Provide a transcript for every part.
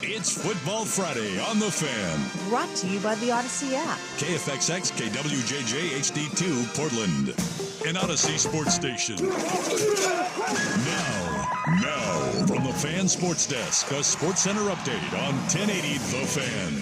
It's Football Friday on The Fan. Brought to you by the Odyssey app. KFXX KWJJ HD2 Portland. An Odyssey sports station. Now, from the Fan Sports Desk, a Sports Center update on 1080 The Fan.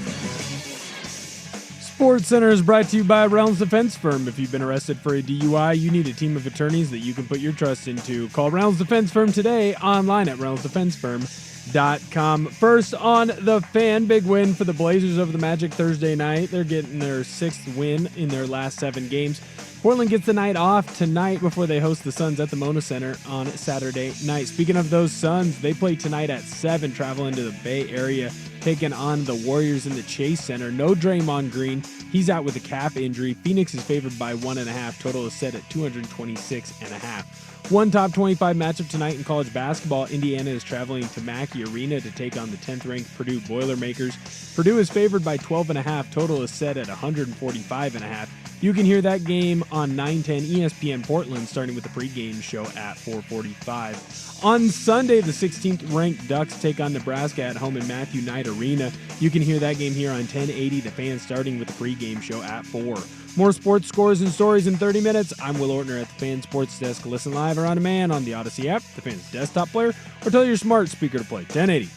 Sports Center is brought to you by Reynolds Defense Firm. If you've been arrested for a DUI, you need a team of attorneys that you can put your trust into. Call Reynolds Defense Firm today, online at reynoldsdefensefirm.com. First on The Fan, big win for the Blazers over the Magic Thursday night. They're getting their 6th win in their last 7 games. Portland gets the night off tonight before they host the Suns at the Mona Center on Saturday night. Speaking of those Suns, they play tonight at 7, traveling to the Bay Area, taking on the Warriors in the Chase Center. No Draymond Green. He's out with a calf injury. Phoenix is favored by 1.5. Total is set at 226.5. One top 25 matchup tonight in college basketball. Indiana is traveling to Mackey Arena to take on the 10th-ranked Purdue Boilermakers. Purdue is favored by 12.5. Total is set at 145.5. You can hear that game on 910 ESPN Portland, starting with the pregame show at 4:45. On Sunday, the 16th-ranked Ducks take on Nebraska at home in Matthew Knight Arena. You can hear that game here on 1080 The Fan, starting with the pregame show at 4. More sports scores and stories in 30 minutes. I'm Will Ortner at the Fan Sports Desk. Listen live or on demand on the Odyssey app, the Fan's desktop player, or tell your smart speaker to play 1080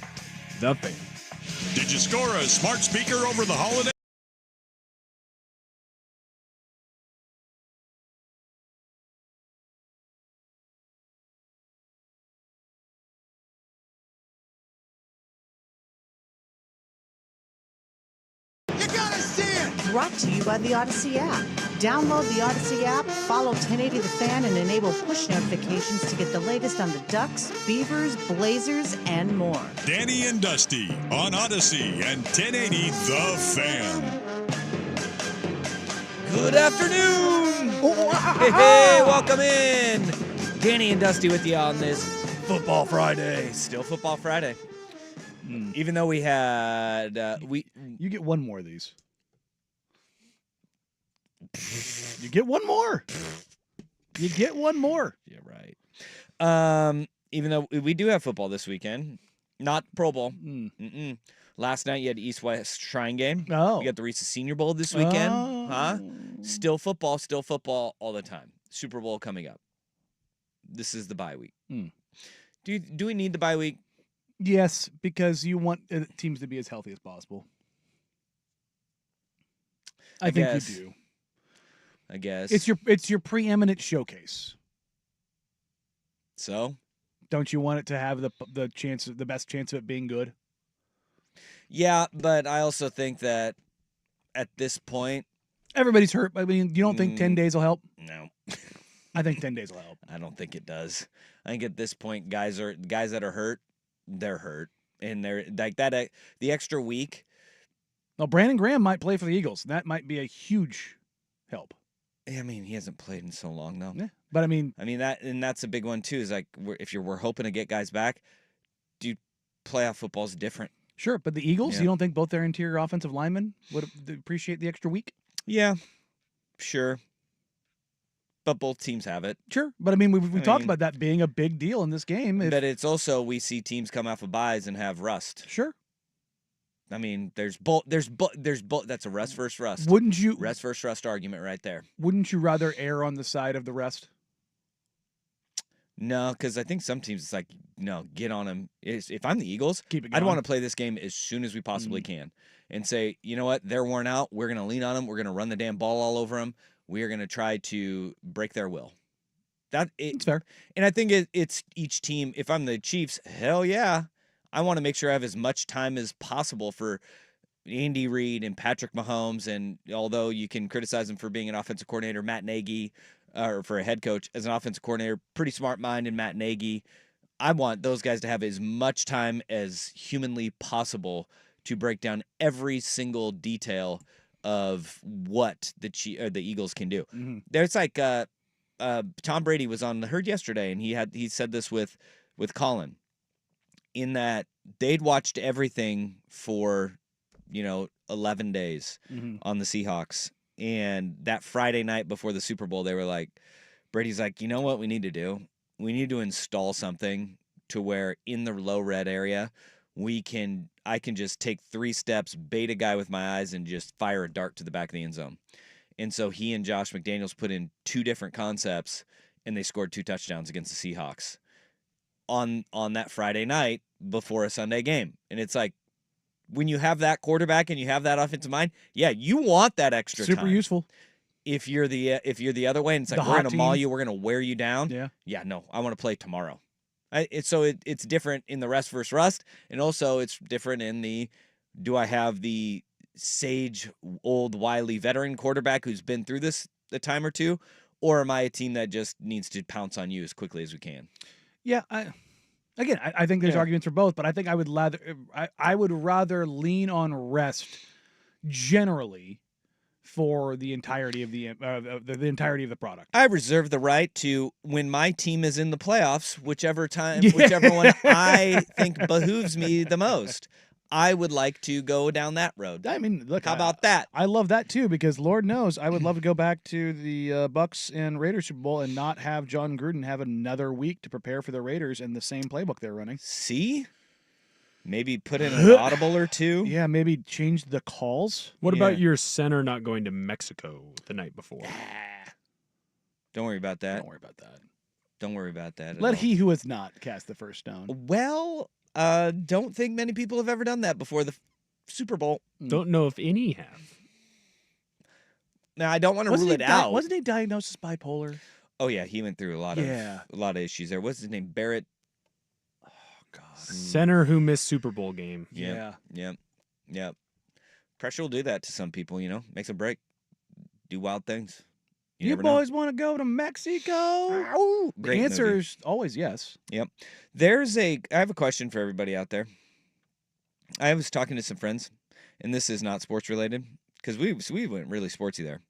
The Fan. Did you score a smart speaker over the holiday? Brought to you by the Odyssey app. Download the Odyssey app, follow 1080 The Fan, and enable push notifications to get the latest on the Ducks, Beavers, Blazers, and more. Danny and Dusty on Odyssey and 1080 The Fan. Good afternoon. Hey, welcome in. Danny and Dusty with you on this Football Friday. Still Football Friday. Even though we had You get one more of these. You get one more. You get one more. Yeah, right. Even though we do have football this weekend, not Pro Bowl. Last night you had East-West Shrine game. Oh. You got the Reese's Senior Bowl this weekend. Oh. Huh? Still football all the time. Super Bowl coming up. This is the bye week. Do we need the bye week? Yes, because you want teams to be as healthy as possible. I think guess. you do. I guess. It's your preeminent showcase. So? Don't you want it to have the best chance of it being good? Yeah, but I also think that at this point, everybody's hurt. I mean, you don't think 10 days will help? No. I think 10 days will help. I don't think it does. I think at this point, guys that are hurt, they're hurt, and they're like that. The extra week. Well, Brandon Graham might play for the Eagles. That might be a huge help. I mean, he hasn't played in so long though. Yeah, but I mean that's a big one too. Is like if we're hoping to get guys back, playoff football's different. Sure, but the Eagles, Yeah. You don't think both their interior offensive linemen would appreciate the extra week? Yeah, sure. But both teams have it. Sure, but I mean, we talked about that being a big deal in this game. But it's also we see teams come off of buys and have rust. Sure. I mean, there's both. That's a rest versus rust. Wouldn't you rest versus rust argument right there? Wouldn't you rather err on the side of the rest? No, because I think some teams it's like, no, get on them. If I'm the Eagles, I'd want to play this game as soon as we possibly can, and say, you know what, they're worn out. We're gonna lean on them. We're gonna run the damn ball all over them. We are gonna try to break their will. It's fair, and I think it's each team. If I'm the Chiefs, hell yeah. I want to make sure I have as much time as possible for Andy Reid and Patrick Mahomes. And although you can criticize him for being an offensive coordinator, Matt Nagy, or for a head coach as an offensive coordinator, pretty smart mind in Matt Nagy. I want those guys to have as much time as humanly possible to break down every single detail of what the Eagles can do. There's like Tom Brady was on the Herd yesterday, and he said this with Colin. In that they'd watched everything for, 11 days on the Seahawks. And that Friday night before the Super Bowl, they were like, Brady's like, you know what we need to do? We need to install something to where in the low red area, I can just take 3 steps, bait a guy with my eyes, and just fire a dart to the back of the end zone. And so he and Josh McDaniels put in 2 different concepts, and they scored 2 touchdowns against the Seahawks on that Friday night before a Sunday game. And it's like, when you have that quarterback and you have that offensive mind, yeah, you want that extra Super time. useful. If you're the other way and it's like, The we're hot going to maul team. you, we're going to wear you down. Yeah. No, I want to play tomorrow. It's different in the rest versus rust, and also it's different in the, do I have the sage, old, wily veteran quarterback who's been through this a time or two, or am I a team that just needs to pounce on you as quickly as we can? Yeah. I think there's arguments for both, but I think I would rather lean on rest generally for the entirety of the entirety of the product. I reserve the right to, when my team is in the playoffs, whichever one I think behooves me the most, I would like to go down that road. I mean, look, how about that? I love that too, because Lord knows I would love to go back to the Bucks and Raiders Super Bowl and not have John Gruden have another week to prepare for the Raiders in the same playbook they're running. See? Maybe put in an audible or 2. Yeah, maybe change the calls. What about your center not going to Mexico the night before? Don't worry about that. Don't worry about that. Don't worry about that. at Let all. he who has not cast the first stone. Well, don't think many people have ever done that before the Super Bowl. Don't know if any have. Now, I don't want to rule it out. Wasn't he diagnosed as bipolar? Oh yeah, he went through a lot of issues there. What's his name? Barrett. Oh God. Center who missed Super Bowl game. Yep. Pressure will do that to some people. Makes a break. Do wild things. You boys want to go to Mexico? Great The answer movie. is always yes. Yep. I have a question for everybody out there. I was talking to some friends, and this is not sports related, because we went really sportsy there.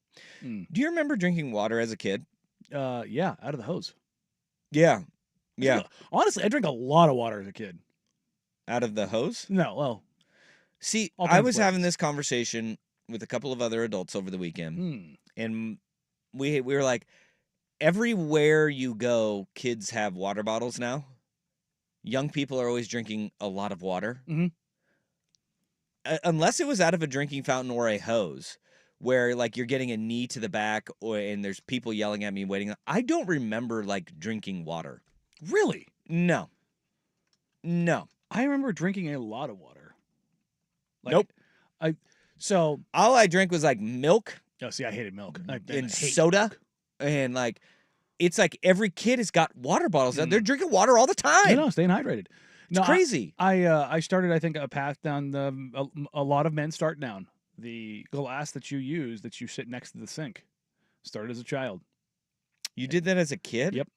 Do you remember drinking water as a kid? Yeah, out of the hose. Yeah. Honestly, I drank a lot of water as a kid. Out of the hose? No, well. See, all I kinds was of having this conversation with a couple of other adults over the weekend, and we were like, everywhere you go, kids have water bottles now. Young people are always drinking a lot of water. Unless it was out of a drinking fountain or a hose, where like you're getting a knee to the back, and there's people yelling at me waiting. I don't remember like drinking water. Really? No. I remember drinking a lot of water. Nope. All I drank was like milk. Oh, see, I hated milk. I And hate soda. milk. And like, it's like every kid has got water bottles. They're drinking water all the time. No, staying hydrated. It's crazy. I started, I think, a path down a lot of men start down. The glass that you use, that you sit next to the sink, started as a child. You did that as a kid? Yep.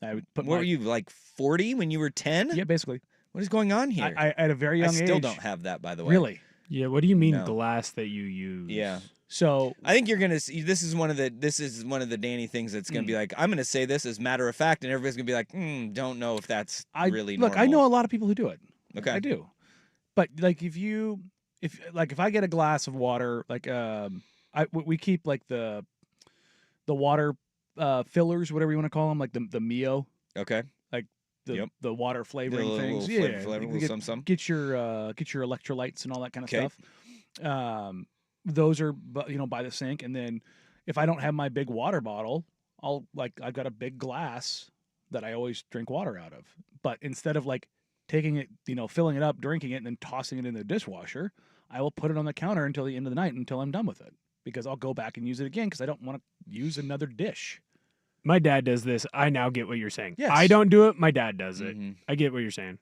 I would put What were you, like 40 when you were 10? Yeah, basically. What is going on here? I at a very young age. I still don't have that, by the way. Really? Yeah, what do you mean No. glass that you use? Yeah. So I think you're gonna see. This is one of the Danny things that's gonna be like, I'm gonna say this as matter of fact, and everybody's gonna be like, don't know if that's really normal. Look, I know a lot of people who do it. Okay. I do. But like if I get a glass of water, like we keep like the water fillers, whatever you want to call them, like the Mio, Okay. like Yep. the water flavoring little things. flavor, You get, some. get your electrolytes and all that kind of Okay. stuff. Those are by the sink, and then if I don't have my big water bottle, I've got a big glass that I always drink water out of. But instead of like taking it, filling it up, drinking it, and then tossing it in the dishwasher, I will put it on the counter until the end of the night until I'm done with it, because I'll go back and use it again because I don't want to use another dish. My dad does this. I now get what you're saying. Yes. I don't do it. My dad does it. Mhm. I get what you're saying.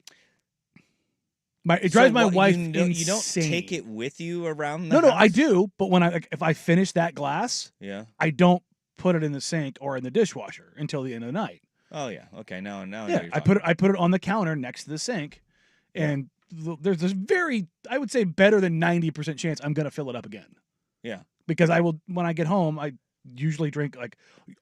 It drives my wife You insane. don't take it with you around the No, house? I do. But when if I finish that glass, Yeah. I don't put it in the sink or in the dishwasher until the end of the night. Oh yeah. Okay. Now I know Yeah, you're I put it on the counter next to the sink, and there's this I would say better than 90% chance I'm gonna fill it up again. Yeah. Because I will, when I get home, I usually drink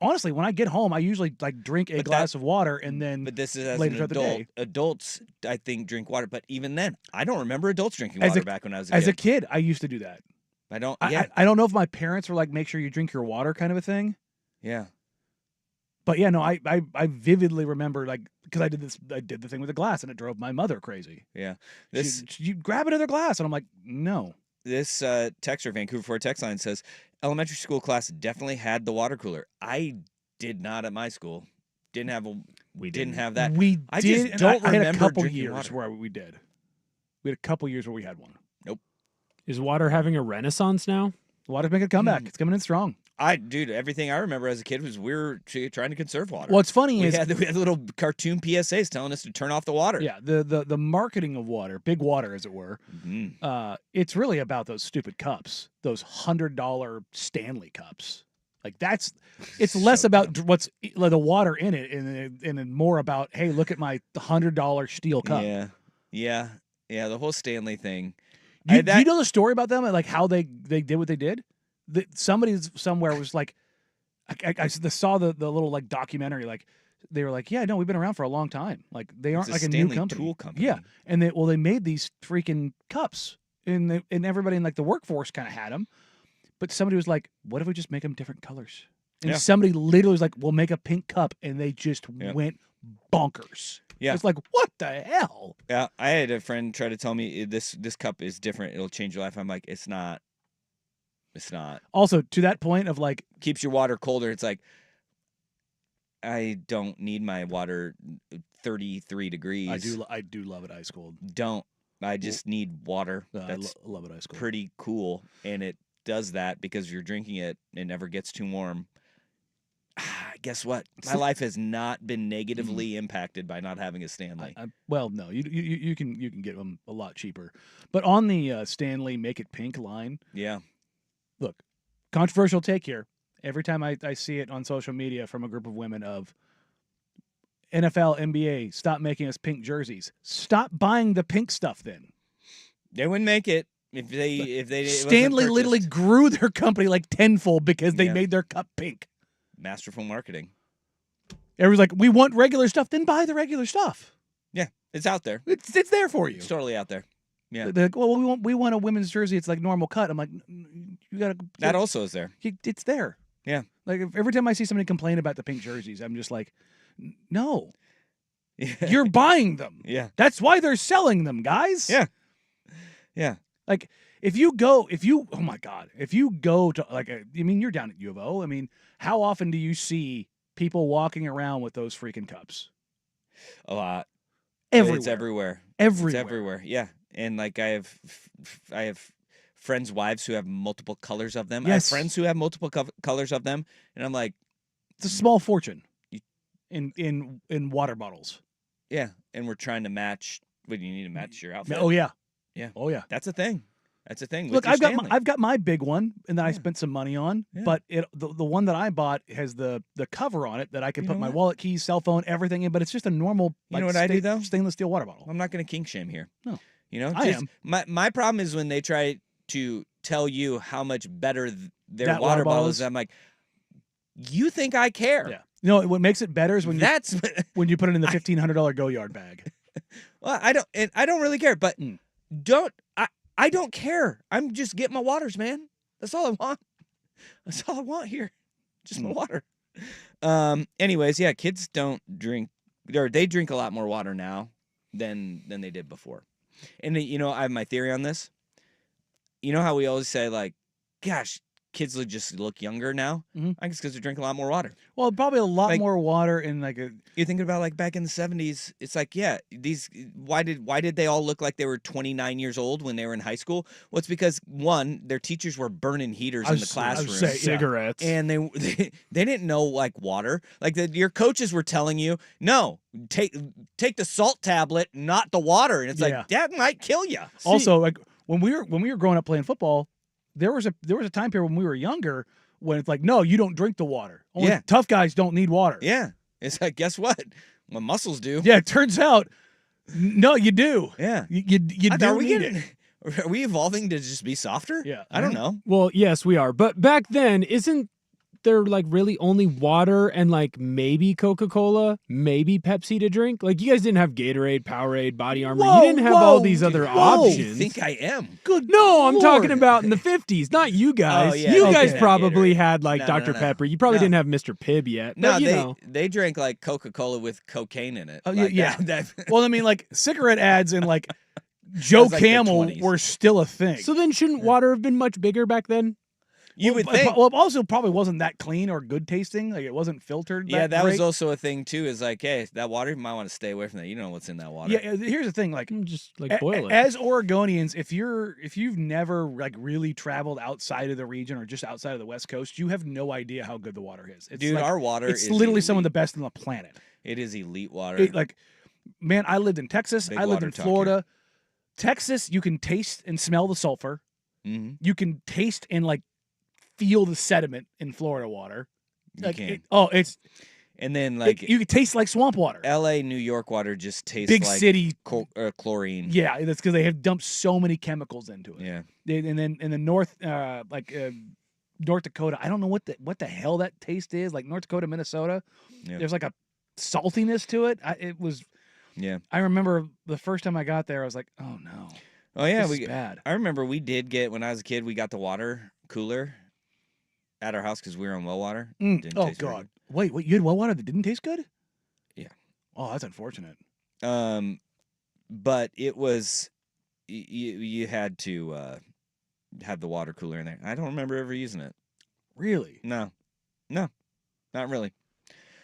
honestly, when I get home, I usually drink a glass of water and then. But this is as later an throughout the adult. day. Adults, I think, drink water. But even then, I don't remember adults drinking As water a- back when I was a As kid. a kid, I used to do that. I don't. I don't know if my parents were like, make sure you drink your water kind of a thing. Yeah. But yeah, no, I vividly remember like because I did the thing with the glass and it drove my mother crazy. Yeah. You grab another glass and I'm like, no. This texter, Vancouver Ford text line says, elementary school class definitely had the water cooler. I did not at my school. Didn't have that. We I did. just don't I had a remember couple drinking years water. where we did. We had a couple years where we had one. Nope. Is water having a renaissance now? Water's making a comeback. It's coming in strong. Dude, everything I remember as a kid was we were trying to conserve water. What's funny we is had little cartoon PSAs telling us to turn off the water. yeah, the marketing of water, big water as it were. It's really about those stupid cups, those $100 Stanley cups. Like it's less about what's the water in it, and more about hey, look at my $100 steel cup. Yeah. The whole Stanley thing. You know the story about them, like how they did what they did. Somebody somewhere was like, I saw the little like documentary. Like they were like, yeah, no, we've been around for a long time. Like they aren't like a Stanley new company. tool company. Yeah, and they made these freaking cups, and everybody in like the workforce kind of had them. But somebody was like, what if we just make them different colors? And somebody literally was like, we'll make a pink cup, and they just went bonkers. Yeah. It's like, what the hell? Yeah, I had a friend try to tell me this cup is different. It'll change your life. I'm like, it's not. It's not. Also, to that point of like, keeps your water colder. It's like, I don't need my water 33 degrees. I do love it ice cold. I just need water. That's I love it ice cold. pretty cool, and it does that because you're drinking it. It never gets too warm. Guess what? My life has not been negatively impacted by not having a Stanley. Well, no, you can get them a lot cheaper. But on the Stanley Make It Pink line, yeah. Look, controversial take here. Every time I see it on social media from a group of women of NFL, NBA, stop making us pink jerseys. Stop buying the pink stuff then. They wouldn't make it if they Stanley literally grew their company like tenfold because they made their cup pink. Masterful marketing. Everyone's like, we want regular stuff, then buy the regular stuff. Yeah, it's out there. It's there for you. It's totally out there. Yeah. They're like, well, we want a women's jersey. It's like normal cut. I'm like, you gotta. That also is there. It's there. Yeah. Like every time I see somebody complain about the pink jerseys, I'm just like, no, yeah. You're buying them. Yeah. That's why they're selling them, guys. Yeah. Yeah. Like if you oh my God, if you go to you're down at U of O. I mean, how often do you see people walking around with those freaking cups? A lot. Everywhere. It's everywhere. Everywhere. It's everywhere. Yeah. And like I have friends' wives who have multiple colors of them. Yes. I have friends who have multiple colors of them, and I'm like, it's a small fortune in water bottles. Yeah, and we're trying to match. What do you need to match your outfit? Oh yeah, yeah. Oh yeah. That's a thing. That's a thing. Look, I've got my big one, and that I spent some money on. Yeah. But the one that I bought has the cover on it that I can put my wallet, keys, cell phone, everything in. But it's just a normal. You know what I do though? Stainless steel water bottle. I'm not going to kink shame here. No. You know, I am. My problem is when they try to tell you how much better their That water bottle is. I'm like, you think I care? Yeah. You know what makes it better is when that's when you put it in the $1,500 Go Yard bag. Well, I don't really care, but I don't care. I'm just getting my waters, man. That's all I want. That's all I want here. Just my water. Anyways, yeah, kids don't drink, or they drink a lot more water now than they did before. And you know, I have my theory on this. You know how we always say like, gosh, kids just look younger now? Mm-hmm. I guess because they're drinking a lot more water. Well, probably a lot more water in like a. You're thinking about like back in the 70s. It's like, yeah, why did they all look like they were 29 years old when they were in high school? Well, it's because one, their teachers were burning heaters in the classroom, cigarettes, and they didn't know like water. Like your coaches were telling you, no, take the salt tablet, not the water, and it's like that might kill you. Also, like when we were growing up playing football. There was a time period when we were younger when it's like, no, you don't drink the water. Only tough guys don't need water. Yeah. It's like, guess what? My muscles do. Yeah, it turns out, no, you do. Yeah. You do need it. Are we evolving to just be softer? Yeah. I don't know. Well, yes, we are. But back then, isn't there like really only water and like maybe Coca-Cola, maybe Pepsi to drink? Like you guys didn't have Gatorade, Powerade, Body Armor. Whoa, You didn't have all whoa, these other whoa. options. You think I am? Good. No, I'm talking Lord. about in the 50s, not you guys. Oh, yeah, you they guys did have probably Gatorade. had like No, Dr. no. Pepper. You probably No. didn't have Mr. Pibb yet. No, But, you know. they drank like Coca-Cola with cocaine in it. Oh, Like, yeah. that- Well, I mean, like cigarette ads and like Joe was like the Camel 20s. were still a thing. So then shouldn't water have been much bigger back then? you would Well, think. Well, it also probably wasn't that clean or good tasting. Like it wasn't filtered. Yeah, that great. was also a thing too. Is like, hey, that water, you might want to stay away from that. You don't know what's in that water. Yeah, here's the thing. Like, Just like boil it. as Oregonians, if you've never like really traveled outside of the region or just outside of the West Coast, you have no idea how good the water is. It's Dude, like, our water it's is literally some of the elite. best on the planet. It is elite water. Like, man, I lived in Texas. Big I lived water in talk Florida. Texas, you can taste and smell the sulfur. Mhm. You can taste and like feel the sediment in Florida water. You Like, can. it's And then like you can taste like swamp water. L.A., New York water just tastes Big like city. chlorine. Yeah, that's because they have dumped so many chemicals into it. Yeah. And then in the north, North Dakota, I don't know what the hell that taste is. Like North Dakota, Minnesota, Yeah. there's like a saltiness to it. Yeah. I remember the first time I got there, I was like, oh no, Oh yeah, this is bad. I remember we did get when I was a kid. We got the water cooler at our house because we were on well water. Didn't Oh taste very god, wait, you had well water that didn't taste good? Yeah. Oh, that's unfortunate. good. But it was you had to have the water cooler in there. I don't remember ever using it. Really No, not really.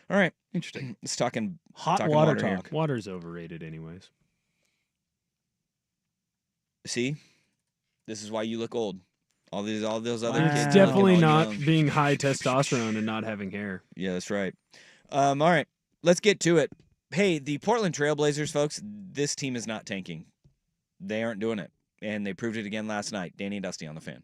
All right, interesting. let's talking Hot talking water water here. talk. Water's overrated anyways. See, this is why you look old. All those other Wow. kids. It's looking definitely all not young. being high testosterone and not having hair. Yeah, that's right. All right, let's get to it. Hey, the Portland Trailblazers, folks, this team is not tanking. They aren't doing it, and they proved it again last night. Danny and Dusty on the Fan.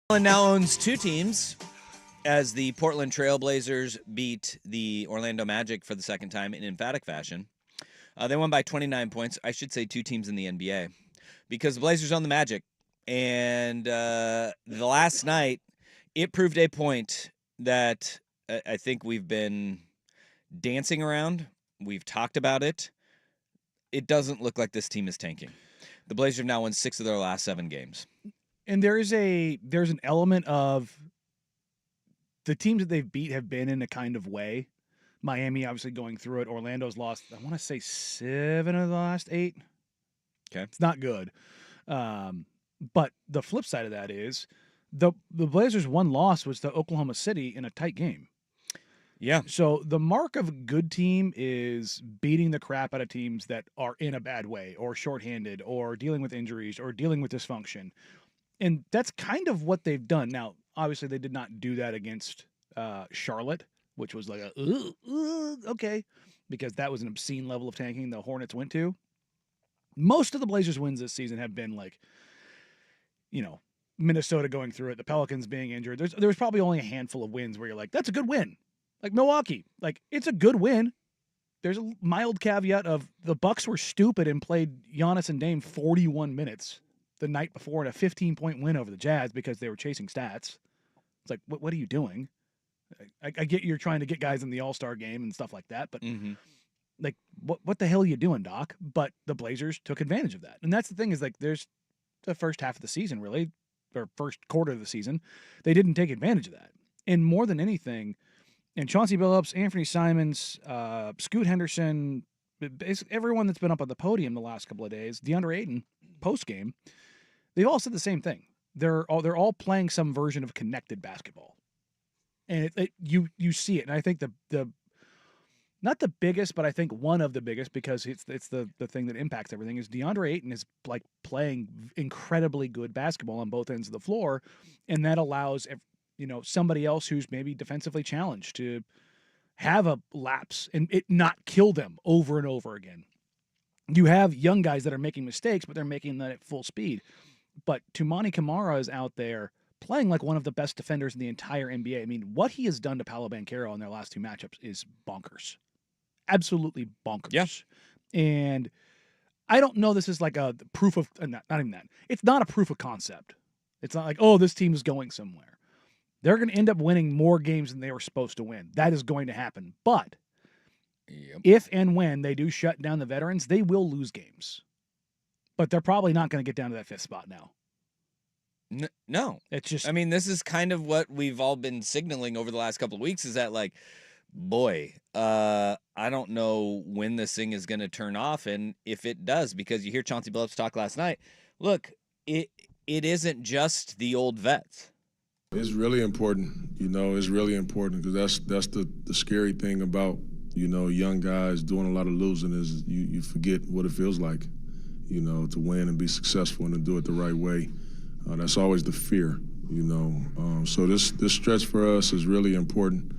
Portland now owns 2 teams as the Portland Trailblazers beat the Orlando Magic for the second time in emphatic fashion. They won by 29 points. I should say 2 teams in the NBA because the Blazers own the Magic. And the last night, it proved a point that I think we've been dancing around. We've talked about it. It doesn't look like this team is tanking. The Blazers have now won 6 of their last 7 games. And there's an element of the teams that they've beat have been in a kind of way. Miami obviously going through it. Orlando's lost, I want to say 7 of the last 8. Okay. It's not good. But the flip side of that is the Blazers' one loss was to Oklahoma City in a tight game. Yeah. So the mark of a good team is beating the crap out of teams that are in a bad way or shorthanded or dealing with injuries or dealing with dysfunction. And that's kind of what they've done. Now, obviously, they did not do that against Charlotte, which was like okay, because that was an obscene level of tanking the Hornets went to. Most of the Blazers' wins this season have been like, Minnesota going through it, the Pelicans being injured. There was probably only a handful of wins where you're like, that's a good win. Like Milwaukee, like it's a good win. There's a mild caveat of the Bucks were stupid and played Giannis and Dame 41 minutes the night before in a 15-point win over the Jazz because they were chasing stats. It's like, what are you doing? I get you're trying to get guys in the All-Star game and stuff like that, but like, what the hell are you doing, Doc? But the Blazers took advantage of that. And that's the thing is, like, there's the first half of the season, really, or first quarter of the season, they didn't take advantage of that. And more than anything, and Chauncey Billups, Anthony Simons, Scoot Henderson, basically everyone that's been up on the podium the last couple of days, DeAndre Ayton, post-game, they've all said the same thing. They're all playing some version of connected basketball. And you see it. And I think the not the biggest, but I think one of the biggest, because it's the thing that impacts everything, is DeAndre Ayton is like playing incredibly good basketball on both ends of the floor, and that allows somebody else who's maybe defensively challenged to have a lapse and it not kill them over and over again. You have young guys that are making mistakes, but they're making that at full speed. But Toumani Camara is out there playing like one of the best defenders in the entire NBA. I mean, what he has done to Paolo Banchero in their last 2 matchups is bonkers. Absolutely bonkers. Yeah. And I don't know this is like a proof of, not even that. It's not a proof of concept. It's not like, oh, this team is going somewhere. They're going to end up winning more games than they were supposed to win. That is going to happen. But if and when they do shut down the veterans, they will lose games. But they're probably not going to get down to that 5th spot now. No. It's just, I mean, this is kind of what we've all been signaling over the last couple of weeks is that, like, boy, I don't know when this thing is going to turn off, and if it does, because you hear Chauncey Billups talk last night. Look, it isn't just the old vets. It's really important, it's really important because that's the scary thing about, young guys doing a lot of losing is you forget what it feels like, to win and be successful and to do it the right way. That's always the fear, So this stretch for us is really important.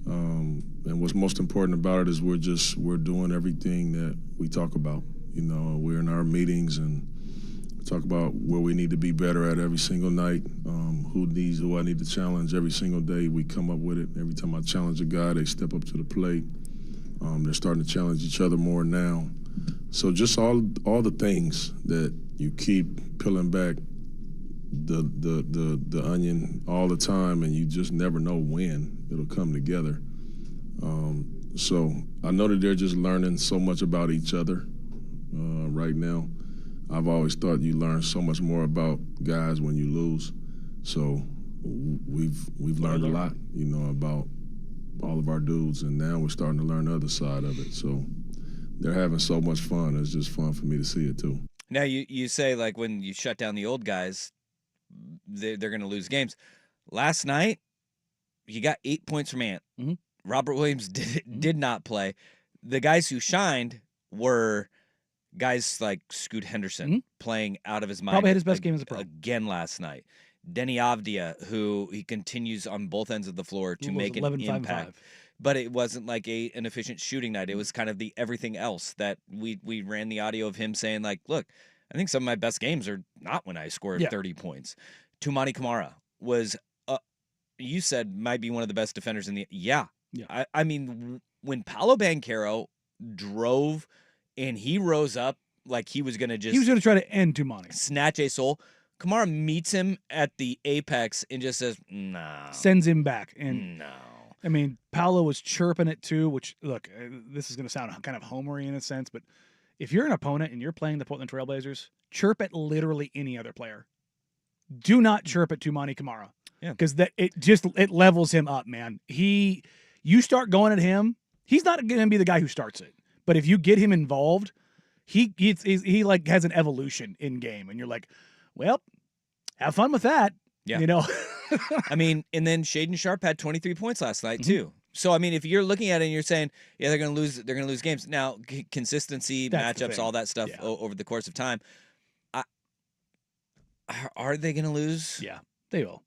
And what's most important about it is we're doing everything that we talk about. We're in our meetings and talk about where we need to be better at every single night, who I need to challenge every single day. We come up with it. Every time I challenge a guy, they step up to the plate. They're starting to challenge each other more now. So just all the things that you keep peeling back the onion all the time, and you just never know when it'll come together. So I know that they're just learning so much about each other right now. I've always thought you learn so much more about guys when you lose. So we've learned a lot, about all of our dudes, and now we're starting to learn the other side of it. So they're having so much fun. It's just fun for me to see it too. Now you say, like, when you shut down the old guys, they're going to lose games. Last night, he got 8 points from Ant. Mm-hmm. Robert Williams did not play. The guys who shined were guys like Scoot Henderson playing out of his mind. Probably had his best game as a pro. Again last night. Denny Avdia, who he continues on both ends of the floor to make an 11, impact. 5. But it wasn't like an efficient shooting night. It was kind of the everything else that we ran the audio of him saying, like, look, I think some of my best games are not when I scored 30 points. Toumani Camara was, you said, might be one of the best defenders in the. Yeah. I mean, when Paolo Banchero drove and he rose up like he was going to He was going to try to end Tumani. snatch a soul, Kamara meets him at the apex and just says, no. Sends him back. And No. I mean, Paolo was chirping it too, which, look, this is going to sound kind of homery in a sense, but if you're an opponent and you're playing the Portland Trailblazers, chirp at literally any other player. Do not chirp at Tumani Kamara. Yeah. Because it levels him up, man. You start going at him, he's not going to be the guy who starts it. But if you get him involved, he like has an evolution in game, and you're like, well, have fun with that. Yeah. You know. I mean, and then Shaden Sharp had 23 points last night too. So I mean, if you're looking at it and you're saying, yeah, they're going to lose games. Now, consistency, That's the matchups, thing. all that stuff Yeah. over the course of time. Are they going to lose? Yeah, they will.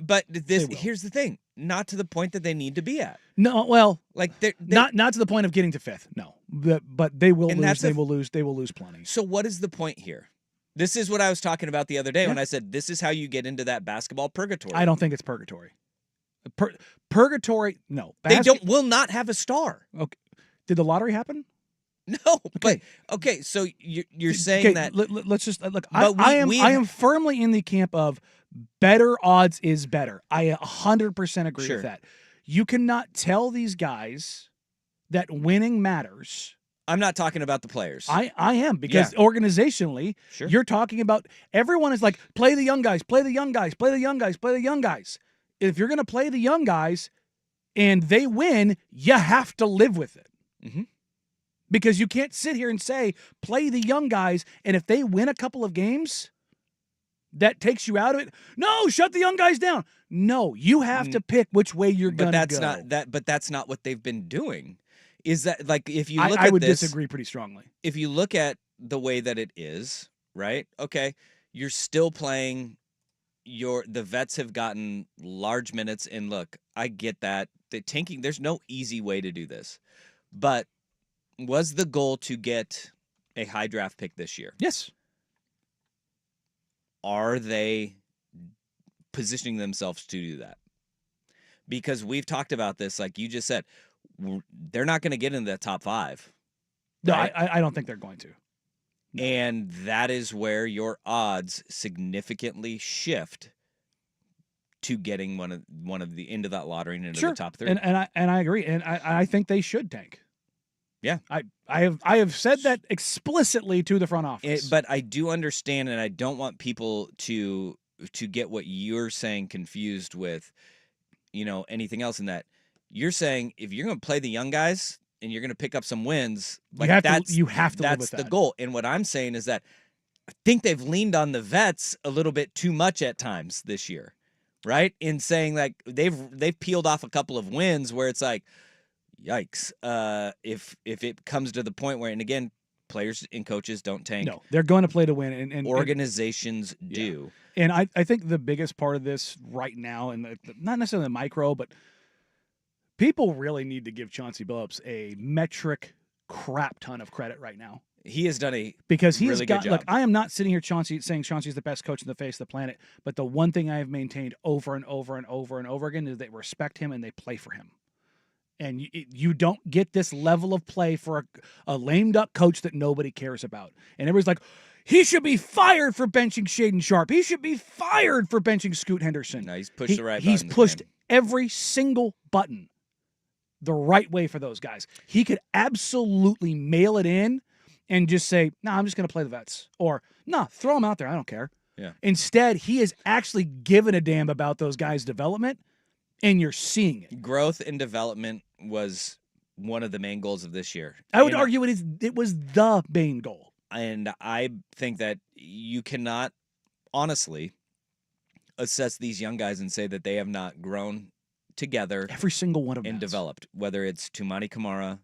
But will. here's the thing: not to the point that they need to be at. No, well, Like they not to the point of getting to fifth. No, but they will And lose. that's They will lose. They will lose plenty. So what is the point here? This is what I was talking about the other day Yeah. when I said this is how you get into that basketball purgatory. I don't think it's purgatory. Purgatory? No. They will not have a star. Okay. Did the lottery happen? No, but okay. So you're saying Okay, that let's just look. But I we am firmly in the camp of better odds is better. I 100% agree Sure. with that. You cannot tell these guys that winning matters. I'm not talking about the players. I am, because organizationally, Sure. you're talking about everyone is like, play the young guys, play the young guys, play the young guys, play the young guys. If you're going to play the young guys and they win, you have to live with it. Mm-hmm. Because you can't sit here and say, play the young guys, and if they win a couple of games, that takes you out of it. No, shut the young guys down. No, you have to pick which way you're going to go. But that's not what they've been doing. Is that like if you look I at would this, disagree pretty strongly. if you look at the way that it is, right? Okay, you're still playing. The vets have gotten large minutes, and look, I get that. The tanking, there's no easy way to do this, but was the goal to get a high draft pick this year? Yes. Are they positioning themselves to do that? Because we've talked about this, like you just said, they're not going to get into the top 5. No, right? I don't think they're going to. No. And that is where your odds significantly shift to getting one of the into that lottery and into Sure. the top 3. And I agree. And I think they should tank. Yeah. I have said that explicitly to the front office. But I do understand, and I don't want people to get what you're saying confused with, anything else in that. You're saying if you're going to play the young guys and you're going to pick up some wins, like you have to live that's with the that. goal. And what I'm saying is that I think they've leaned on the vets a little bit too much at times this year, right? In saying like they've peeled off a couple of wins where it's like, yikes. If it comes to the point where, and again, players and coaches don't tank. No, they're going to play to win. And organizations do. And I think the biggest part of this right now, and not necessarily the micro, but people really need to give Chauncey Billups a metric crap ton of credit right now. He has done a Because he really has got, good job. look, I am not sitting here saying Chauncey's the best coach in the face of the planet, but the one thing I have maintained over and over and over and over again is they respect him and they play for him. And you don't get this level of play for a lamed up coach that nobody cares about. And everybody's like, he should be fired for benching Shaden Sharp. He should be fired for benching Scoot Henderson. No, he's pushed the right He's buttons, pushed man. every single button the right way for those guys. He could absolutely mail it in and just say, I'm just going to play the vets. Or, throw them out there. I don't care. Yeah. Instead, he has actually given a damn about those guys' development, and you're seeing it. Growth and development was one of the main goals of this year. I would argue it was the main goal. And I think that you cannot honestly assess these young guys and say that they have not grown together Every single one of them and has. developed, whether it's Tumani Kamara,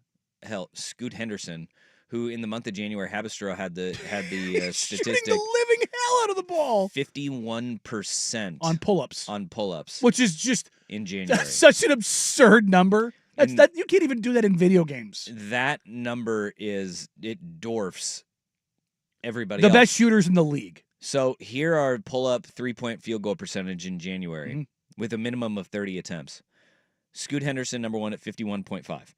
Scoot Henderson, who in the month of January, Habistro had the Shooting statistic the living hell out of the ball 51% on pull-ups, on pull-ups which is just in January. such an absurd number. And That you can't even do that in video games. That number it dwarfs everybody The else. best shooters in the league. So here are pull-up three-point field goal percentage in January Mhm. with a minimum of 30 attempts. Scoot Henderson, number 1 at 51.5.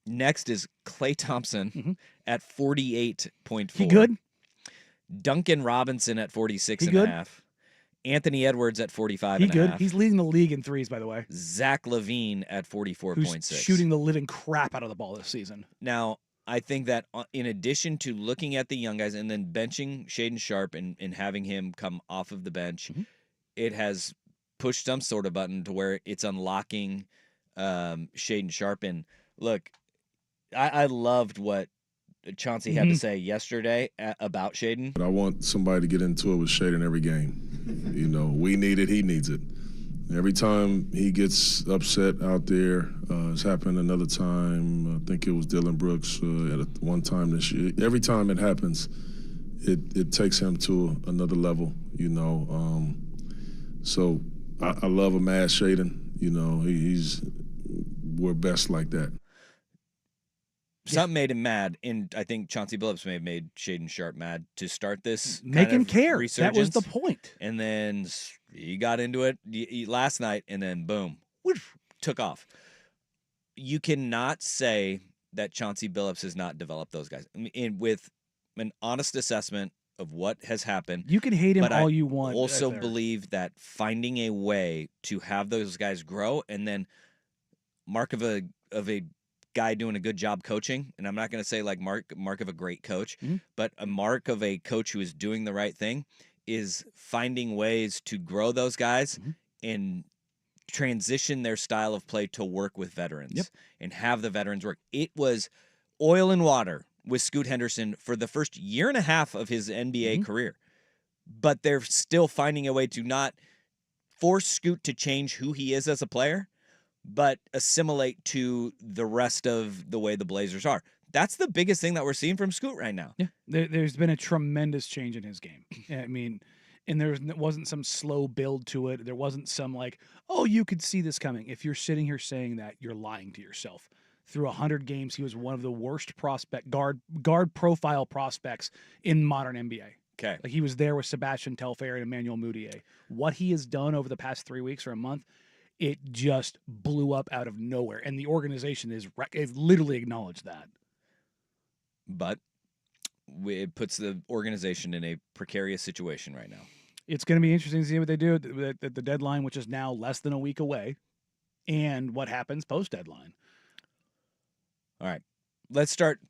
Next is Klay Thompson Mhm. at 48.4. He good? Duncan Robinson at He 46 and good? a half. Anthony Edwards at 45 He and a good? half. He's leading the league in threes, by the way. Zach Levine at Who's 44.6. shooting the living crap out of the ball this season. Now, I think that in addition to looking at the young guys and then benching Shaden Sharp and having him come off of the bench, Mhm. it has pushed some sort of button to where it's unlocking Shaden Sharp. And look, I loved what Chauncey had to say yesterday about Shaden. But I want somebody to get into it with Shaden every game. You know, we need it, he needs it. Every time he gets upset out there, it's happened another time. I think it was Dylan Brooks at one time this year. Every time it happens, it takes him to another level, you know. So I love a mad Shaden. You know, we're best like that. Something made him mad, and I think Chauncey Billups may have made Shaden Sharp mad to start this Make him kind of care. resurgence. That was the point. And then he got into it last night, and then boom, whoosh, took off. You cannot say that Chauncey Billups has not developed those guys. With an honest assessment of what has happened. You can hate him but all I you want. also there. believe that finding a way to have those guys grow, and then mark of a guy doing a good job coaching, and I'm not going to say like mark of a great coach, but a mark of a coach who is doing the right thing is finding ways to grow those guys and transition their style of play to work with veterans and have the veterans work. It was oil and water with Scoot Henderson for the first year and a half of his NBA career, but they're still finding a way to not force Scoot to change who he is as a player, but assimilate to the rest of the way the Blazers are. That's the biggest thing that we're seeing from Scoot right now. Yeah, there's been a tremendous change in his game. I mean, and there wasn't some slow build to it. There wasn't some like, oh, you could see this coming. If you're sitting here saying that, you're lying to yourself. Through 100 games, he was one of the worst guard profile prospects in modern NBA. Okay. Like he was there with Sebastian Telfair and Emmanuel Mudiay. What he has done over the past 3 weeks or a month, it just blew up out of nowhere. And the organization is literally acknowledged that. But it puts the organization in a precarious situation right now. It's going to be interesting to see what they do at the deadline, which is now less than a week away, and what happens post-deadline. All right. Let's start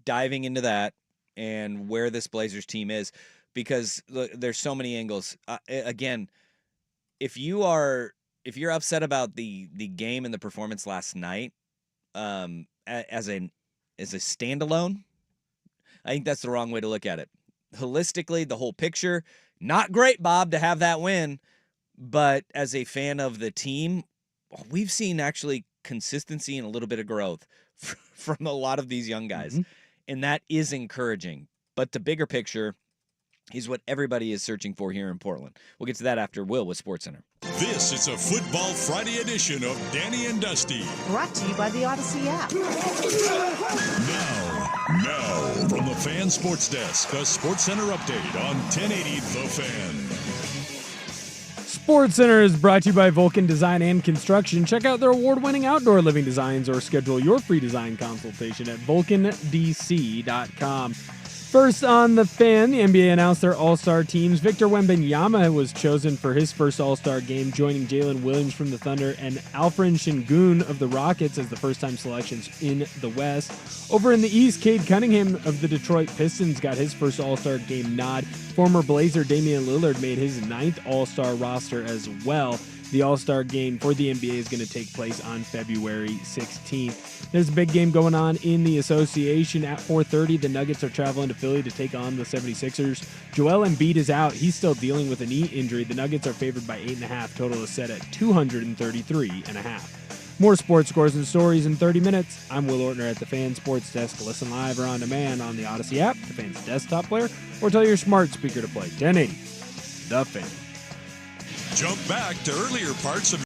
diving into that and where this Blazers team is, because look, there's so many angles. Again, if you're upset about the game and the performance last night, as a standalone, I think that's the wrong way to look at it. Holistically, the whole picture, not great, Bob, to have that win, but as a fan of the team, we've seen actually consistency and a little bit of growth from a lot of these young guys, and that is encouraging. But the bigger picture is what everybody is searching for here in Portland. We'll get to that after Will with SportsCenter. This is a Football Friday edition of Danny and Dusty. Brought to you by the Odyssey app. Now, from the Fan Sports Desk, a SportsCenter update on 1080 The Fan. SportsCenter is brought to you by Vulcan Design and Construction. Check out their award-winning outdoor living designs or schedule your free design consultation at vulcandc.com. First on the Fan, the NBA announced their All-Star teams. Victor Wembanyama was chosen for his first All-Star game, joining Jalen Williams from the Thunder and Alfred Şengün of the Rockets as the first-time selections in the West. Over in the East, Cade Cunningham of the Detroit Pistons got his first All-Star game nod. Former Blazer Damian Lillard made his 9th All-Star roster as well. The All-Star game for the NBA is going to take place on February 16th. There's a big game going on in the association at 4:30. The Nuggets are traveling to Philly to take on the 76ers. Joel Embiid is out. He's still dealing with a knee injury. The Nuggets are favored by 8.5. Total is set at 233.5. More sports scores and stories in 30 minutes. I'm Will Ortner at the Fan Sports Desk. Listen live or on demand on the Odyssey app, the Fan's desktop player, or tell your smart speaker to play 1080 The Fan. Jump back to earlier parts of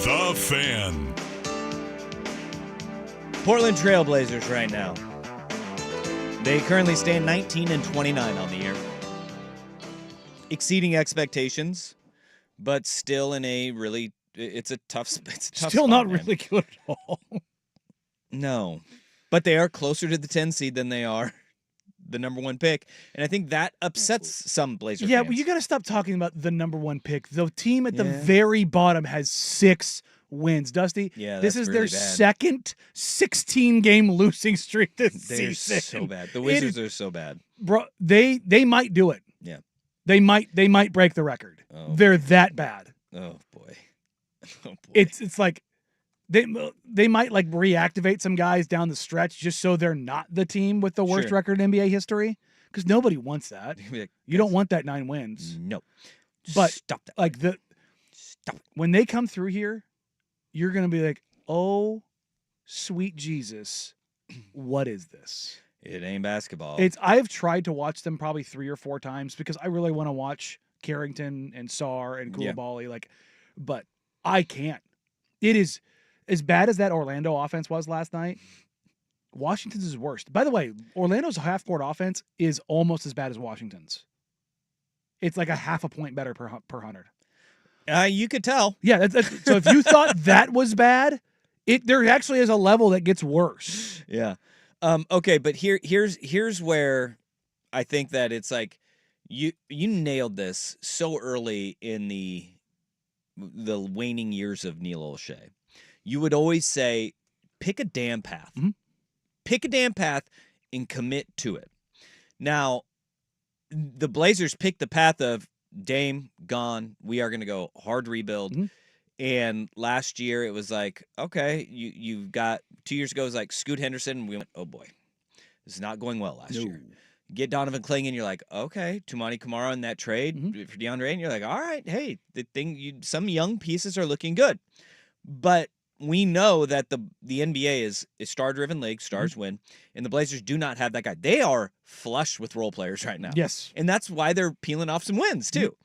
The Fan. Portland Trailblazers right now. They currently stand 19-29 on the year. Exceeding expectations, but still in a really it's a tough Still spot, not man. really good at all. No. But they are closer to the 10 seed than they are the number 1 pick, and I think that upsets some Blazer Yeah, fans. but you got to stop talking about the number 1 pick. The team at the Yeah. very bottom has 6 wins. Dusty, Yeah, this that's is really their bad. second 16-game losing streak this They're season. so bad. The Wizards are so bad. Bro, they might do it. Yeah. They might break the record. Oh. They're that bad. Oh boy. Oh boy. It's like they might like reactivate some guys down the stretch just so they're not the team with the worst Sure. record in NBA history, because nobody wants that. Be like, You don't want that 9 wins. no. But Stop that. like Stop. when they come through here, you're gonna be like, oh, sweet Jesus, what is this? It ain't basketball. I've tried to watch them probably 3 or 4 times because I really want to watch Carrington and Sarr and Yeah. Koulibaly, but I can't. It is as bad as that Orlando offense was last night. Washington's is worse. By the way, Orlando's half-court offense is almost as bad as Washington's. It's like a half a point better per 100. You could tell. Yeah, so if you thought that was bad, there actually is a level that gets worse. Yeah. Okay, but here's where I think that it's like you nailed this so early in the waning years of Neil Olshey. You would always say, pick a damn path. Mhm. Pick a damn path and commit to it. Now, the Blazers picked the path of Dame gone. We are going to go hard rebuild. Mhm. And last year it was like, okay, you've got 2 years ago it was like Scoot Henderson. And we went, oh boy, this is not going well last year. Get Donovan Clingan, you're like, okay, Tumani Kamara in that trade for DeAndre, and you're like, all right, hey, some young pieces are looking good. But we know that the NBA is a star-driven league, stars win, and the Blazers do not have that guy. They are flush with role players right now. Yes. And that's why they're peeling off some wins, too.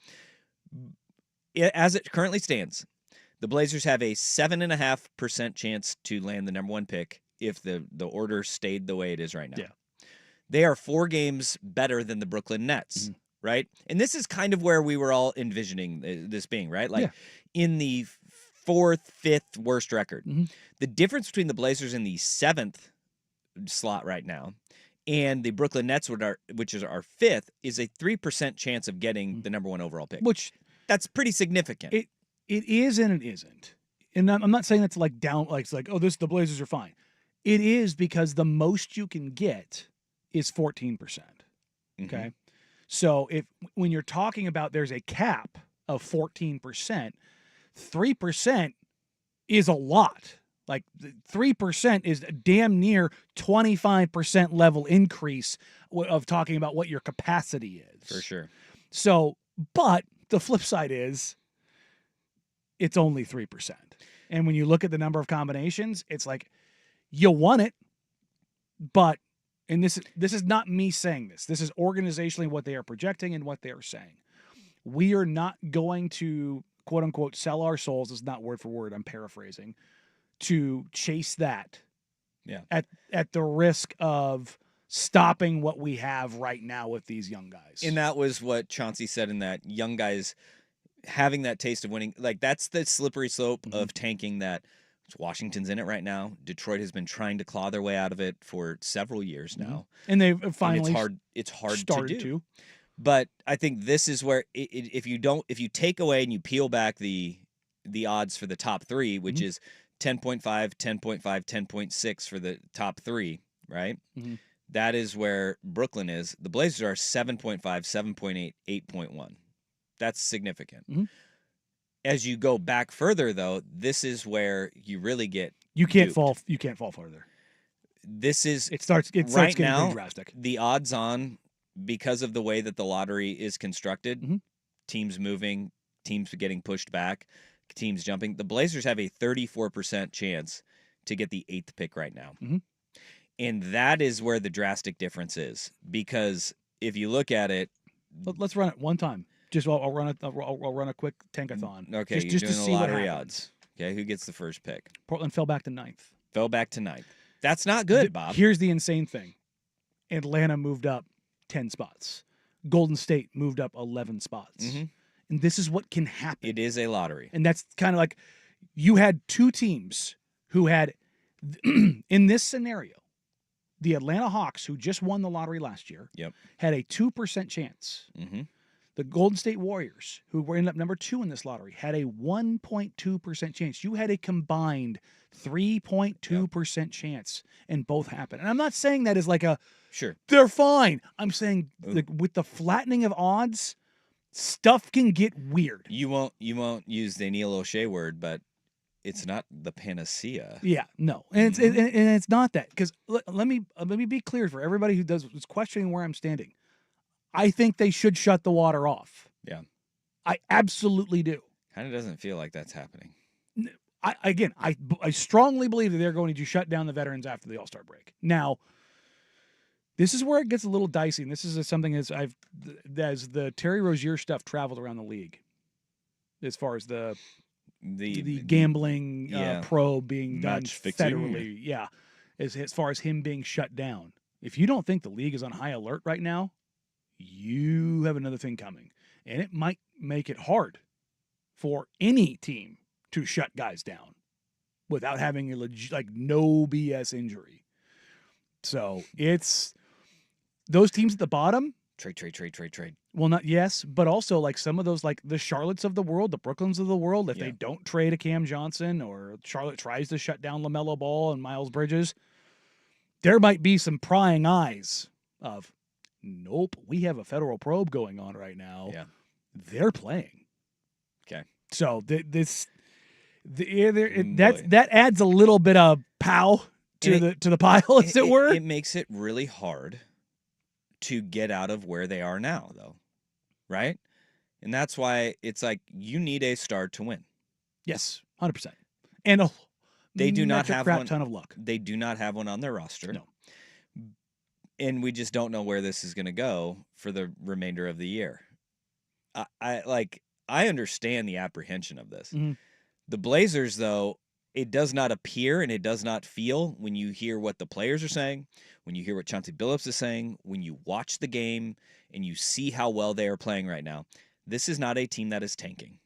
As it currently stands, the Blazers have a 7.5% chance to land the number 1 pick if the order stayed the way it is right now. Yeah. They are 4 games better than the Brooklyn Nets, right? And this is kind of where we were all envisioning this being, right? Like in the 4th, 5th worst record. The difference between the Blazers in the 7th slot right now and the Brooklyn Nets, which is our 5th, is a 3% chance of getting the number 1 overall pick. Which that's pretty significant. It is and it isn't. And I'm not saying it's like down, like it's like, oh, the Blazers are fine. It is because the most you can get is 14%. Okay. So when you're talking about there's a cap of 14%, 3% is a lot. Like 3% is damn near 25% level increase of talking about what your capacity is. For sure. So, but the flip side is it's only 3%. And when you look at the number of combinations, it's like you won it, but and this is not me saying this. This is organizationally what they are projecting and what they are saying. We are not going to, quote unquote, sell our souls. It's not word for word. I'm paraphrasing. To chase that. Yeah. At the risk of stopping what we have right now with these young guys. And that was what Chauncey said in that young guys having that taste of winning. Like that's the slippery slope of tanking that Washington's in it right now. Detroit has been trying to claw their way out of it for several years now. And they've finally it's hard started to do. But I think this is where if you take away and you peel back the odds for the top 3, which is 10.5, 10.5, 10.6 for the top 3, right? That is where Brooklyn is. The Blazers are 7.5, 7.8, 8.1. That's significant. As you go back further, though, this is where you really get you can't duped. fall. You can't fall further. This is It starts right getting now, pretty drastic. the odds on, because of the way that the lottery is constructed, teams moving, teams getting pushed back, teams jumping. The Blazers have a 34% chance to get the 8th pick right now. And that is where the drastic difference is. Because if you look at it, Let's run it one time. Just I'll run a quick tankathon. okay, just you're to doing see the what lottery happens. odds. Okay, who gets the first pick? Portland fell back to 9th. Fell back to 9th. That's not good, Bob. Here's the insane thing. Atlanta moved up 10 spots. Golden State moved up 11 spots. Mm-hmm. And this is what can happen. It is a lottery. And that's kind of like you had two teams who had, in this scenario, the Atlanta Hawks, who just won the lottery last year, had a 2% chance. Mm-hmm. The Golden State Warriors, who were ended up number 2 in this lottery, had a 1.2% chance. You had a combined 3.2% chance, and both happened. And I'm not saying that as like a, sure, they're fine. I'm saying with the flattening of odds, stuff can get weird. You won't use the Neil O'Shea word, but it's not the panacea. Yeah, no, and it's not that, because let me be clear for everybody who is questioning where I'm standing. I think they should shut the water off. Yeah, I absolutely do. Kind of doesn't feel like that's happening. I strongly believe that they're going to shut down the veterans after the All-Star break. Now, this is where it gets a little dicey, and this is something as the Terry Rozier stuff traveled around the league, as far as the gambling probe being done federally. Yeah, as far as him being shut down. If you don't think the league is on high alert right now, you have another thing coming, and it might make it hard for any team to shut guys down without having a no BS injury. So it's those teams at the bottom. Trade. Well, not yes, but also like some of those, like the Charlottes of the world, the Brooklyns of the world, if they don't trade a Cam Johnson, or Charlotte tries to shut down LaMelo Ball and Miles Bridges, there might be some prying eyes of, nope, we have a federal probe going on right now. Yeah. They're playing. Okay. So that adds a little bit of pow to the pile, as it were. It makes it really hard to get out of where they are now, though, right? And that's why it's like you need a star to win. Yes, 100%. And they do not have a ton of luck. They do not have one on their roster. No. And we just don't know where this is going to go for the remainder of the year. I understand the apprehension of this. Mm-hmm. The Blazers, though, it does not appear and it does not feel when you hear what the players are saying, when you hear what Chauncey Billups is saying, when you watch the game and you see how well they are playing right now. This is not a team that is tanking.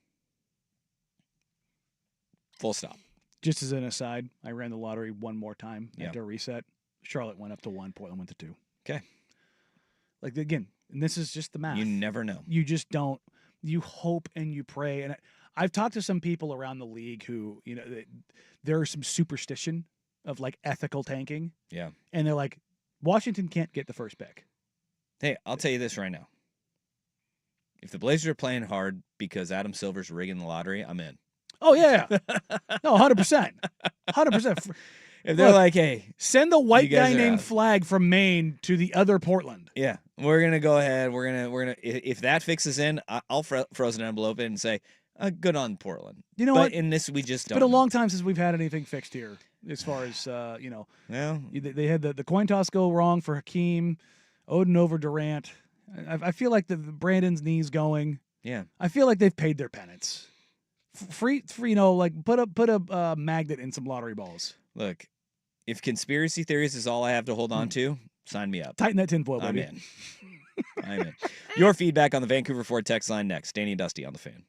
Full stop. Just as an aside, I ran the lottery one more time after a reset. Charlotte went up to 1, Portland went to 2. Okay. Like, again, and this is just the math. You never know. You just don't. You hope and you pray. And I've talked to some people around the league who, there is some superstition of like ethical tanking. Yeah. And they're like, Washington can't get the first pick. Hey, I'll tell you this right now. If the Blazers are playing hard because Adam Silver's rigging the lottery, I'm in. Oh, yeah. No, 100%. 100%. If they're like, hey, send the white guys guy are named out. Flag from Maine to the other Portland. Yeah, we're gonna go ahead. We're gonna. If that fixes in, I'll frozen envelope it and say, good on Portland. You know but what? in this, we just don't. It's been a know. long time since we've had anything fixed here, as far as Well, they had the coin toss go wrong for Hakeem, Odin over Durant. I feel like the Brandon's knees going. Yeah, I feel like they've paid their penance. Free, like put a magnet in some lottery balls. look, if conspiracy theories is all I have to hold on to, sign me up. Tighten that tinfoil, I'm baby. in. I'm in. Your feedback on the Vancouver Ford text line next. Danny and Dusty on the Fan.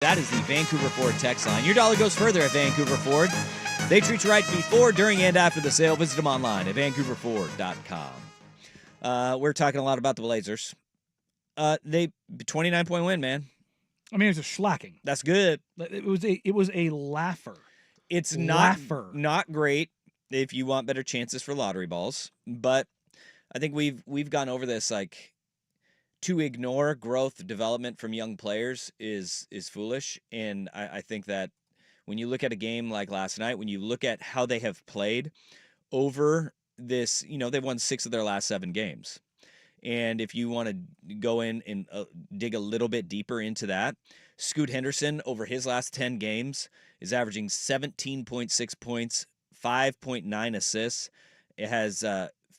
That is the Vancouver Ford text line. Your dollar goes further at Vancouver Ford. They treat you right before, during, and after the sale. Visit them online at vancouverford.com. We're talking a lot about the Blazers. They 29-point win, man. I mean, it's a shellacking. That's good. It was a laugher. It's not great if you want better chances for lottery balls, but I think we've gone over this. Like, to ignore growth development from young players is foolish, and I think that when you look at a game like last night, when you look at how they have played over this, they've won 6 of their last 7 games. And if you want to go in and dig a little bit deeper into that, Scoot Henderson over his last 10 games is averaging 17.6 points, 5.9 assists. It has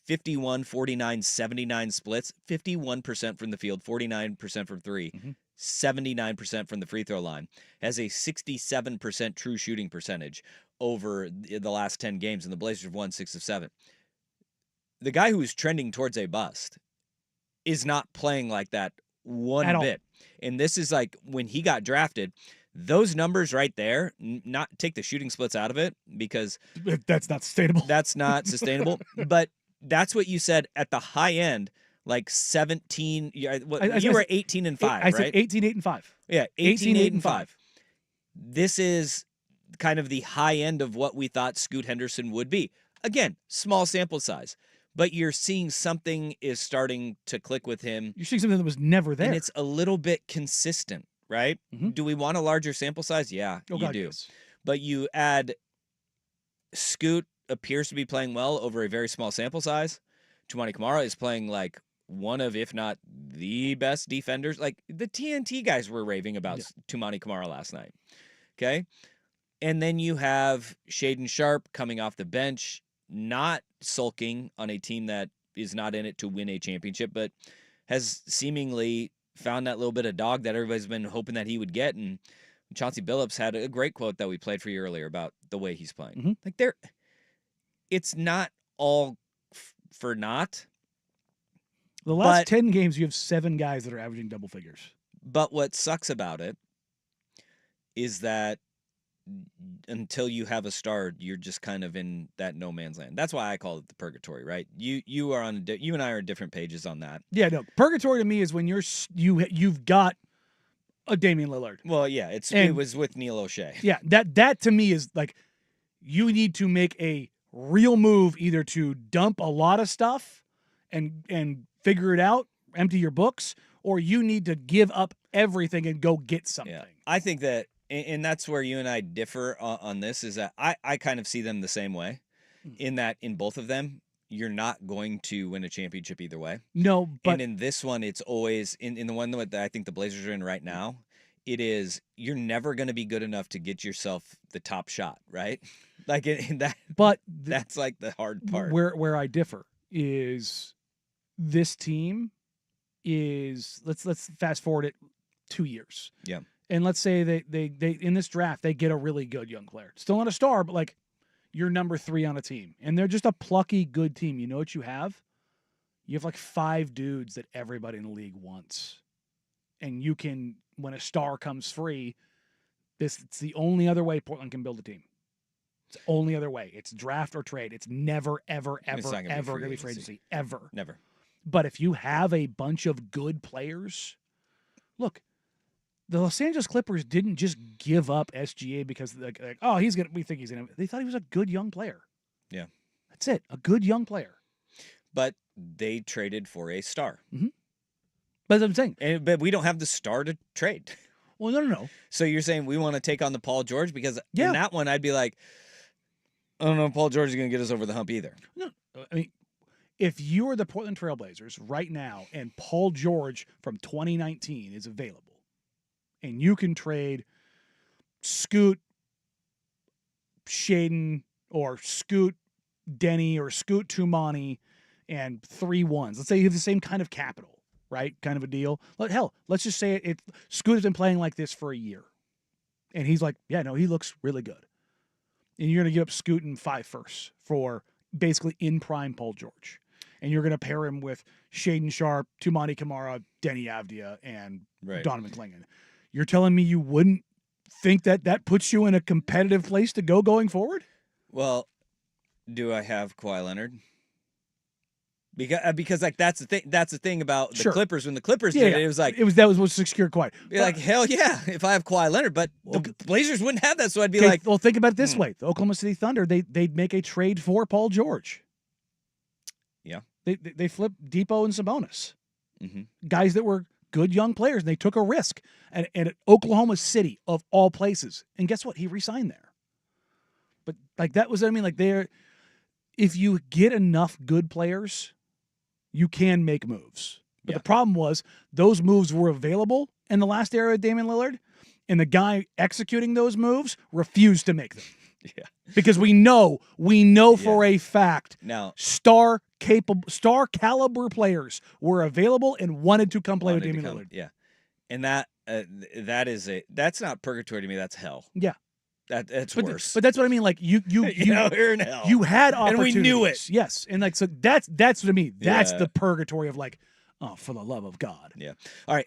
51, 49, 79 splits, 51% from the field, 49% from 3, 79% from the free throw line. Has a 67% true shooting percentage over the last 10 games, and the Blazers have won 6 of 7. The guy who's trending towards a bust is not playing like that one bit. And this is like when he got drafted, those numbers right there, not take the shooting splits out of it because that's not sustainable. That's not sustainable. But that's what you said at the high end, like 17. You were 18 and 5, I said 18, 8 and 5. Yeah, 18, 8 and 5. This is kind of the high end of what we thought Scoot Henderson would be. Again, small sample size. But you're seeing something is starting to click with him. You're seeing something that was never there. And it's a little bit consistent, right? Mm-hmm. Do we want a larger sample size? Yeah, you do. Yes. But you add Scoot appears to be playing well over a very small sample size. Toumani Camara is playing like one of, if not the best defenders. Like the TNT guys were raving about Toumani Camara last night. Okay? And then you have Shaedon Sharpe coming off the bench, not sulking on a team that is not in it to win a championship, but has seemingly found that little bit of dog that everybody's been hoping that he would get. And Chauncey Billups had a great quote that we played for you earlier about the way he's playing. Mm-hmm. Like it's not all for naught. The last 10 games, you have 7 guys that are averaging double figures. But what sucks about it is that until you have a star, you're just kind of in that no man's land. That's why I call it the purgatory, right? You and I are on different pages on that. Yeah, no. Purgatory to me is when you've got a Damian Lillard. Well, yeah, it was with Neil O'Shea. Yeah, that to me is like you need to make a real move either to dump a lot of stuff and figure it out, empty your books, or you need to give up everything and go get something. Yeah. I think that, and that's where you and I differ on this, is that I kind of see them the same way, in that in both of them, you're not going to win a championship either way. No, but... And in this one, it's always, in the one that I think the Blazers are in right now, it is, you're never going to be good enough to get yourself the top shot, right? Like in that, but that's like the hard part. Where I differ is this team is, let's fast forward it 2 years. Yeah. And let's say they in this draft, they get a really good young player. Still not a star, but like you're number 3 on a team. And they're just a plucky, good team. You know what you have? You have like 5 dudes that everybody in the league wants. And you can, when a star comes free, it's the only other way Portland can build a team. It's the only other way. It's draft or trade. It's never, ever, ever, going to be free agency. Ever. Never. But if you have a bunch of good players, look, the Los Angeles Clippers didn't just give up SGA because we think he's gonna. They thought he was a good young player. Yeah, that's it, a good young player. But they traded for a star. Mm-hmm. But I'm saying, but we don't have the star to trade. Well, no. So you're saying we want to take on the Paul George, because in that one I'd be like, I don't know if Paul George is going to get us over the hump either. No, I mean, if you are the Portland Trailblazers right now and Paul George from 2019 is available, and you can trade Scoot, Shaedon, or Scoot Denny, or Scoot Toumani, and 3 1s. Let's say you have the same kind of capital, right? Kind of a deal. Let's just say Scoot has been playing like this for a year. And he's like, yeah, no, he looks really good. And you're going to give up Scoot and 5 firsts for basically in prime Paul George. And you're going to pair him with Shaedon Sharpe, Toumani Camara, Denny Avdia, and Donovan Clingan. You're telling me you wouldn't think that puts you in a competitive place to go going forward? Well, do I have Kawhi Leonard? Because like that's the thing about the Sure. Clippers. When the Clippers did it, it was like that was secure Kawhi. be like, hell yeah, if I have Kawhi Leonard, but the Blazers wouldn't have that, so I'd be Okay, like, well, think about it this way: the Oklahoma City Thunder, they'd make a trade for Paul George. Yeah, they flipped Depot and Sabonis, mm-hmm. guys that were good young players, and they took a risk. And at Oklahoma City, of all places, and guess what? He re-signed there. But like that was, I mean, like if you get enough good players, you can make moves. But the problem was those moves were available in the last era of Damian Lillard, and the guy executing those moves refused to make them. Yeah. Because we know for a fact now star caliber players were available and wanted to come play with Damian Lillard. Yeah. And that's not purgatory to me, that's hell. Yeah. That's worse. But that's what I mean. Like you you're in hell. You had opportunities. And we knew it. Yes. And like, so that's what I mean. That's the purgatory of like, oh, for the love of God. Yeah. All right.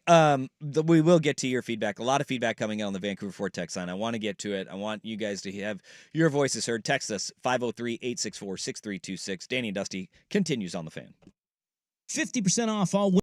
We will get to your feedback. A lot of feedback coming out on the Vancouver Ford text line. I want to get to it. I want you guys to have your voices heard. Text us 503-864-6326. Danny and Dusty continues on the Fan. 50% off all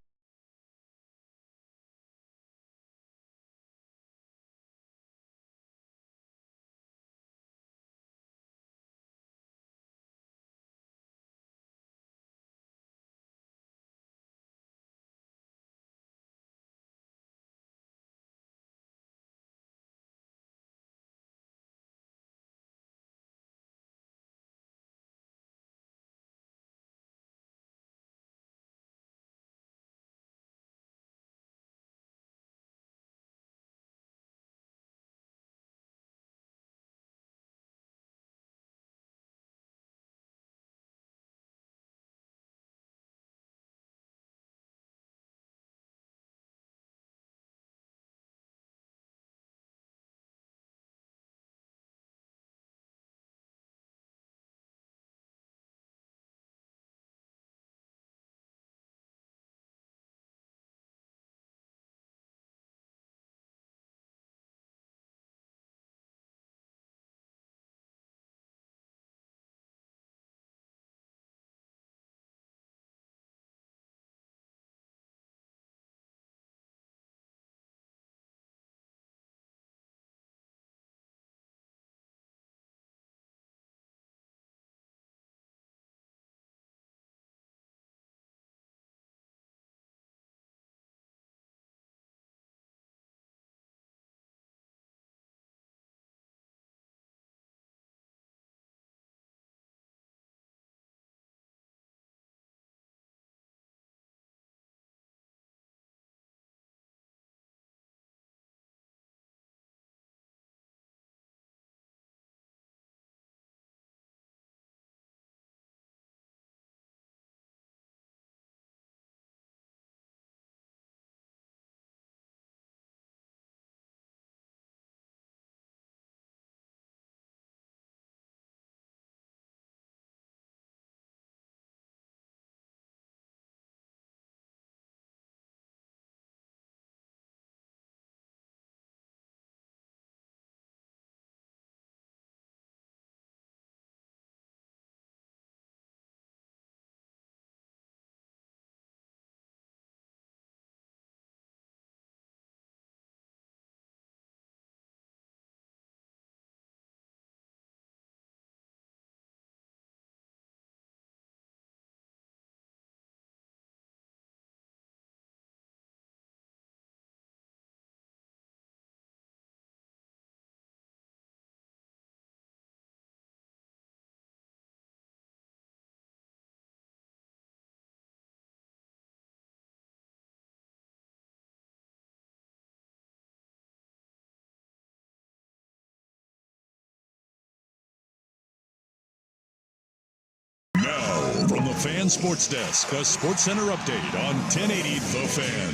Now, from the Fan Sports Desk, a Sports Center update on 1080 The Fan.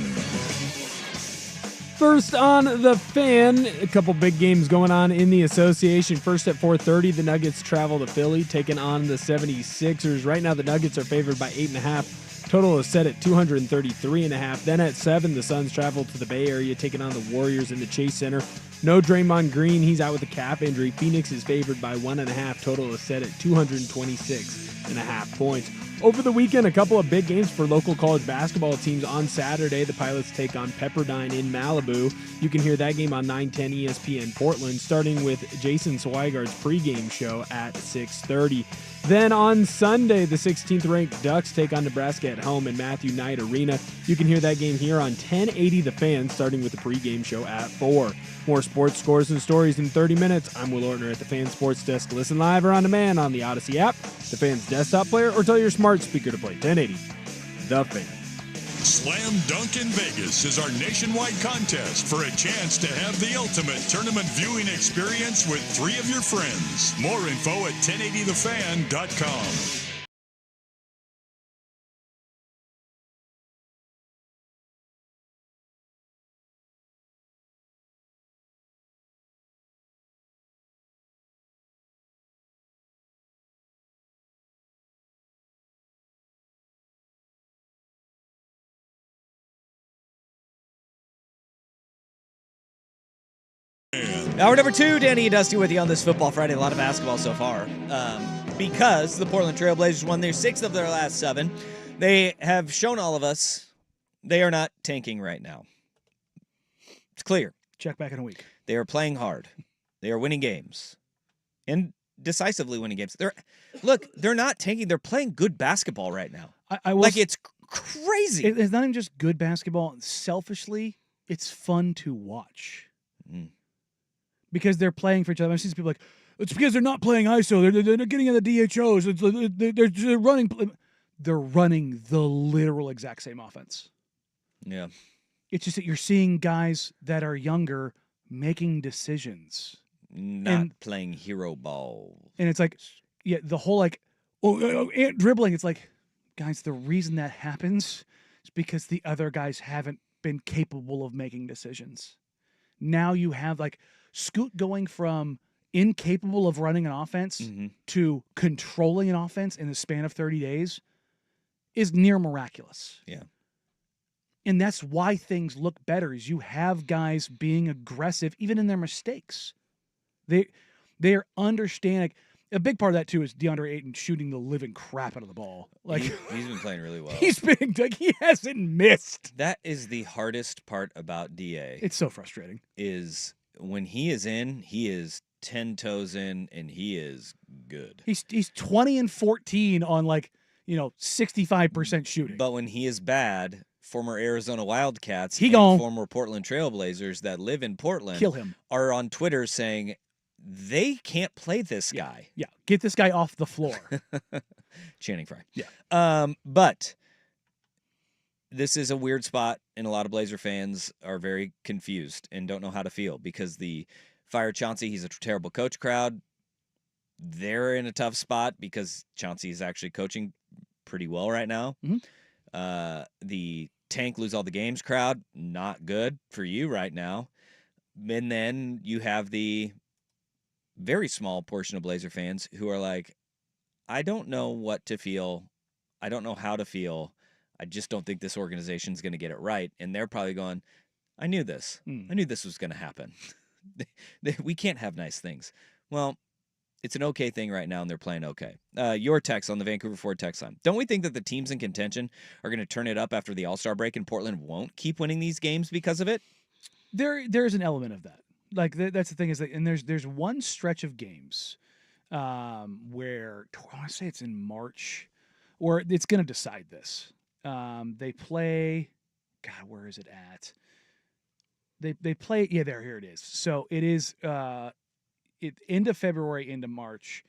First on the Fan, a couple big games going on in the association. First at 4:30, the Nuggets travel to Philly, taking on the 76ers. Right now, the Nuggets are favored by 8.5 Total is set at 233.5. Then at 7, the Suns travel to the Bay Area, taking on the Warriors in the Chase Center. No Draymond Green. He's out with a calf injury. Phoenix is favored by 1.5. Total is set at 226.5 points. Over the weekend, a couple of big games for local college basketball teams. On Saturday, the Pilots take on Pepperdine in Malibu. You can hear that game on 910 ESPN Portland, starting with Jason Swigard's pregame show at 6:30. Then on Sunday, the 16th-ranked Ducks take on Nebraska at home in Matthew Knight Arena. You can hear that game here on 1080 The Fan, starting with the pregame show at 4. More sports scores and stories in 30 minutes. I'm Will Ortner at the Fan Sports Desk. Listen live or on demand on the Odyssey app, the Fan's desktop player, or tell your smart speaker to play 1080 The Fan. Slam Dunk in Vegas is our nationwide contest for a chance to have the ultimate tournament viewing experience with 3 of your friends. More info at 1080thefan.com. Hour number 2, Danny and Dusty with you on this Football Friday. A lot of basketball so far. Because the Portland Trail Blazers won their 6th of their last 7. They have shown all of us they are not tanking right now. It's clear. Check back in a week. They are playing hard. They are winning games. And decisively winning games. They're not tanking. They're playing good basketball right now. It's crazy. It's not even just good basketball. Selfishly, it's fun to watch. Because they're playing for each other. I've seen people like, it's because they're not playing ISO. They're not getting in the DHOs. They're running. They're running the literal exact same offense. Yeah. It's just that you're seeing guys that are younger making decisions. Not playing hero ball. And it's like, yeah, the whole dribbling. It's like, guys, the reason that happens is because the other guys haven't been capable of making decisions. Now you have Scoot going from incapable of running an offense to controlling an offense in the span of 30 days is near miraculous. Yeah. And that's why things look better, is you have guys being aggressive even in their mistakes. They're understanding. A big part of that too is DeAndre Ayton shooting the living crap out of the ball. He's been playing really well. He hasn't missed. That is the hardest part about DA. It's so frustrating. Is when he is in, he is 10 toes in, and he is good. He's 20 and 14 on 65% shooting. But when he is bad, former Arizona Wildcats former Portland Trail Blazers that live in Portland kill him. Are on Twitter saying they can't play this guy. Yeah, get this guy off the floor. Channing Frye. Yeah. But this is a weird spot, and a lot of Blazer fans are very confused and don't know how to feel because the fire Chauncey, he's a terrible coach crowd. They're in a tough spot because Chauncey is actually coaching pretty well right now. Mm-hmm. The tank lose all the games crowd, not good for you right now. And then you have the very small portion of Blazer fans who are like, I don't know what to feel. I don't know how to feel. I just don't think this organization's going to get it right. And they're probably going, I knew this. I knew this was going to happen. We can't have nice things. Well, it's an okay thing right now, and they're playing okay. Your text on the Vancouver Ford text line. Don't we think that the teams in contention are going to turn it up after the All-Star break, and Portland won't keep winning these games because of it? There's an element of that. That's the thing is that, and there's one stretch of games where I want to say it's in March, or it's going to decide this. They play, God, where is it at? They play, yeah, here it is. So it is end of February into March.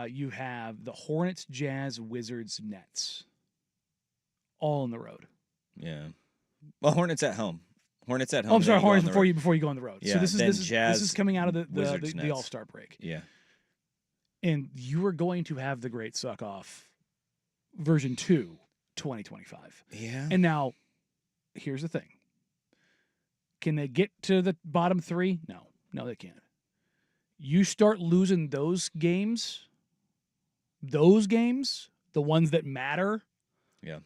You have the Hornets, Jazz, Wizards, Nets, all on the road. Yeah, well, Hornets at home. Oh, I'm sorry, Hornets before you go on the road. Yeah, so this Jazz, is coming out of Wizards, the All-Star break. Yeah, and you are going to have the Great Suck Off version 2, 2025. Yeah, and now here's the thing. Can they get to the bottom 3? No, they can't. You start losing those games, the ones that matter. Yeah.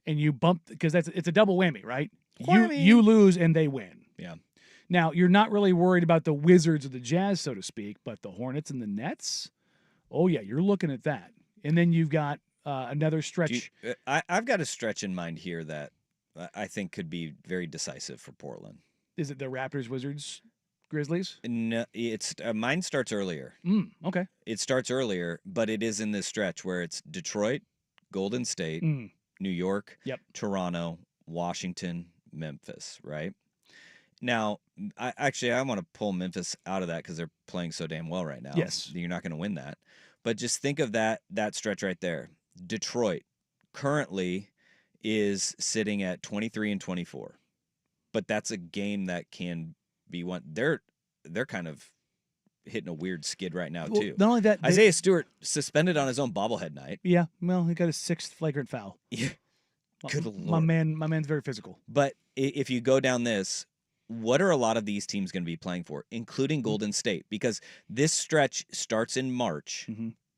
and you bump because it's a double whammy, right? Whammy. You lose and they win. Yeah. Now you're not really worried about the Wizards or the Jazz, so to speak, but the Hornets and the Nets. Oh yeah, you're looking at that, and then you've got another stretch. I've got a stretch in mind here that I think could be very decisive for Portland. Is it the Raptors, Wizards, Grizzlies? No, it's mine starts earlier. Okay. It starts earlier, but it is in this stretch where it's Detroit, Golden State, New York, Yep. Toronto, Washington, Memphis, right? Now, I want to pull Memphis out of that because they're playing so damn well right now. Yes. You're not going to win that. But just think of that stretch right there. Detroit currently is sitting at 23-24. But that's a game that can be won. They're kind of hitting a weird skid right now, too. Not only that, Isaiah Stewart suspended on his own bobblehead night. Yeah, well, he got his 6th flagrant foul. Yeah. Good My Lord. man's very physical. But if you go down this, what are a lot of these teams going to be playing for, including Golden State? Because this stretch starts in March,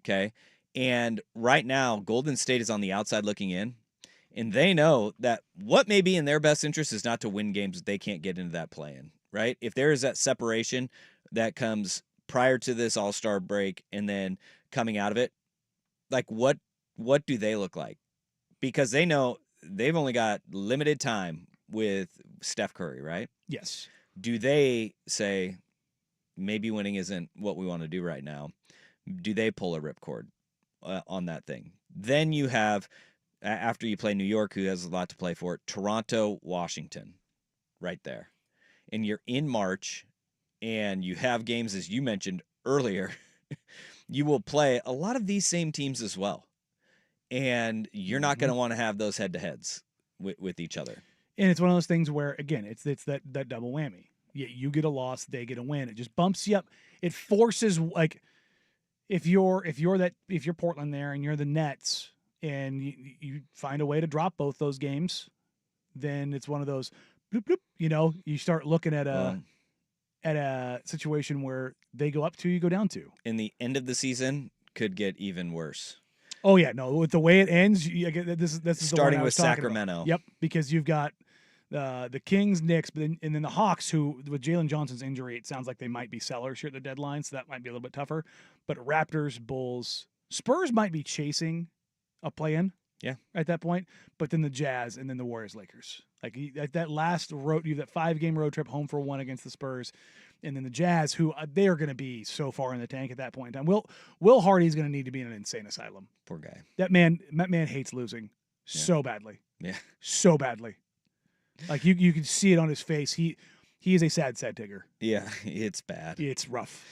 okay? And right now, Golden State is on the outside looking in, and they know that what may be in their best interest is not to win games that they can't get into that play-in, right? If there is that separation that comes prior to this All-Star break and then coming out of it, like what do they look like? Because they know they've only got limited time with Steph Curry, right? Yes. Do they say maybe winning isn't what we want to do right now? Do they pull a ripcord on that thing? Then you have, after you play New York, who has a lot to play for, Toronto, Washington, right there. And you're in March, and you have games, as you mentioned earlier, you will play a lot of these same teams as well. And you're not going to want to have those head-to-heads with each other. And it's one of those things where, again, it's that double whammy. You get a loss, they get a win. It just bumps you up. It forces, like, if you're Portland there and you're the Nets and you find a way to drop both those games, then it's one of those bloop, bloop, you start looking at a situation where they go up 2, you go down 2. And the end of the season could get even worse. Oh yeah, no. With the way it ends, this is starting the one with Sacramento. About. Yep, because you've got the Kings, Knicks, and then the Hawks, who with Jalen Johnson's injury, it sounds like they might be sellers here at the deadline, so that might be a little bit tougher. But Raptors, Bulls, Spurs might be chasing a play-in. Yeah, at that point. But then the Jazz, and then the Warriors, Lakers. Like that last road, you have that 5-game road trip home for 1 against the Spurs. And then the Jazz, who they are going to be so far in the tank at that point in time. Will Hardy's going to need to be in an insane asylum. Poor guy. That man hates losing so badly. Yeah. So badly. Like you can see it on his face. He is a sad tigger. Yeah, it's bad. It's rough.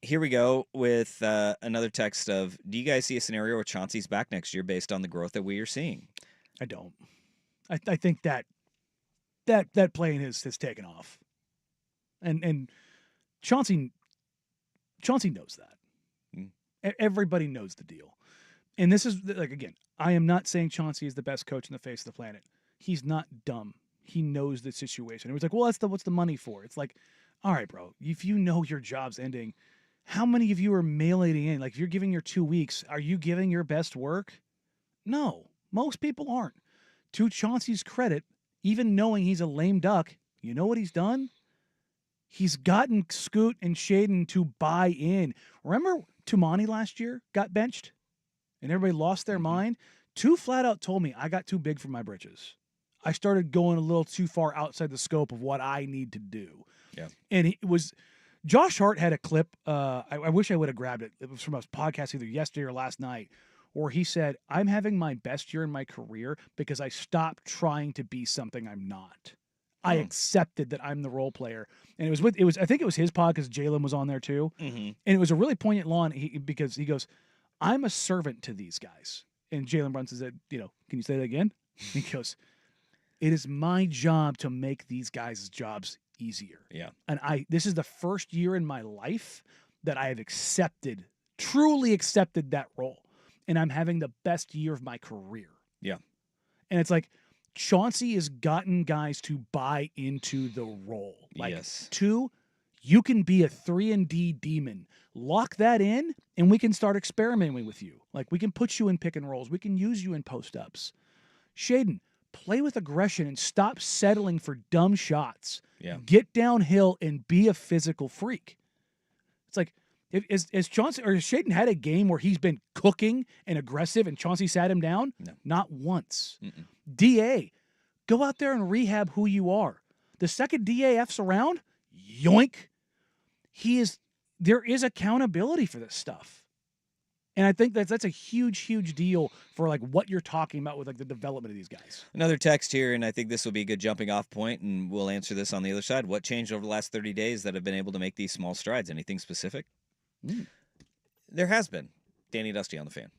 Here we go with another text of, do you guys see a scenario where Chauncey's back next year based on the growth that we are seeing? I don't. I think that plane has taken off. And Chauncey knows that. Everybody knows the deal. And this is, like, again, I am not saying Chauncey is the best coach on the face of the planet. He's not dumb. He knows the situation. It was like, well, what's the money for? It's like, all right, bro, if you know your job's ending, how many of you are mailing in? Like, if you're giving your 2 weeks, are you giving your best work? No, most people aren't. To Chauncey's credit, even knowing he's a lame duck, you know what he's done? He's gotten Scoot and Shaden to buy in. Remember Tumani last year got benched and everybody lost their mind? Two flat out told me I got too big for my britches. I started going a little too far outside the scope of what I need to do. Yeah. And it was Josh Hart had a clip. I wish I would have grabbed it. It was from a podcast either yesterday or last night, where he said, I'm having my best year in my career because I stopped trying to be something I'm not. I accepted that I'm the role player. And I think it was his pod because Jalen was on there too. And it was a really poignant line because he goes, I'm a servant to these guys. And Jalen Brunson said, can you say that again? He goes, it is my job to make these guys' jobs easier. Yeah. And this is the first year in my life that I have truly accepted that role. And I'm having the best year of my career. Yeah. And it's like, Chauncey has gotten guys to buy into the role. Like, yes. 2, you can be a 3-and-D demon. Lock that in, and we can start experimenting with you. Like, we can put you in pick and rolls. We can use you in post-ups. Shaden, play with aggression and stop settling for dumb shots. Yeah. Get downhill and be a physical freak. It's like, is Chauncey or Shaden had a game where he's been cooking and aggressive and Chauncey sat him down? No. Not once. Mm-mm. DA, go out there and rehab who you are. The second DAF's around, yoink. There is accountability for this stuff. And I think that's a huge, huge deal for like what you're talking about with like the development of these guys. Another text here, and I think this will be a good jumping off point, and we'll answer this on the other side. What changed over the last 30 days that have been able to make these small strides? Anything specific? There has been. Danny Dusty on the Fan.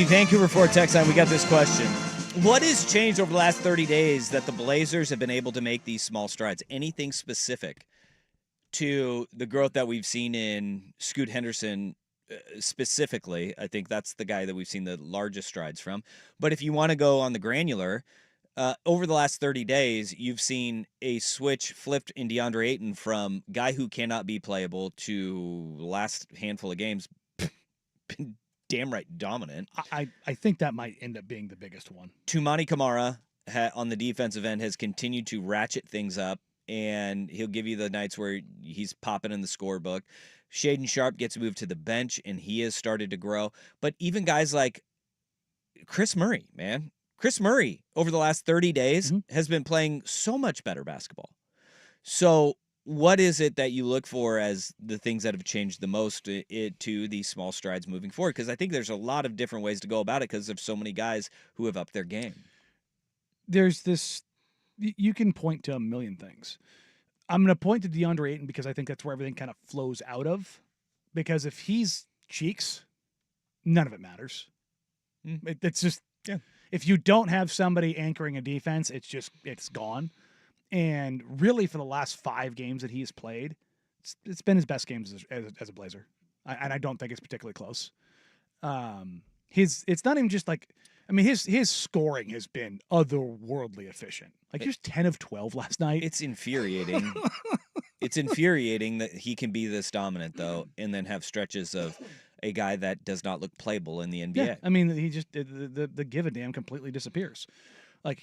Vancouver Ford text line, we got this question. What has changed over the last 30 days that the Blazers have been able to make these small strides? Anything specific to the growth that we've seen in Scoot Henderson specifically? I think that's the guy that we've seen the largest strides from. But if you want to go on the granular, over the last 30 days, you've seen a switch flipped in DeAndre Ayton from guy who cannot be playable to last handful of games been damn right dominant. I think that might end up being the biggest one. Tumani Kamara on the defensive end has continued to ratchet things up, and he'll give you the nights where he's popping in the scorebook. Shaden Sharp gets moved to the bench, and he has started to grow. But even guys like Chris Murray, man. Chris Murray, over the last 30 days, has been playing so much better basketball. So what is it that you look for as the things that have changed the most to these small strides moving forward? Because I think there's a lot of different ways to go about it because there's so many guys who have upped their game. There's this, you can point to a million things. I'm going to point to DeAndre Ayton because I think that's where everything kind of flows out of. Because if he's cheeks, none of it matters. It's just, if you don't have somebody anchoring a defense, it's gone. And really, for the last 5 games that he's played, it's been his best games as a Blazer. And I don't think it's particularly close. It's not even just like, I mean, his scoring has been otherworldly efficient. Like, he was 10 of 12 last night. It's infuriating. It's infuriating that he can be this dominant, though, and then have stretches of a guy that does not look playable in the NBA. Yeah, I mean, he just, the give a damn completely disappears. Like,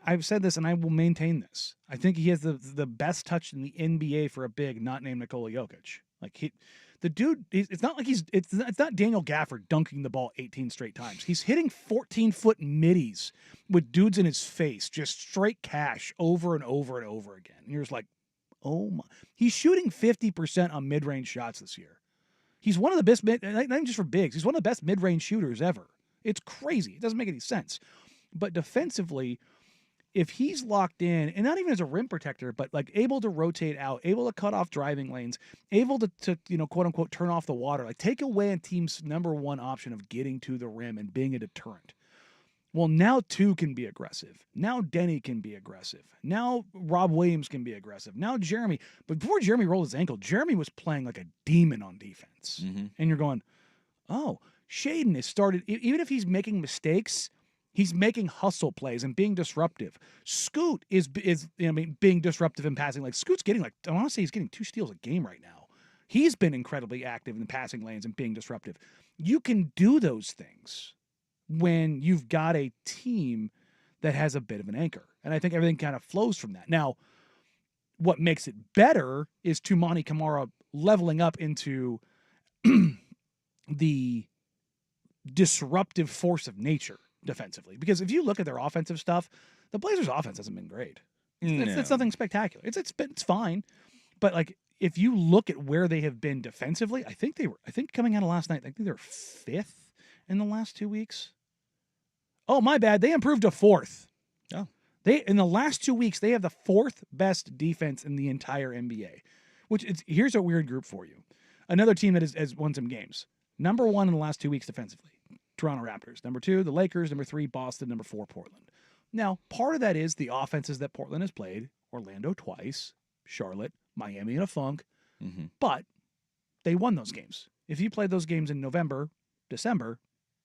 I've said this, and I will maintain this. I think he has the best touch in the NBA for a big not named Nikola Jokic. Like, the dude, it's not like it's not Daniel Gafford dunking the ball 18 straight times. He's hitting 14-foot middies with dudes in his face, just straight cash over and over and over again. And you're just like, oh my. He's shooting 50% on mid-range shots this year. He's one of the best, not even just for bigs, he's one of the best mid-range shooters ever. It's crazy. It doesn't make any sense. But defensively, if he's locked in, and not even as a rim protector, but like able to rotate out, able to cut off driving lanes, able to quote unquote turn off the water, like take away a team's number one option of getting to the rim and being a deterrent. Well, now 2 can be aggressive. Now Denny can be aggressive. Now Rob Williams can be aggressive. Now Jeremy. But before Jeremy rolled his ankle, Jeremy was playing like a demon on defense. And you're going, oh, Shaden has started, even if he's making mistakes, he's making hustle plays and being disruptive. Scoot is being disruptive in passing. Like, Scoot's getting, like, I want to say he's getting 2 steals a game right now. He's been incredibly active in the passing lanes and being disruptive. You can do those things when you've got a team that has a bit of an anchor. And I think everything kind of flows from that. Now, what makes it better is Tumani Kamara leveling up into the disruptive force of nature defensively. Because if you look at their offensive stuff, the Blazers' offense hasn't been great. It's nothing spectacular. It's fine. But, like, if you look at where they have been defensively, I think coming out of last night, I think they were 5th in the last 2 weeks. Oh, my bad. They improved to 4th. Oh. In the last 2 weeks, they have the 4th best defense in the entire NBA. Here's a weird group for you. Another team that has won some games. Number 1 in the last 2 weeks defensively, Toronto Raptors. Number 2, the Lakers. Number 3, Boston. Number 4, Portland. Now, part of that is the offenses that Portland has played. Orlando twice, Charlotte, Miami in a funk. But they won those games. If you played those games in November, December,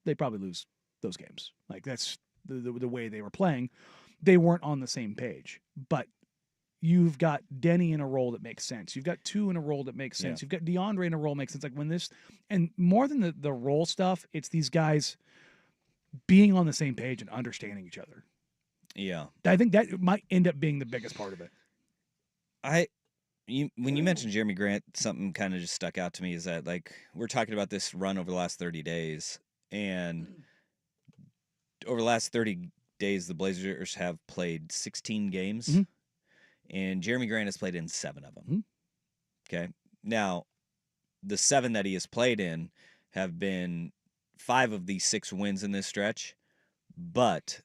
they'd probably lose those games. Like, that's the way they were playing. They weren't on the same page. But you've got Denny in a role that makes sense. You've got 2 in a role that makes sense. Yeah. You've got DeAndre in a role that makes sense. Like, when this, and more than the role stuff, it's these guys being on the same page and understanding each other. Yeah. I think that might end up being the biggest part of it. When you mentioned Jeremy Grant, something kind of just stuck out to me is that, like, we're talking about this run over the last 30 days, and over the last 30 days, the Blazers have played 16 games, and Jeremy Grant has played in 7 of them. Okay. Now, the 7 that he has played in have been 5 of the 6 wins in this stretch, but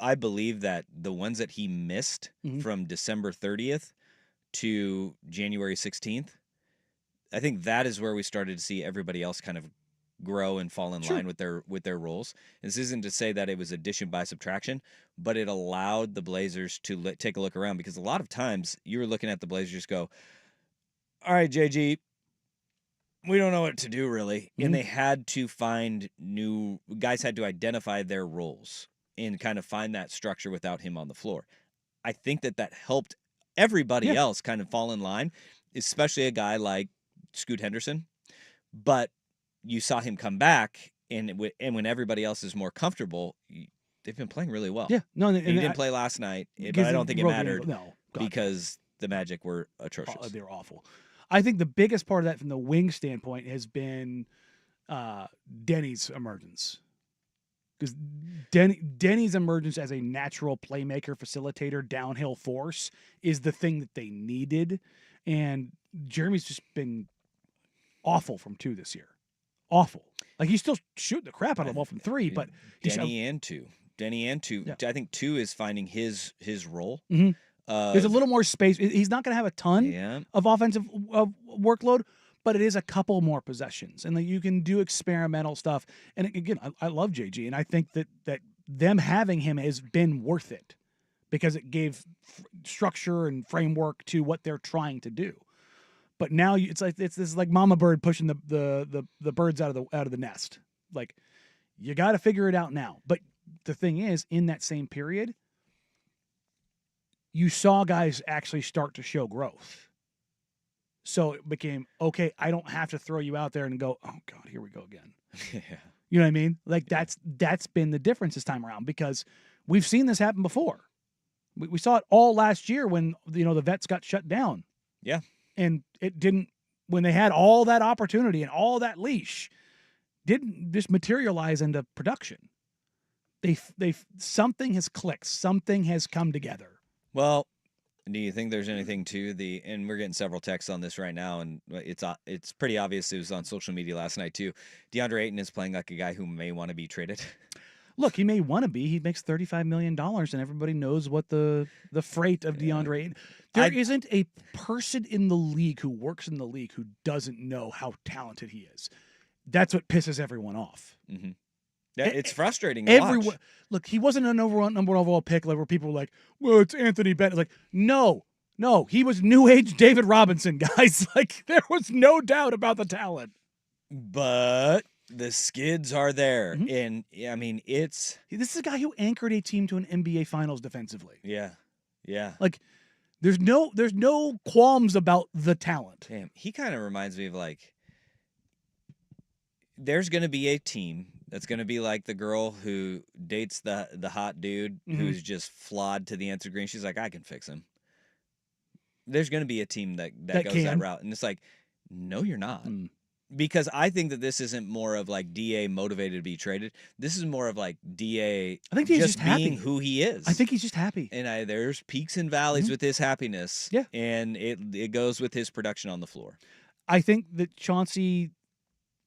I believe that the ones that he missed from December 30th to January 16th, I think that is where we started to see everybody else kind of grow and fall in line with their roles. This isn't to say that it was addition by subtraction, but it allowed the Blazers to take a look around, because a lot of times you were looking at the Blazers go, all right, JG, we don't know what to do really. And they had to find guys had to identify their roles and kind of find that structure without him on the floor. I think that helped everybody else kind of fall in line, especially a guy like Scoot Henderson. But you saw him come back, and when everybody else is more comfortable, they've been playing really well. Yeah, no, and he didn't play last night, but I don't think it mattered because the Magic were atrocious. They were awful. I think the biggest part of that from the wing standpoint has been Denny's emergence. Because Denny's emergence as a natural playmaker, facilitator, downhill force is the thing that they needed. And Jeremy's just been awful from 2 this year. Awful. Like, he's still shooting the crap out of the ball from 3, but Denny and 2. Yeah. I think 2 is finding his role. Mm-hmm. There's a little more space. He's not going to have a ton of offensive workload, but it is a couple more possessions, and you can do experimental stuff. And again, I love JG, and I think that them having him has been worth it, because it gave structure and framework to what they're trying to do. But now it's like mama bird pushing the birds out of the nest. Like, you got to figure it out now. But the thing is, in that same period, you saw guys actually start to show growth. So it became, okay, I don't have to throw you out there and go, oh God, here we go again. You know what I mean? Like, that's been the difference this time around, because we've seen this happen before. We saw it all last year when, the vets got shut down. Yeah. And it didn't, when they had all that opportunity and all that leash, didn't just materialize into production. Something has clicked. Something has come together. Well, do you think there's anything to and we're getting several texts on this right now, and it's pretty obvious. It was on social media last night too. DeAndre Ayton is playing like a guy who may want to be traded. Look, he may want to be. He makes $35 million, and everybody knows what the freight of DeAndre Ayton. There isn't a person in the league who works in the league who doesn't know how talented he is. That's what pisses everyone off. Mm-hmm. Yeah, it's frustrating to watch. Look, he wasn't a number one overall pick, like, where people were like, well, it's Anthony Bennett. Like, no, he was new age David Robinson, guys. Like, there was no doubt about the talent. But the skids are there. Mm-hmm. And, I mean, this is a guy who anchored a team to an NBA Finals defensively. Yeah. Like, there's no qualms about the talent. Damn, he kind of reminds me of, like, there's going to be a team that's going to be like the girl who dates the hot dude who's just flawed to the nth degree. She's like, I can fix him. There's going to be a team that goes that route. And it's like, no, you're not. Because I think that this isn't more of like DA motivated to be traded. This is more of like DA I think he's just being happy. Who he is. I think he's just happy. And there's peaks and valleys with his happiness. Yeah. And it goes with his production on the floor. I think that Chauncey,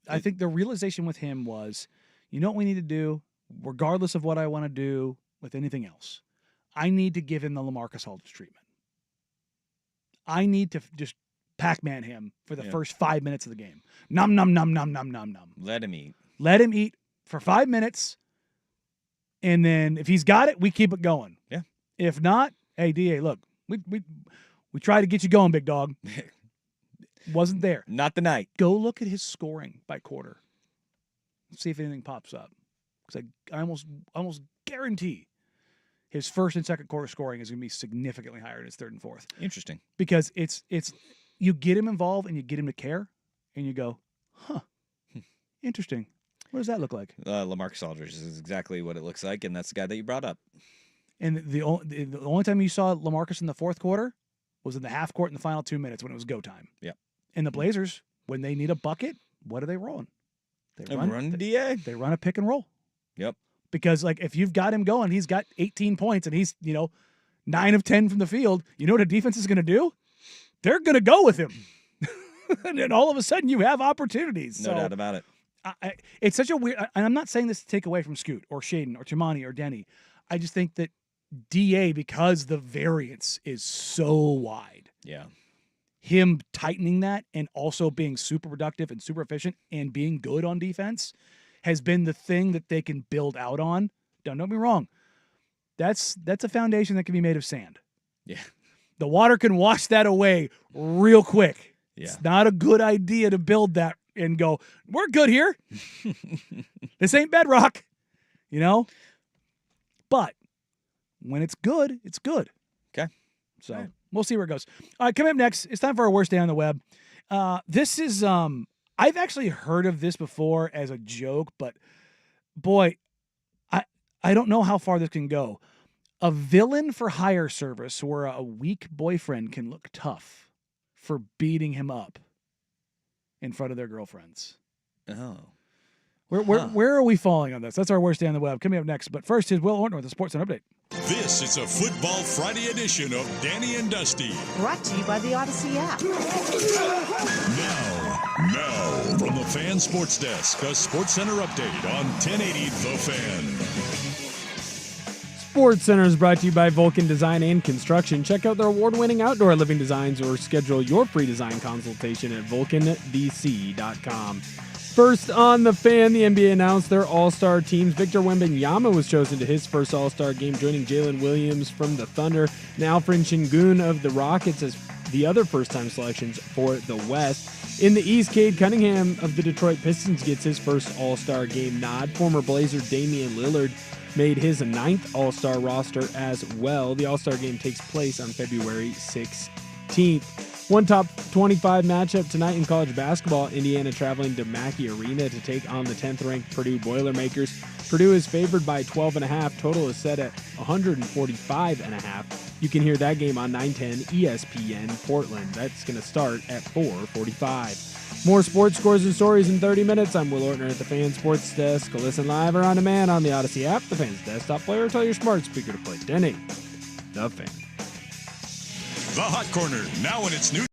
I think the realization with him was, you know what we need to do, regardless of what I want to do with anything else? I need to give him the LaMarcus Aldridge treatment. I need to just Pac-Man him for the first 5 minutes of the game. Nom, nom, nom, nom, nom, nom, nom. Let him eat. Let him eat for 5 minutes, and then if he's got it, we keep it going. Yeah. If not, hey, DA, look, we try to get you going, big dog. Wasn't there. Not the night. Go look at his scoring by quarter. See if anything pops up. Because I almost guarantee his first and second quarter scoring is going to be significantly higher than his third and fourth. Interesting. Because it's you get him involved and you get him to care, and you go, huh, interesting. What does that look like? LaMarcus Aldridge is exactly what it looks like, and that's the guy that you brought up. And the only time you saw LaMarcus in the fourth quarter was in the half court in the final 2 minutes when it was go time. Yeah. And the Blazers, when they need a bucket, what are they rolling? They run DA. They run a pick and roll. Yep. Because, like, if you've got him going, he's got 18 points and he's, 9 of 10 from the field. You know what a defense is going to do? They're going to go with him. And then all of a sudden you have opportunities. No doubt about it. It's such a weird, and I'm not saying this to take away from Scoot or Shaden or Chimani or Denny. I just think that DA, because the variance is so wide. Yeah. him tightening that and also being super productive and super efficient and being good on defense has been the thing that they can build out on. Don't get me wrong. That's a foundation that can be made of sand. Yeah. The water can wash that away real quick. Yeah. It's not a good idea to build that and go, we're good here. This ain't bedrock, you know? But when it's good, it's good. Okay. So All right. we'll see where it goes. All right, coming up next, it's time for our worst day on the web. This is I've actually heard of this before as a joke, but boy, I don't know how far this can go. A villain for hire service where a weak boyfriend can look tough for beating him up in front of their girlfriends. Oh. Where are we falling on this? That's our worst day on the web. Coming up next. But first, here's Will Orton with the Sports Center update. This is a Football Friday edition of Danny and Dusty. Brought to you by the Odyssey app. Now, from the Fan Sports Desk, a Sports Center update on 1080 The Fan. Sports Center is brought to you by Vulcan Design and Construction. Check out their award-winning outdoor living designs or schedule your free design consultation at vulcandc.com. First on the Fan, the NBA announced their all-star teams. Victor Wembanyama was chosen to his first all-star game, joining Jalen Williams from the Thunder and Alfred Şengün of the Rockets as the other first-time selections for the West. In the East, Cade Cunningham of the Detroit Pistons gets his first all-star game nod. Former Blazer Damian Lillard made his 9th all-star roster as well. The all-star game takes place on February 16th. One top 25 matchup tonight in college basketball. Indiana traveling to Mackey Arena to take on the 10th-ranked Purdue Boilermakers. Purdue is favored by 12.5. Total is set at 145.5. You can hear that game on 910 ESPN Portland. That's going to start at 4:45. More sports scores and stories in 30 minutes. I'm Will Ortner at the Fan Sports Desk. Listen live or on demand on the Odyssey app, the Fan's desktop player, or tell your smart speaker to play 1080. The Fan. The Hot Corner, now in its new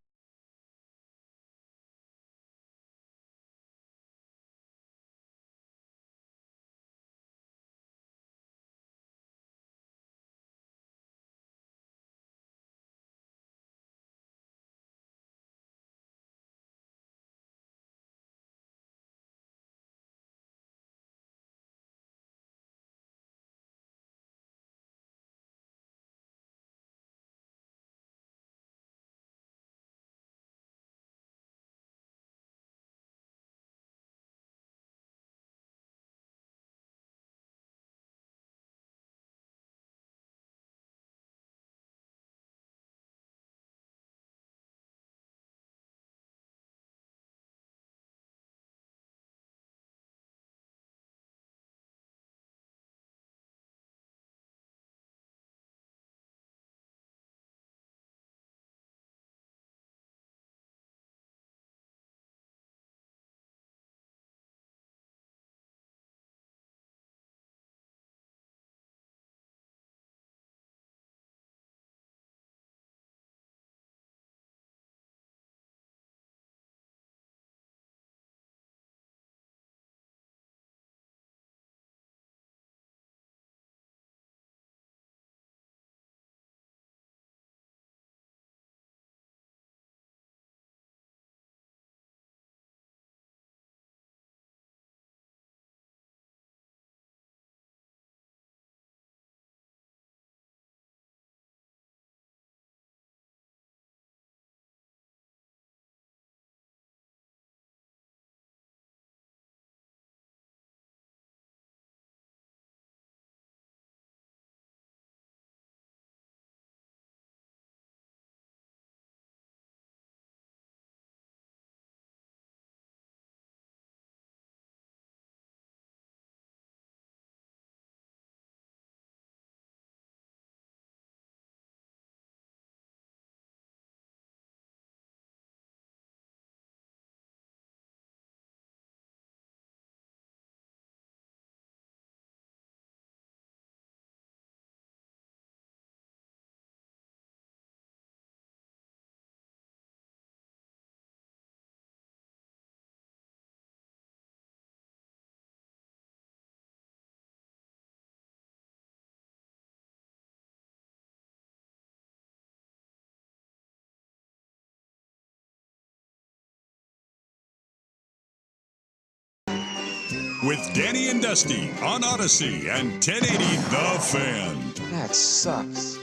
with Danny and Dusty on Odyssey and 1080 The Fan. That sucks.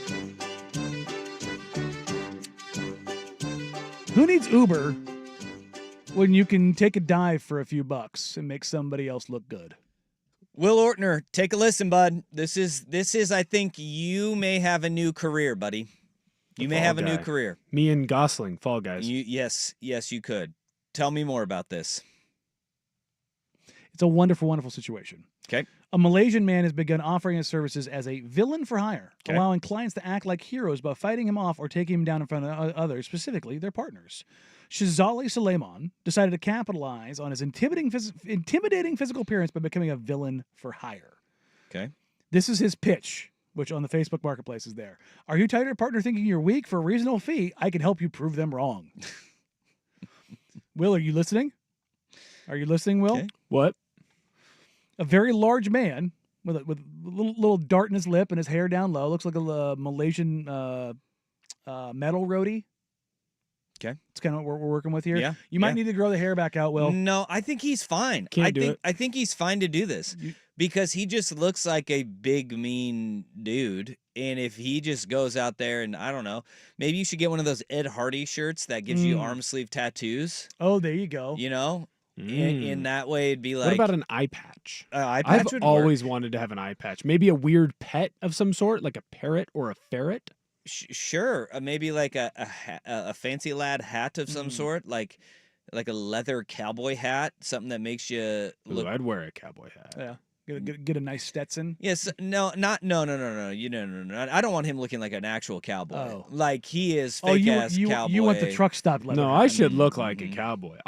Who needs Uber when you can take a dive for a few bucks and make somebody else look good? Will Ortner, take a listen, bud. This is. I think you may have a new career, buddy. You may have a new career. Me and Gosling, Fall Guys. Yes, you could. Tell me more about this. It's a wonderful, wonderful situation. Okay. A Malaysian man has begun offering his services as a villain for hire, Okay. allowing clients to act like heroes by fighting him off or taking him down in front of others, specifically their partners. Shazali Suleiman decided to capitalize on his intimidating physical appearance by becoming a villain for hire. Okay. This is his pitch, which on the Facebook Marketplace is there. Are you tired of your partner thinking you're weak for a reasonable fee? I can help you prove them wrong. Will, are you listening? Are you listening, Will? Okay. What? A very large man with a little dart in his lip and his hair down low. Looks like a Malaysian metal roadie. Okay. It's kind of what we're working with here. Yeah, You might yeah. need to grow the hair back out, Will. No, I think he's fine. Can't do it. I think he's fine to do this because he just looks like a big, mean dude. And if he just goes out there and, I don't know, maybe you should get one of those Ed Hardy shirts that gives you arm sleeve tattoos, Oh, there you go. you know? In that way, it'd be like... What about an eye patch? eye patch I've would always work. wanted to have an eye patch. Maybe a weird pet of some sort, like a parrot or a ferret. Sure. Maybe like a fancy lad hat of some sort, like a leather cowboy hat, something that makes you look... Ooh, I'd wear a cowboy hat. Yeah. Get a nice Stetson. Yes, no. I don't want him looking like an actual cowboy. Oh. Like he is fake ass cowboy. You want the truck stop leather. No, hat. I should look like a cowboy.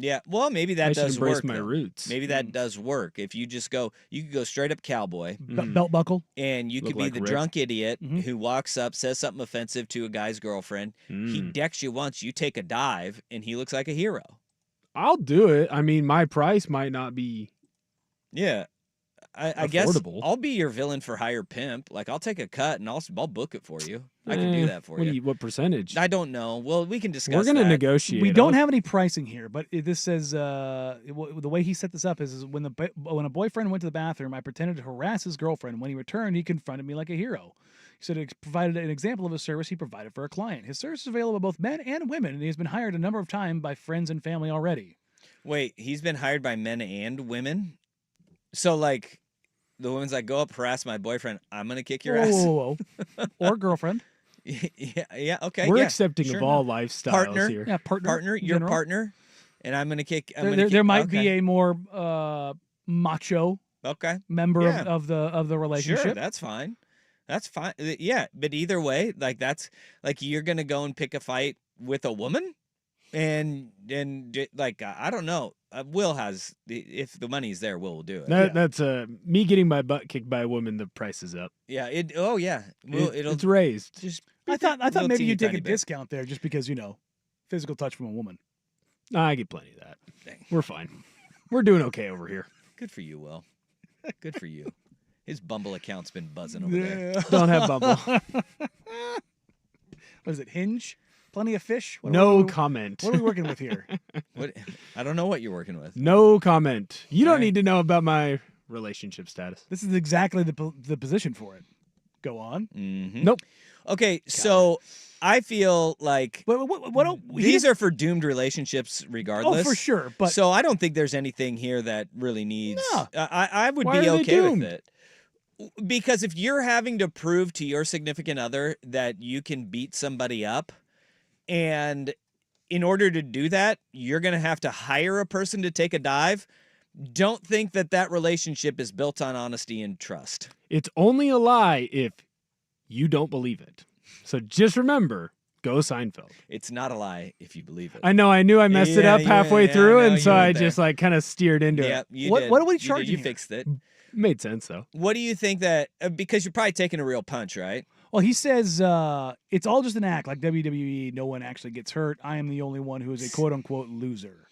Yeah, well, maybe I that should does embrace work. my though. roots. Maybe that does work. If you just go, you could go straight up cowboy, Belt buckle. and you Look could be like the Rick. drunk idiot who walks up, says something offensive to a guy's girlfriend. He decks you once, you take a dive, and he looks like a hero. I'll do it. I mean, my price might not be. Yeah. I guess Affordable. I'll be your villain for hire pimp. Like I'll take a cut and I'll book it for you. I can do that for you. What percentage? I don't know. Well, we can discuss. We're gonna that. negotiate. We don't have any pricing here, but this says the way he set this up is when a boyfriend went to the bathroom, I pretended to harass his girlfriend. When he returned, he confronted me like a hero. He said he provided an example of a service he provided for a client. His service is available to both men and women, and he has been hired a number of times by friends and family already. Wait, he's been hired by men and women? So like the woman's like, go up, harass my boyfriend. I'm gonna kick your ass. Whoa. Or girlfriend. yeah, okay. We're yeah, accepting sure of all enough. lifestyles Partner. here. Yeah, partner. Your general. partner, and I'm gonna kick. There might be a more macho member Yeah. of the relationship. Sure, that's fine. That's fine. Yeah, but either way, like that's like you're gonna go and pick a fight with a woman, and like I don't know. Will has if the money's there, Will do it. That's me getting my butt kicked by a woman. The price is up. Yeah. Oh yeah. Well, It's raised. just. I thought little maybe you'd take a teeny-tiny bit. discount there just because physical touch from a woman. I get plenty of that. Dang. We're fine. We're doing okay over here. Good for you, Will. Good for you. His Bumble account's been buzzing over there. Don't have Bumble. What is it? Hinge? Plenty of fish? No comment. What are we working with here? What? I don't know what you're working with. No comment. You don't All right. need to know about my relationship status. This is exactly the position for it. Go on. Mm-hmm. Nope. Okay, so I feel like What these are for doomed relationships regardless. for sure, but- so I don't think there's anything here that really needs. No. I would Why be are they okay with doomed? it. Because if you're having to prove to your significant other that you can beat somebody up, and in order to do that, you're going to have to hire a person to take a dive, don't think that relationship is built on honesty and trust. It's only a lie if you don't believe it. So just remember, go Seinfeld. It's not a lie if you believe it. I know. I knew I messed it up halfway through, no, and you so went I there. just kind of steered into Yeah, it. you What- did. what are we You did. charging You here? fixed it. Made sense though. What do you think that because you're probably taking a real punch, right? Well, he says it's all just an act, like WWE. No one actually gets hurt. I am the only one who is a quote unquote loser.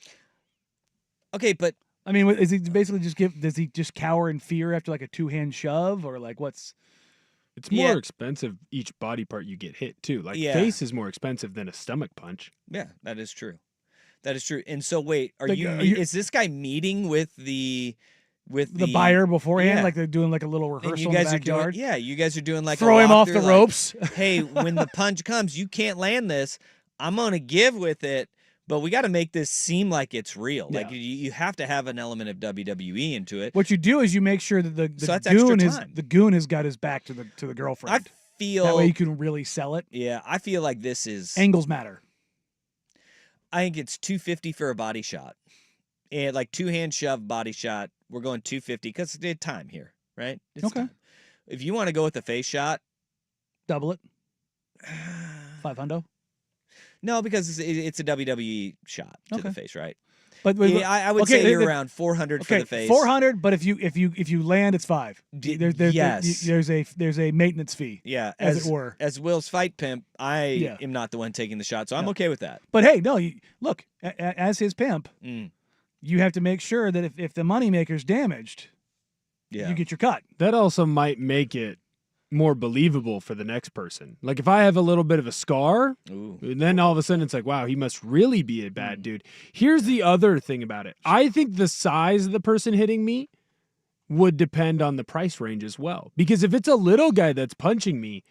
Okay, but I mean, is he basically does he just cower in fear after like a 2-hand shove, or like what's? It's more Yeah. expensive each body part you get hit too. Like Yeah. face is more expensive than a stomach punch. yeah, that is true. That is true. And so wait, Like, are you- is this guy meeting with the with the buyer beforehand, yeah. like they're doing like a little rehearsal And you in guys the are doing, backyard. yeah, you guys are doing like Throw a him off the walkthrough, like, ropes. hey, when the punch comes, you can't land this. I'm gonna give with it, but we got to make this seem like it's real. Like Yeah. you have to have an element of WWE into it. What you do is you make sure that the So that's extra goon time. the goon has got his back to the girlfriend. I feel that way you can really sell it. Yeah, I feel like this is. Angles matter. I think it's $250 for a body shot, and like 2-hand shove body shot. We're going $250 because it's time here, right? It's Okay. time. If you want to go with the face shot, Double it. 500. no, because it's a WWE shot to the Okay. face, right? But Yeah, I would okay, say you're around 400 for the face. 400. But if you land, it's 5. Yes. There's a maintenance fee. Yeah, as it were. As Will's fight pimp, I Yeah. am not the one taking the shot, so I'm No. okay with that. But hey, no, look, as his pimp, Mm, you have to make sure that if the moneymaker's damaged, yeah, you get your cut. That also might make it more believable for the next person. Like if I have a little bit of a scar, Ooh. and then all of a sudden it's like, wow, he must really be a bad dude. Here's the other thing about it. I think the size of the person hitting me would depend on the price range as well. Because if it's a little guy that's punching me,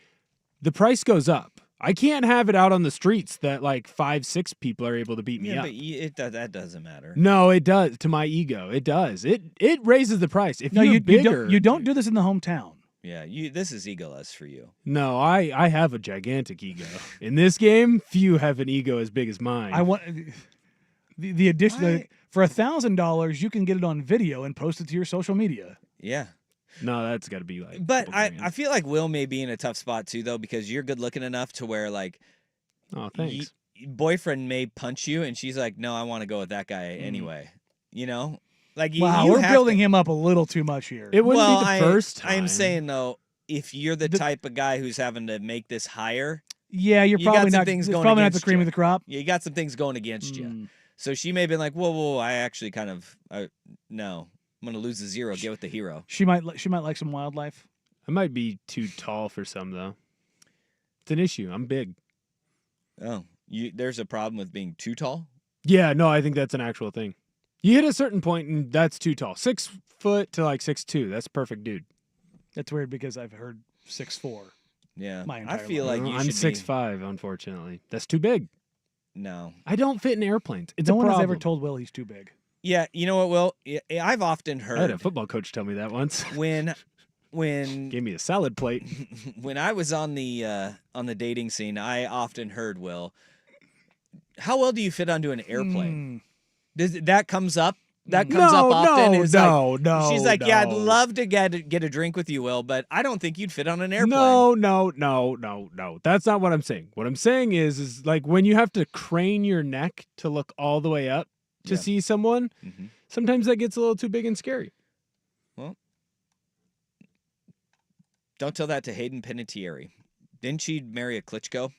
the price goes up. I can't have it out on the streets that like 5-6 people are able to beat me Yeah, up. but that doesn't matter. No, it does. To my ego, it does. It raises the price. If No, you're you bigger, don't do this in the hometown. Yeah, this is egoless for you. No, I have a gigantic ego. In this game, few have an ego as big as mine. I want the addition Why- for $1,000. You can get it on video and post it to your social media. Yeah. No, that's got to be like. But couple grand. I feel like Will may be in a tough spot too, though, because you're good looking enough to where like Oh, thanks. boyfriend may punch you, and she's like, "No, I want to go with that guy anyway." You know, like Wow, you we're have building to, him up a little too much here. It wouldn't well, be the I, first time. I am saying though, if you're the type of guy who's having to make this higher, yeah, you're you got probably some not. things It's going probably not the against cream you. of the crop. you got some things going against you. So she may have been like, "Whoa, I actually kind of no, I'm gonna lose the zero. Get with the hero." She might like some wildlife. I might be too tall for some though. It's an issue. I'm big. Oh, there's a problem with being too tall. Yeah, no, I think that's an actual thing. You hit a certain point and that's too tall. 6 foot to like 6'2". That's a perfect dude. That's weird because I've heard 6'4". Yeah, My I entire feel life. like you I'm should be- 6'5", unfortunately. That's too big. No. I don't fit in airplanes. It's No a one has problem. ever told Will he's too big. Yeah, you know what, Will? I've often I had a heard football coach tell me that once. when Gave me a salad plate. when I was on the dating scene, I often heard, Will, how well do you fit onto an airplane? That comes up? That comes up often. No, It's no, like, no. She's like, yeah, I'd no. love to get a drink with you, Will, but I don't think you'd fit on an airplane. No. That's not what I'm saying. What I'm saying is like when you have to crane your neck to look all the way up to Yeah. see someone, Mhm. sometimes that gets a little too big and scary. Well, don't tell that to Hayden Panettiere. Didn't she marry a Klitschko?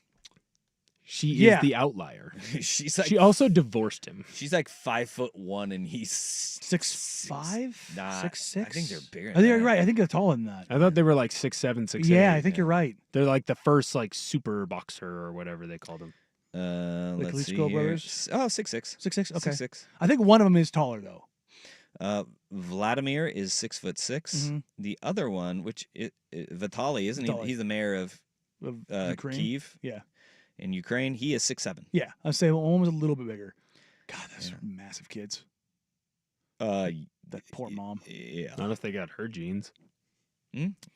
She Yeah. is the outlier. She's like She also divorced him. she's like 5'1" and he's 6'5", Nah, 6'6". I think they're bigger. I think you're than right. that. I think they're taller than that. I thought they were like 6'7", 6'8". Yeah, I think you're right. They're like the first like super boxer or whatever they called him. Let's see Klitschko here. brothers? Oh, 6'6". 6'6". Okay. 6'6". I think one of them is taller though. Vladimir is 6'6". Mhm. The other one, which Vitaly, isn't Vitaly. he? He's the mayor of Of Ukraine. Kyiv Yeah. in Ukraine. He is 6'7". Yeah. I'd say one was a little bit bigger. God, those are massive kids. That poor mom. Yeah, Not if they got her genes.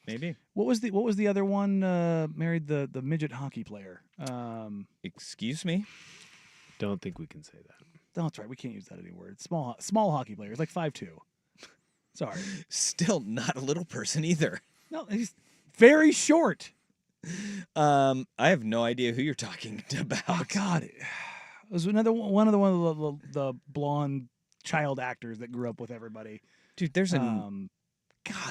maybe. What was the other one? Married the midget hockey player. Excuse me. Don't think we can say that. No, that's right. We can't use that anymore. It's small hockey players, like 5'2". Sorry. Still not a little person either. No, he's very short. I have no idea who you're talking about. Oh God, it was one of the blonde child actors that grew up with everybody. Dude, there's a God,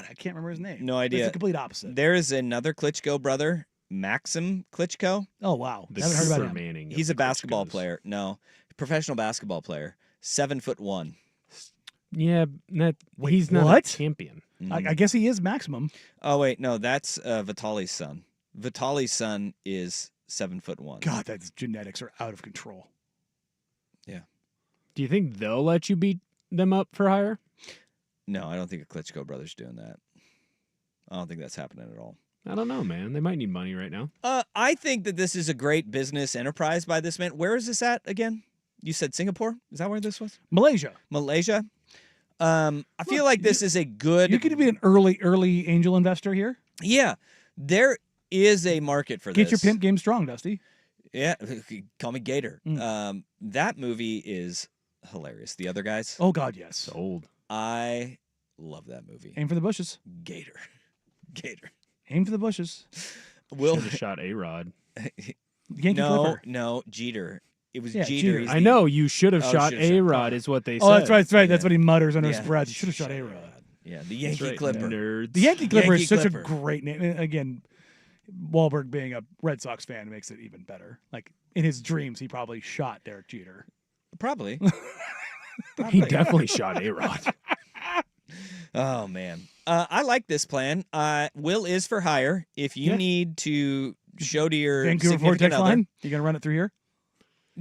I can't remember his name. no idea. It's the complete opposite. There is another Klitschko brother, Maxim Klitschko. Oh wow, The haven't heard about Super him. Manning of He's a the basketball Klitschkos. player. No, professional basketball player. 7'1". Yeah, Wait, he's not what? a champion. I guess he is maximum. Oh wait, no, that's Vitaly's son. Vitaly's son is 7'1". God, that's genetics are out of control. Do you think they'll let you beat them up for hire? No, I don't think the Klitschko brothers doing that. I don't think that's happening at all. I don't know, man. They might need money right now. I think that this is a great business enterprise by this man. Where is this at again? You said Singapore? Is that where this was? Malaysia. I feel like this is a good. You could be an early angel investor here. Yeah, there is a market for Get this. your pimp game strong, Dusty. Yeah, call me Gator. That movie is hilarious. The Other Guys. Oh God, yes. Sold. I love that movie. Aim for the bushes. Gator. Aim for the bushes. Will Should have shot A-Rod. Yankee Clipper. No, Jeter. It was Yeah, Jeter. Jeter. He's I the- know you should have Oh, shot should've shot A-Rod, is what they said. Oh, that's right. That's right. That's Yeah. what he mutters under his Yeah. breath. You should have shot A-Rod. Yeah, the That's Yankee right, Clipper. nerds. The Yankee Clipper Yankee is such Clipper. a great name. And again, Wahlberg being a Red Sox fan makes it even better. Like in his dreams, he probably shot Derek Jeter. Probably. He definitely shot A-Rod. Oh man, I like this plan. Will is for hire. If you Yeah. need to show to your Vancouver Ford significant text other, line. You gonna run it through here?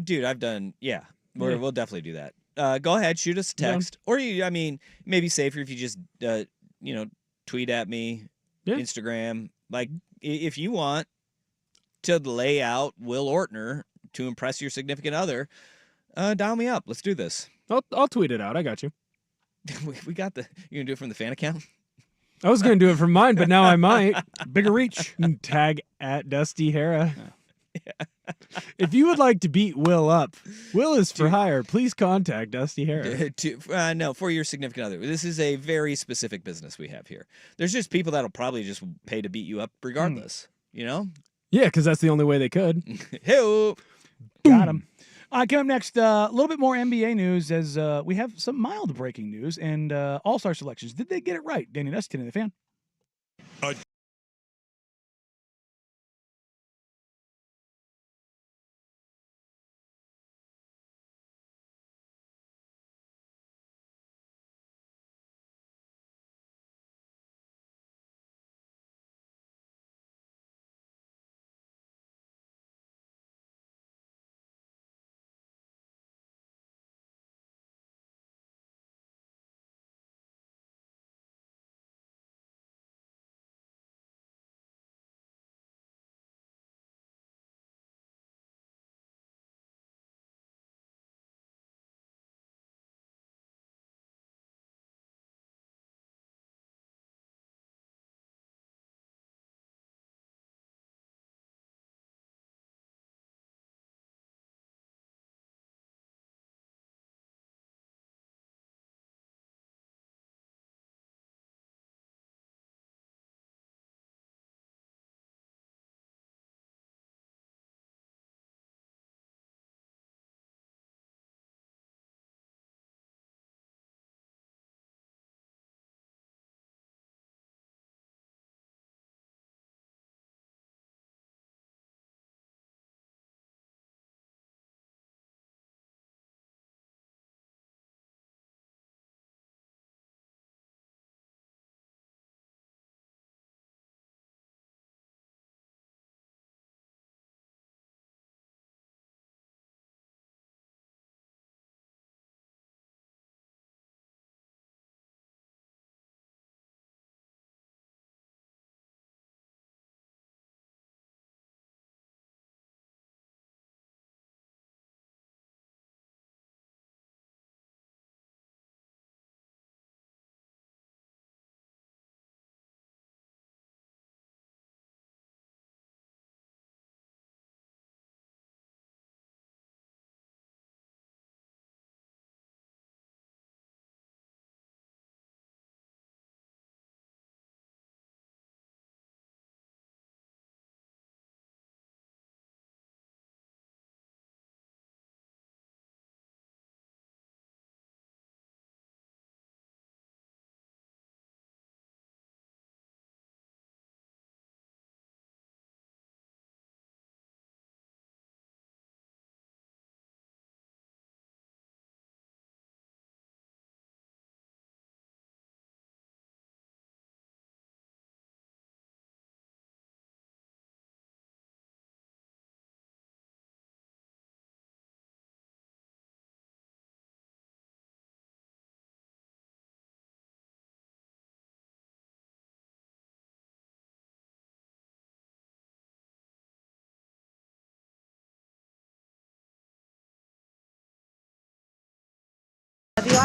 dude, I've done. Yeah, Yeah. we'll definitely do that. Go ahead, shoot us a Yeah. text, or maybe safer if you just tweet at me, Yeah. Instagram. Like if you want to lay out Will Ortner to impress your significant other, dial me up. Let's do this. I'll tweet it out. I got you. We got the. You gonna do it from the fan account? I was going to do it from mine, but now I might. Bigger reach. Tag at Dusty Hera. If you would like to beat Will up, Will is for hire. Please contact Dusty Hera. No, for your significant other. This is a very specific business we have here. There's just people that'll probably just pay to beat you up regardless. You know? Yeah, because that's the only way they could. Hey, Got him. Coming up next, a little bit more NBA news as we have some mild breaking news and All-Star selections. Did they get it right? Danny Dustin and the fan.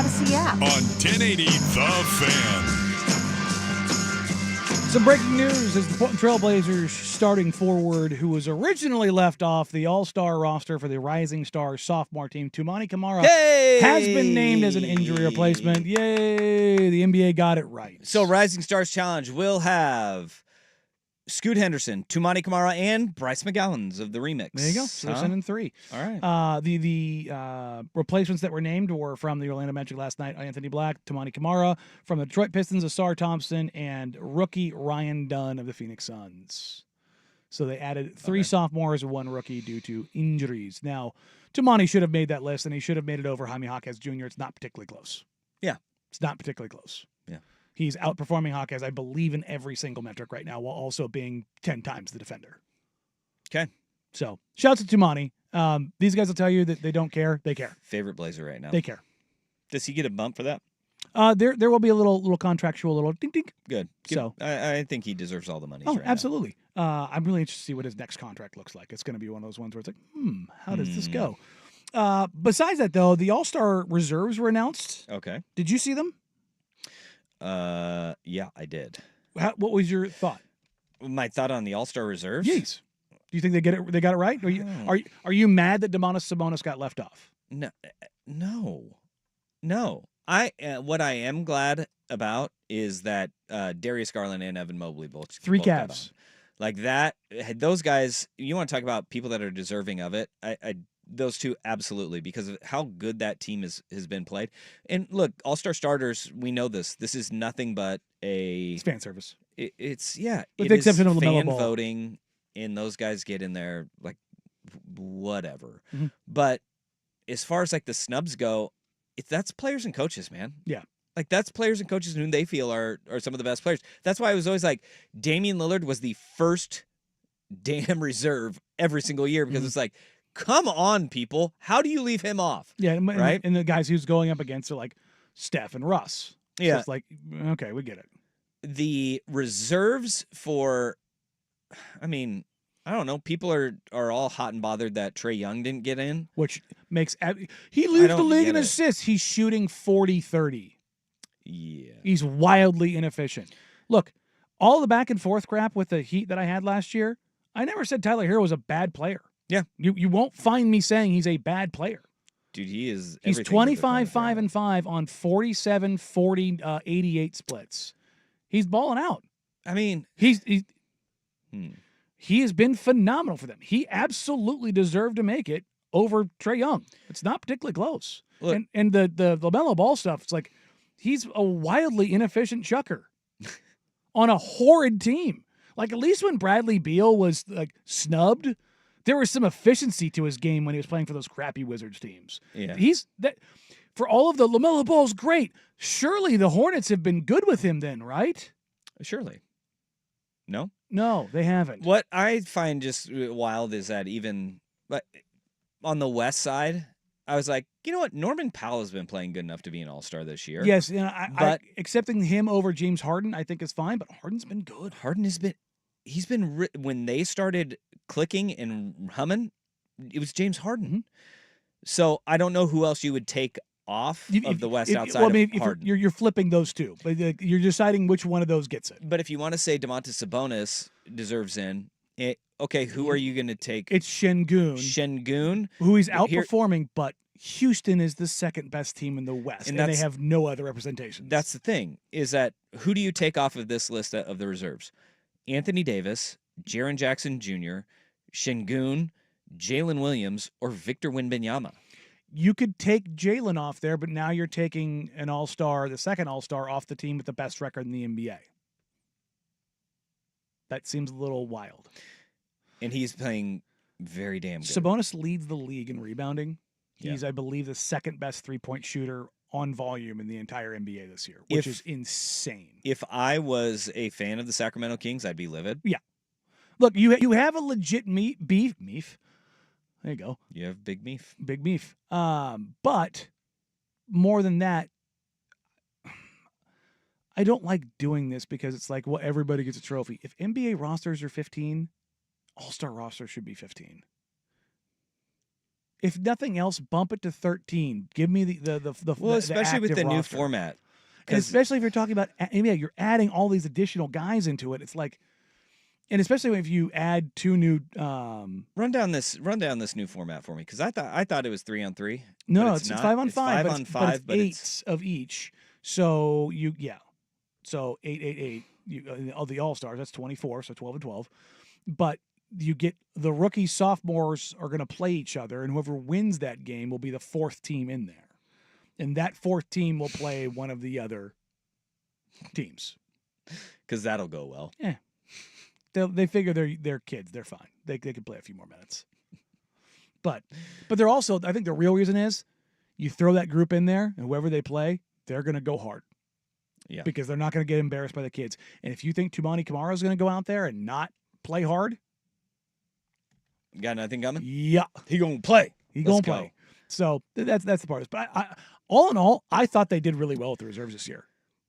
Odyssey app. on 1080 The Fan. Some breaking news as the Portland Trailblazers starting forward, who was originally left off the All-Star roster for the Rising Stars sophomore team, Toumani Camara, has been named as an injury replacement. Yay! The NBA got it right. So Rising Stars Challenge will have Scoot Henderson, Toumani Camara, and Bryce McGowans of the Remix. There you go. So they're sending 3. All right. The replacements that were named were from the Orlando Magic last night, Anthony Black, Toumani Camara, from the Detroit Pistons, Asar Thompson, and rookie Ryan Dunn of the Phoenix Suns. So they added 3 sophomores and 1 rookie due to injuries. Now, Toumani should have made that list, and he should have made it over Jaime Jaquez Jr. It's not particularly close. Yeah. It's not particularly close. Yeah. He's outperforming Jaquez, I believe, in every single metric right now, while also being 10 times the defender. Okay. So, shouts to Toumani. These guys will tell you that they don't care. They care. Favorite Blazer right now. They care. Does he get a bump for that? There will be a little contractual, little ding ding. Good. So I think he deserves all the money. Oh, right absolutely. I'm really interested to see what his next contract looks like. It's going to be one of those ones where it's like, how does this go? Besides that, though, the All-Star reserves were announced. Okay. Did you see them? Yeah, I did. What was your thought? My thought on the All-Star reserves? Yes. Do you think they get it? They got it right? Are you mad that Domantas Sabonis got left off? No. What I am glad about is that Darius Garland and Evan Mobley both 3 got on. Cavs. Like that. Those guys. You want to talk about people that are deserving of it? Those 2 absolutely, because of how good that team has been played. And look, All-Star starters, we know this. This is nothing but It's fan service. It's with the exception of LaMelo fan Ball. voting, and those guys get in there like whatever. Mm-hmm. But as far as like the snubs go, that's players and coaches, man. Yeah. Like that's players and coaches who they feel are some of the best players. That's why I was always like, Damian Lillard was the first damn reserve every single year, because it's like, come on, people. How do you leave him off? Yeah, right? And the guys who's going up against are like Steph and Russ. So Yeah. it's like, okay, we get it. The reserves for, I mean, I don't know. People are all hot and bothered that Trae Young didn't get in. Which makes he leads the don't league get in it. assists. He's shooting 40-30. Yeah. He's wildly inefficient. Look, all the back and forth crap with the Heat that I had last year, I never said Tyler Hero was a bad player. Yeah. You won't find me saying he's a bad player. Dude, he is. He's everything but the 25, kind 5, of and 5 on 47, 40, 88 splits. He's balling out. I mean, He has been phenomenal for them. He absolutely deserved to make it over Trae Young. It's not particularly close. Look. And the LaMelo Ball stuff, it's like he's a wildly inefficient chucker on a horrid team. Like at least when Bradley Beal was like snubbed, there was some efficiency to his game when he was playing for those crappy Wizards teams. Yeah. He's that for all of the LaMelo Ball's great. Surely the Hornets have been good with him then, right? surely. No? No, they haven't. What I find just wild is that even on the West side, I was like, you know what? Norman Powell has been playing good enough to be an All-Star this year. Yes, accepting him over James Harden, I think is fine, but Harden's been good. Harden he's been when they started clicking and humming, it was James Harden. Mm-hmm. So I don't know who else you would take off of the West outside well, I mean, of Harden. You're flipping those two, but you're deciding which one of those gets it. But if you want to say Domantas Sabonis deserves in, okay, who are you going to take? It's Şengün. Şengün, who he's outperforming, but Houston is the second best team in the West, and they have no other representation. That's the thing, is that who do you take off of this list of the reserves? Anthony Davis, Jaren Jackson Jr., Şengün, Jalen Williams, or Victor Wembanyama? You could take Jalen off there, but now you're taking an all-star, the second all-star, off the team with the best record in the NBA. That seems a little wild. And he's playing very damn good. Sabonis leads the league in rebounding. He's, Yeah. I believe, the second best three-point shooter on volume in the entire NBA this year, which is insane. If I was a fan of the Sacramento Kings, I'd be livid. Yeah. Look, you have a legit beef. There you go. You have big beef. Big beef. But more than that, I don't like doing this because it's like, well, everybody gets a trophy. If NBA rosters are 15, All-Star roster should be 15. if nothing else, bump it to 13. Give me Well, especially with active the new roster. format. And especially if you're talking about, you're adding all these additional guys into it. It's like, and especially if you add 2 new. Run down this new format for me, because I thought it was 3-on-3. No, it's it's not. 5-on-5. It's 5-on-5, but it's 8 of each. So so 8. Of the All Stars, that's 24. So 12 and 12. But you get the rookie sophomores are going to play each other, and whoever wins that game will be the 4th team in there. And that 4th team will play one of the other teams. Because that'll go well. Yeah. They figure they're kids. They're fine. They can play a few more minutes. But they're also, I think the real reason is you throw that group in there, and whoever they play, they're going to go hard. Yeah. Because they're not going to get embarrassed by the kids. And if you think Tumani Kamara is going to go out there and not play hard, You got nothing coming? yeah, He gonna play. he Let's going to play. So that's the part. But I, all in all, I thought they did really well with the reserves this year.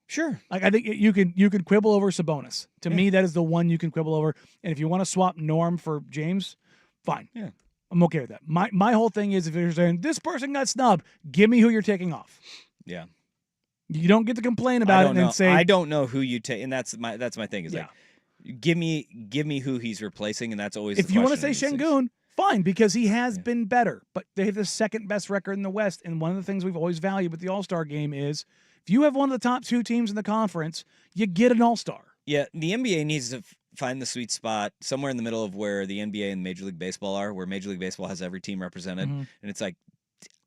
Sure. Like, I think you can quibble over Sabonis. To me, that is the one you can quibble over. And if you want to swap Norm for James, fine. Yeah. I'm okay with that. My whole thing is, if you're saying this person got snubbed, give me who you're taking off. Yeah. You don't get to complain about it and then say I don't know who you take, and that's my thing. Is Yeah. like, give me who he's replacing, and that's always. if the you want to question say in these Şengün, fine, because he has been better. But they have the 2nd best record in the West, and one of the things we've always valued with the All-Star game is if you have one of the top 2 teams in the conference, you get an All-Star. Yeah, the NBA needs to find the sweet spot somewhere in the middle of where the NBA and Major League Baseball are, where Major League Baseball has every team represented, and it's like,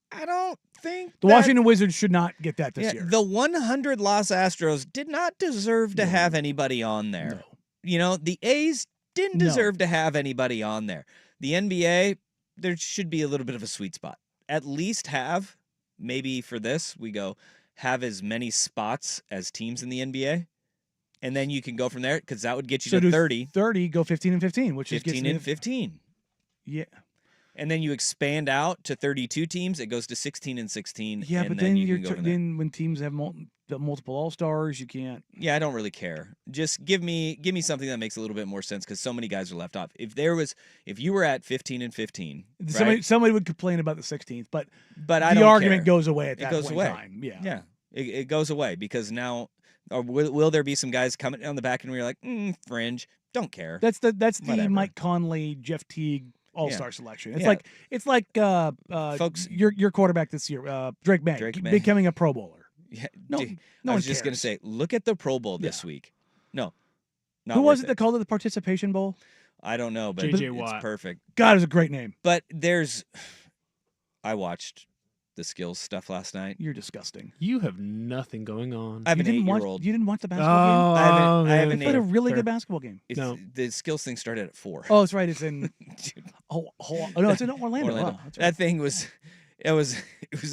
I don't think The Washington Wizards should not get that this year. The 100 Los Astros did not deserve to have anybody on there. No. You know, the A's didn't deserve to have anybody on there. The NBA, there should be a little bit of a sweet spot. At least have, maybe for this, we go, have as many spots as teams in the NBA. And then you can go from there, because that would get you to 30. 30, go 15 and 15, which is 15 and 15. Yeah. And then you expand out to 32 teams. It goes to 16 and 16. Yeah, and but then you you're can go from there. then when teams have multiple All-Stars, you can't. Yeah, I don't really care. Just give me something that makes a little bit more sense, because so many guys are left off. If you were at 15 and 15, Somebody would complain about the 16th, but I the don't argument care. goes away at that goes point away. in time. Yeah. Yeah, it goes away, because now, or will there be some guys coming on the back and we're like, fringe, don't care. That's the Whatever. Mike Conley, Jeff Teague All-Star selection. It's Yeah. like Folks, your quarterback this year, Drake May, becoming a Pro Bowler. Yeah, No, dude, no I one was just gonna cares. say, look at the Pro Bowl this week. No, not Who was worth it that called it the Participation Bowl? I don't know, but J.J. it's Watt. perfect. God, it was a great name. But I watched the skills stuff last night. You're disgusting. You have nothing going on. I have an You didn't 8-year-old. watch the basketball game? I have an They played a really Fair. good basketball game. No. The skills thing started at 4. Oh, that's right. It's in. Oh no, it's in Orlando. Orlando. Wow, that's right. That thing was, it was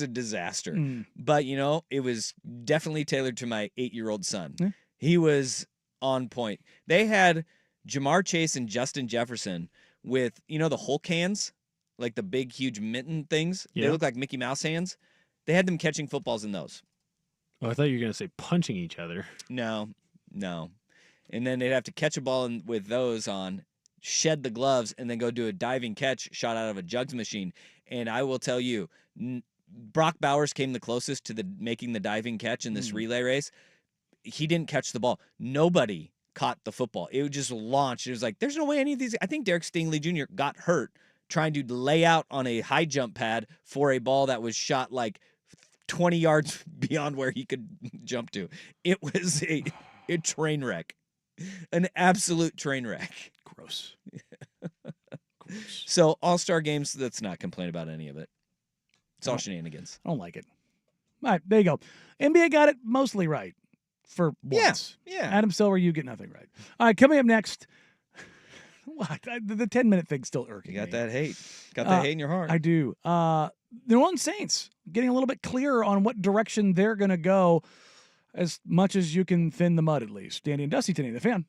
a disaster. Mm. But it was definitely tailored to my 8-year-old son. Yeah. He was on point. They had Jamar Chase and Justin Jefferson with the Hulk hands, like the big huge mitten things. Yeah. They look like Mickey Mouse hands. They had them catching footballs in those. Oh, I thought you were going to say punching each other. No. And then they'd have to catch a ball with those on, shed the gloves, and then go do a diving catch shot out of a jugs machine. And I will tell you, Brock Bowers came the closest to making the diving catch in this relay race. He didn't catch the ball. Nobody caught the football. It just launched. It was like, there's no way any of these. I think Derek Stingley Jr. got hurt trying to lay out on a high jump pad for a ball that was shot like 20 yards beyond where he could jump to. It was a train wreck, an absolute train wreck. Gross. So All-Star games, let's not complain about any of it. It's all shenanigans. I don't like it. All right, there you go. NBA got it mostly right for once. Yeah. Adam Silver, you get nothing right. All right, coming up next. What? The 10-minute thing's still irking You got me. that hate. Got that hate in your heart. I do. The New Orleans Saints getting a little bit clearer on what direction they're going to go, as much as you can thin the mud, at least. Danny and Dusty today, the fan.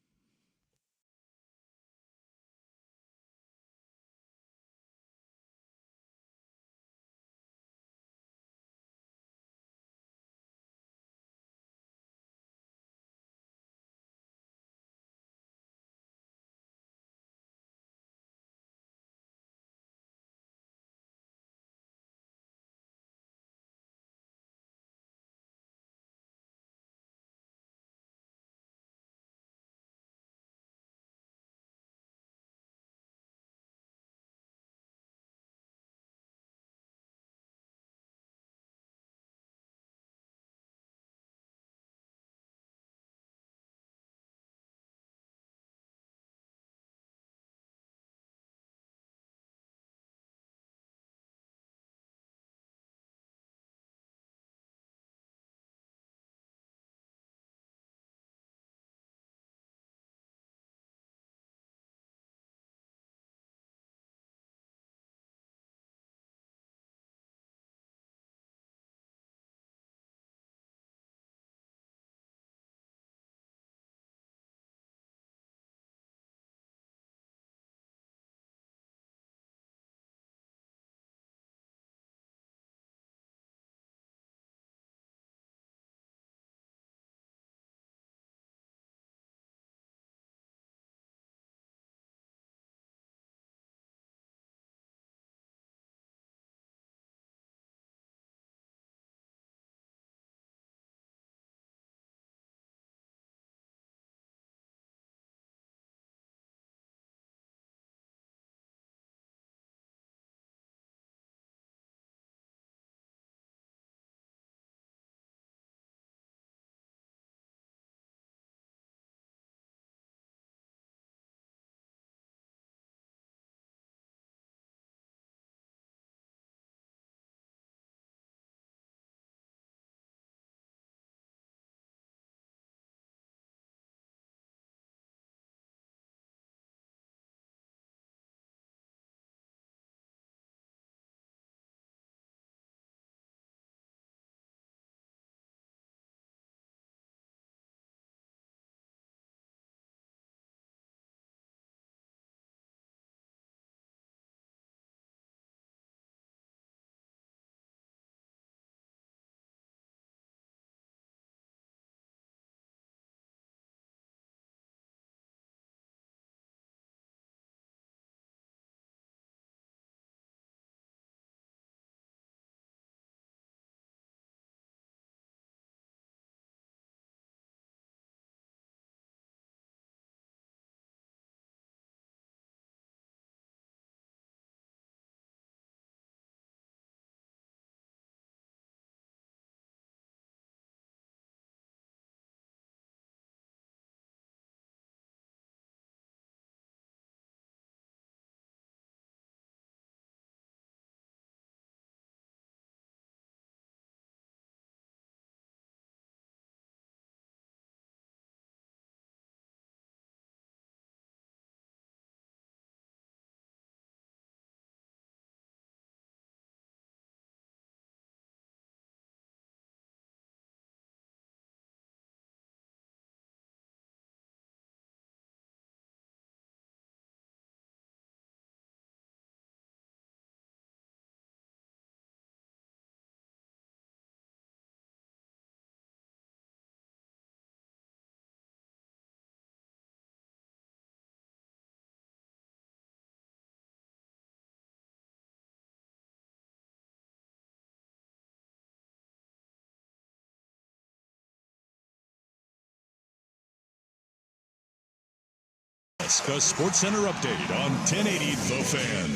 The Sports Center update on 1080 The Fan.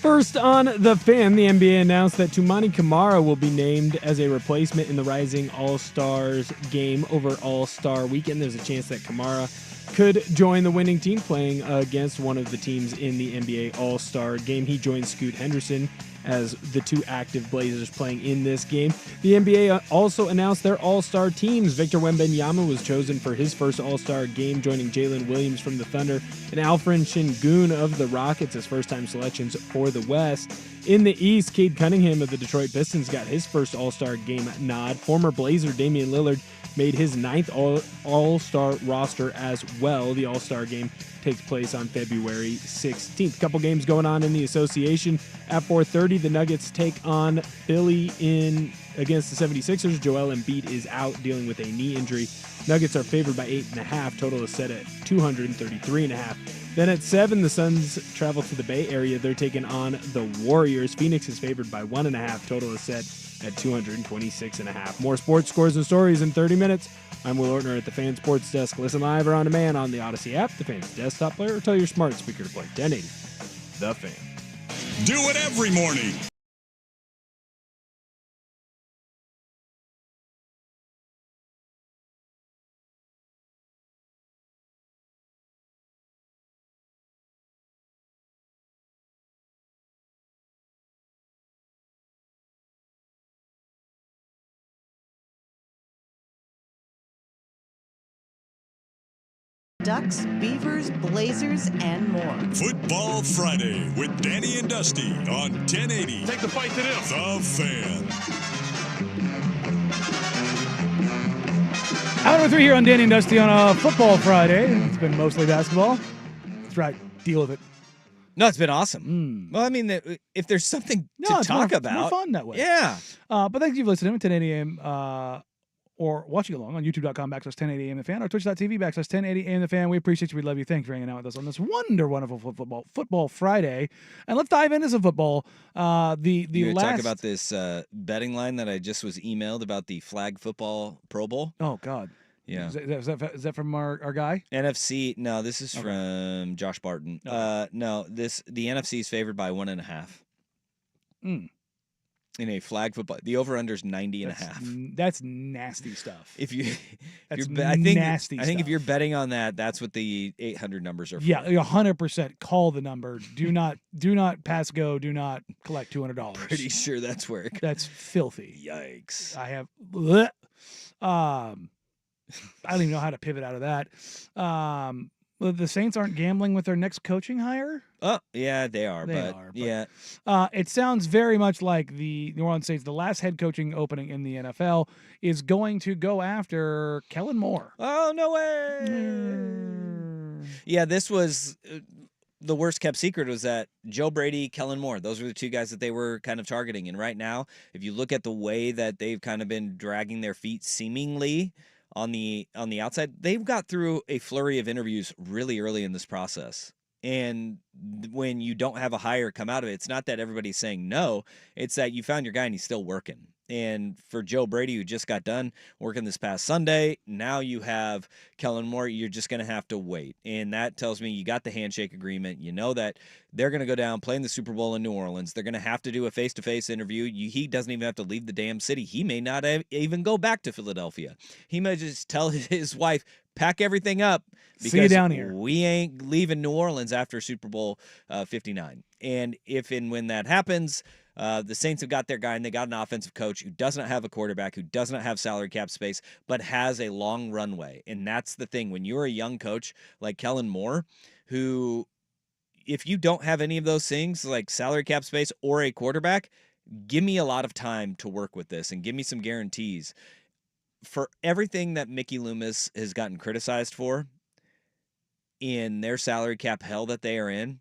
First on The Fan, the NBA announced that Toumani Camara will be named as a replacement in the Rising All-Stars game over All-Star Weekend. There's a chance that Camara could join the winning team playing against one of the teams in the NBA All-Star game. He joins Scoot Henderson as the two active Blazers playing in this game. The NBA also announced their All-Star teams. Victor Wembanyama was chosen for his first All-Star game, joining Jalen Williams from the Thunder and Alfred Şengün of the Rockets as first-time selections for the West. In the East, Cade Cunningham of the Detroit Pistons got his first All-Star game nod. Former Blazer Damian Lillard made his ninth All-Star roster as well. The All-Star game takes place on February 16th. Couple games going on in the association. At 4:30, the Nuggets take on Philly against the 76ers. Joel Embiid is out dealing with a knee injury. Nuggets are favored by 8.5. Total is set at 233.5. Then at 7, the Suns travel to the Bay Area. They're taking on the Warriors. Phoenix is favored by 1.5. Total is set at 226.5. More sports scores and stories in 30 minutes. I'm Will Ortner at the Fan Sports Desk. Listen live or on demand on the Odyssey app, the Fan's desktop player, or tell your smart speaker to play 1080 The Fan. Do it every morning. Ducks, Beavers, Blazers, and more. Football Friday with Danny and Dusty on 1080. Take the fight to them. The Fan. Hour number 3 here on Danny and Dusty on a Football Friday. It's been mostly basketball. That's right. Deal with it. No, it's been awesome. Well, I mean, if there's something to talk about. It's more fun that way. Yeah. But thank you for listening at 1080 AM or watching along on youtube.com/1080 AM The Fan or twitch.tv/1080 AM The Fan. We appreciate you. We love you. Thanks for hanging out with us on this wonderful football Friday. And let's dive into some football. You talk about this betting line that I just was emailed about the flag football Pro Bowl. Oh, God. Yeah. Is that from our guy? NFC. No, this is from Josh Barton. Okay. No, the NFC is favored by 1.5. In a flag football, the over/under is 90.5. That's nasty stuff. I think if you're betting on that, that's what the 800 numbers are for. Yeah, 100% call the number. Do not pass go. Do not collect $200. Pretty sure that's where that's filthy. Yikes! I have. I don't even know how to pivot out of that. The Saints aren't gambling with their next coaching hire? Oh, yeah, they are. Yeah. It sounds very much like the New Orleans Saints, the last head coaching opening in the NFL, is going to go after Kellen Moore. Oh, no way. Yeah, this was the worst kept secret was that Joe Brady, Kellen Moore, those were the two guys that they were kind of targeting. And right now, if you look at the way that they've kind of been dragging their feet seemingly on the outside, they've got through a flurry of interviews really early in this process. And when you don't have a hire come out of it, it's not that everybody's saying no, it's that you found your guy and he's still working. And for Joe Brady, who just got done working this past Sunday, now you have Kellen Moore. You're just going to have to wait. And that tells me you got the handshake agreement. You know that they're going to go down, play in the Super Bowl in New Orleans. They're going to have to do a face-to-face interview. He doesn't even have to leave the damn city. He may not even go back to Philadelphia. He may just tell his wife, pack everything up because see you down here. We ain't leaving New Orleans after Super Bowl 59. And if and when that happens, the Saints have got their guy, and they got an offensive coach who does not have a quarterback, who does not have salary cap space, but has a long runway. And that's the thing. When you're a young coach like Kellen Moore, who, if you don't have any of those things, like salary cap space or a quarterback, give me a lot of time to work with this and give me some guarantees. For everything that Mickey Loomis has gotten criticized for in their salary cap hell that they are in,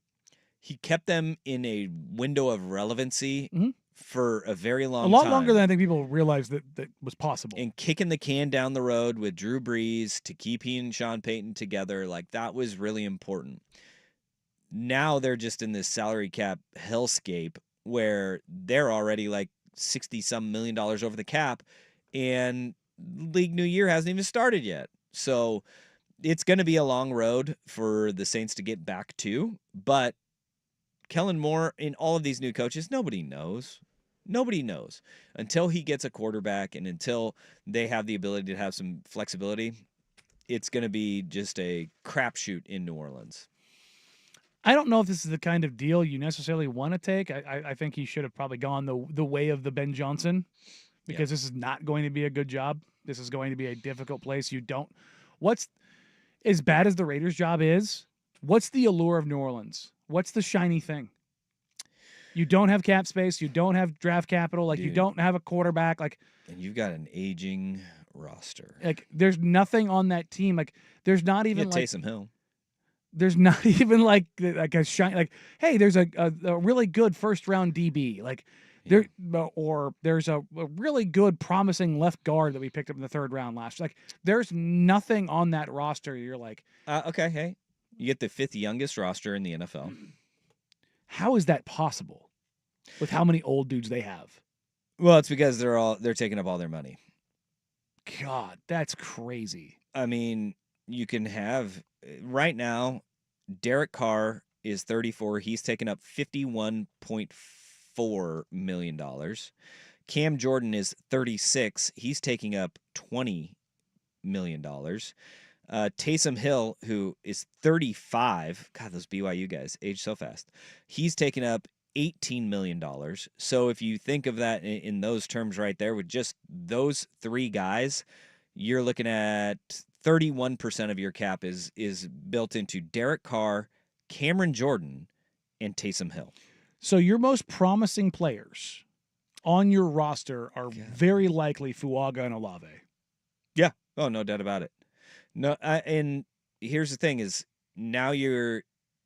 he kept them in a window of relevancy for a very long time. A lot longer than I think people realized that was possible. And kicking the can down the road with Drew Brees to keep he and Sean Payton together, like that was really important. Now they're just in this salary cap hellscape where they're already like $60-some million over the cap, and League New Year hasn't even started yet. So it's going to be a long road for the Saints to get back to, but Kellen Moore and all of these new coaches, nobody knows. Nobody knows until he gets a quarterback and until they have the ability to have some flexibility. It's going to be just a crapshoot in New Orleans. I don't know if this is the kind of deal you necessarily want to take. I think he should have probably gone the way of the Ben Johnson, because this is not going to be a good job. This is going to be a difficult place. What's as bad as the Raiders' job is, what's the allure of New Orleans? What's the shiny thing? You don't have cap space. You don't have draft capital. Like, you don't have a quarterback. Like, and you've got an aging roster. Like, there's nothing on that team. Like, there's not even like Taysom Hill. There's not even like a shiny, like, hey, there's a really good first round DB. Like, there's a really good promising left guard that we picked up in the third round last year. Like, there's nothing on that roster. You're like, okay, hey, you get the 5th youngest roster in the NFL. How is that possible with how many old dudes they have? Well, it's because they're taking up all their money. God, that's crazy. I mean, you can have right now, Derek Carr is 34. He's taken up $51.4 million. Cam Jordan is 36. He's taking up $20 million. Taysom Hill, who is 35, God, those BYU guys age so fast. He's taken up $18 million. So if you think of that in those terms right there, with just those 3 guys, you're looking at 31% of your cap is built into Derek Carr, Cameron Jordan, and Taysom Hill. So your most promising players on your roster are very likely Fuaga and Olave. Yeah. Oh, no doubt about it. No, and here's the thing is now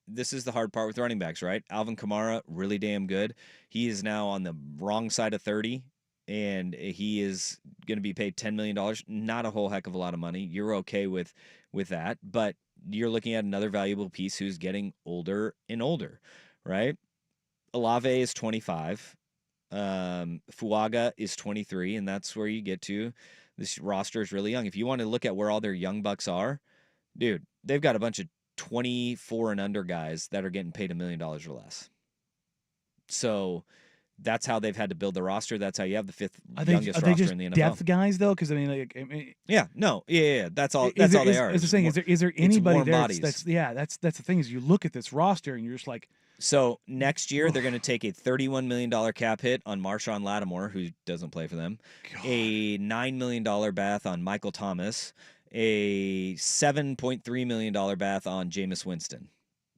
this is the hard part with running backs, right? Alvin Kamara, really damn good. He is now on the wrong side of 30, and he is going to be paid $10 million. Not a whole heck of a lot of money. You're okay with that, but you're looking at another valuable piece who's getting older and older, right? Olave is 25. Fuaga is 23, and that's where you get to. This roster is really young. If you want to look at where all their young bucks are, dude, they've got a bunch of 24 and under guys that are getting paid $1 million or less. So that's how they've had to build the roster. That's how you have the 5th youngest roster in the NFL. Depth guys though, because yeah. That's all. That's all they are. Is there anybody there? That's the thing is you look at this roster and you're just like. So next year they're going to take a $31 million cap hit on Marshawn Lattimore, who doesn't play for them, a $9 million bath on Michael Thomas, a $7.3 million bath on Jameis Winston.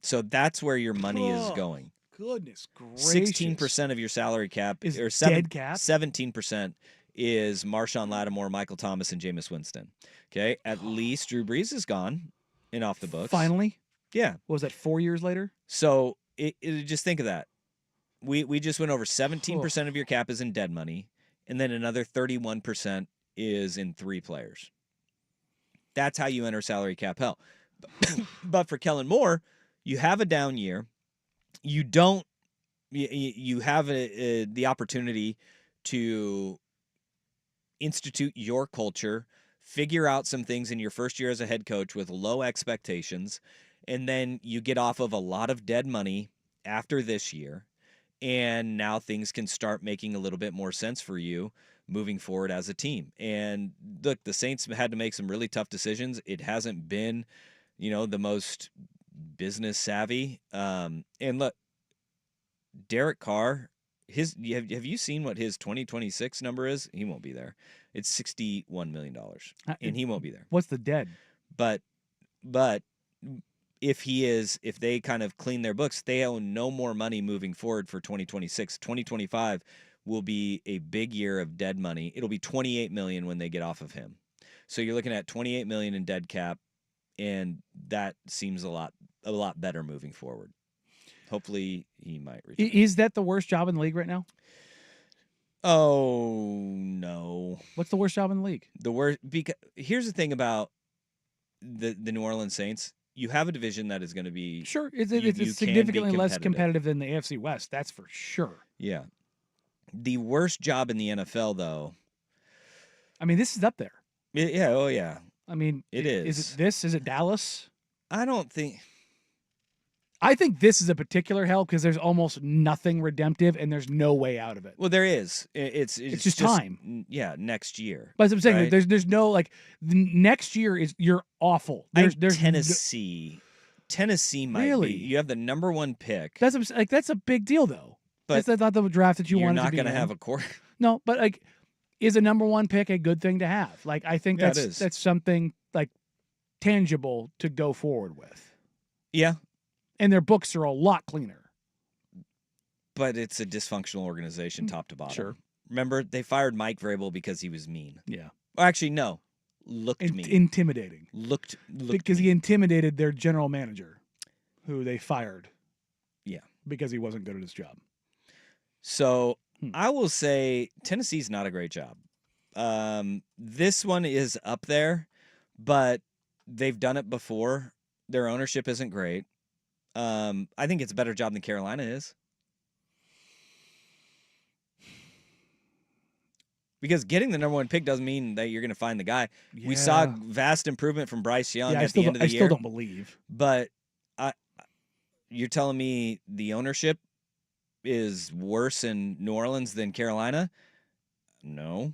So that's where your money is going. Goodness gracious. 16% of your salary cap is or dead cap. 17% is Marshawn Lattimore, Michael Thomas, and Jameis Winston. Okay, at least Drew Brees is gone and off the books. Finally, yeah. What was that 4 years later? So just think of that. We just went over 17% of your cap is in dead money, and then another 31% is in 3 players. That's how you enter salary cap hell. But for Kellen Moore, you have a down year. You don't. You have the opportunity to institute your culture, figure out some things in your first year as a head coach with low expectations, and then you get off of a lot of dead money after this year, and now things can start making a little bit more sense for you moving forward as a team. And look, the Saints had to make some really tough decisions. It hasn't been, the most business savvy. And look, Derek Carr, have you seen what his 2026 number is? He won't be there. It's $61 million, and he won't be there. What's the dead? But if they kind of clean their books, they own no more money moving forward for 2026. 2025 will be a big year of dead money. It'll be $28 million when they get off of him. So you're looking at $28 million in dead cap, and that seems a lot better moving forward. Hopefully he might return. Is that the worst job in the league right now? Oh, no. What's the worst job in the league? The worst, because here's the thing about the New Orleans Saints. You have a division that is going to be sure. It's significantly less competitive than the AFC West. That's for sure. Yeah. The worst job in the NFL, though. I mean, this is up there. Yeah. Oh, yeah. I mean, It Is is. it this? Is it Dallas? I don't think. I think this is a particular hell because there's almost nothing redemptive and there's no way out of it. Well, there is. It's just time. Yeah, next year. But as I'm saying, right? there's no like the next year is you're awful. There's Tennessee. Tennessee might Really? be. You have the number 1 pick. that's a big deal though. But that's not the draft that you you're want. not going to have a quarter. No, but like, is a number 1 pick a good thing to have? Like, I think Yeah, it is. that's something like tangible to go forward with. Yeah, And their books are a lot cleaner. but it's a dysfunctional organization, top to bottom. Sure. Remember, they fired Mike Vrabel because he was mean. Yeah. Well, actually, no. Looked mean. Intimidating. Looked Because mean. he intimidated their general manager, who they fired. Yeah. Because he wasn't good at his job. So I will say Tennessee's not a great job. This one is up there, but they've done it before. Their ownership isn't great. I think it's a better job than Carolina is. Because getting the number 1 pick doesn't mean that you're going to find the guy. Yeah. We saw vast improvement from Bryce Young at the end of the year. I still don't believe. But you're telling me the ownership is worse in New Orleans than Carolina? No.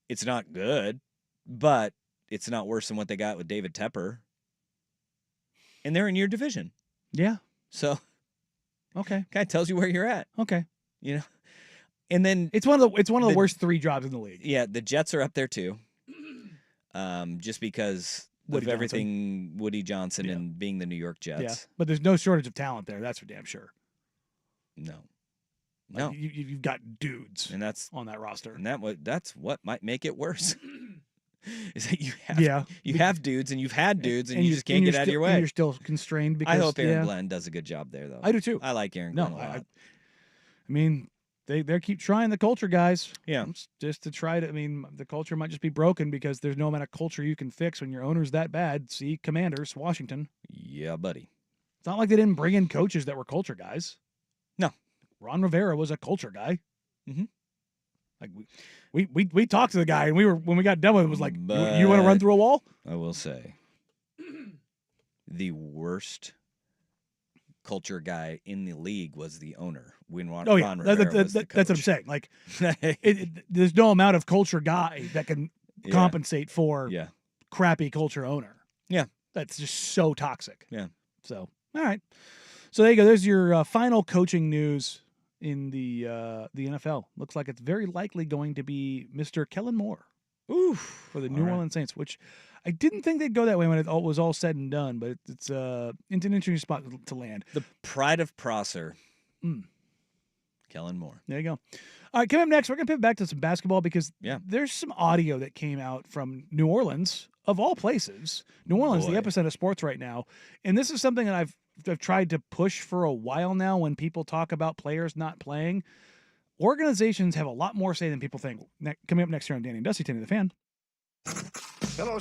It's not good, but it's not worse than what they got with David Tepper. And they're in your division. Yeah. So Okay. kind of tells you where you're at, Okay. you know. And then It's one of the worst 3 jobs in the league. yeah, the Jets are up there too. Just because Woody of everything Woody Johnson Yeah. and being the New York Jets. Yeah. But there's no shortage of talent there. That's for damn sure. No. Like, No. you've got dudes And that's on that roster. that's what might make it worse. Is that you have Yeah. you have dudes and you've had dudes and you just can't you're get out of still- your and way. You're still constrained because I hope Aaron yeah. Glenn does a good job there though. I do too. I like Aaron No, Glenn a lot. I mean, they keep trying the culture, guys. Yeah. It's just to try to. I mean, the culture might just be broken because there's no amount of culture you can fix when your owner's that bad. See, Commanders, Washington. Yeah, buddy. It's not like they didn't bring in coaches that were culture guys. No. Ron Rivera was a culture guy. Mhm. Like we talked to the guy and when we got done with it, it was like, you want to But- run through a wall? I will say the worst culture guy in the league was the owner when Ron Oh yeah, Ron Rivera was the that's what I'm coach. saying. Like, there's no amount of culture guy that can Yeah. compensate for Yeah. crappy culture owner. Yeah. That's just so toxic. Yeah. So, all right. So there you go. There's your final coaching news in the NFL. Looks like it's very likely going to be Mr. Kellen Moore Oof. for the New Orleans Saints, which I didn't think they'd go that way when it all was all said and done, but it's an interesting spot to land. The pride of Prosser. Mm. Kellen Moore. There you go. All right, coming up next, we're going to pivot back to some basketball because Yeah. there's some audio that came out from New Orleans, of all places. New Orleans, the Boy. epicenter of sports right now. And this is something that I've tried to push for a while now when people talk about players not playing. Organizations have a lot more say than people think. Coming up next here on Danny and Dusty, Danny the Fan. Hello,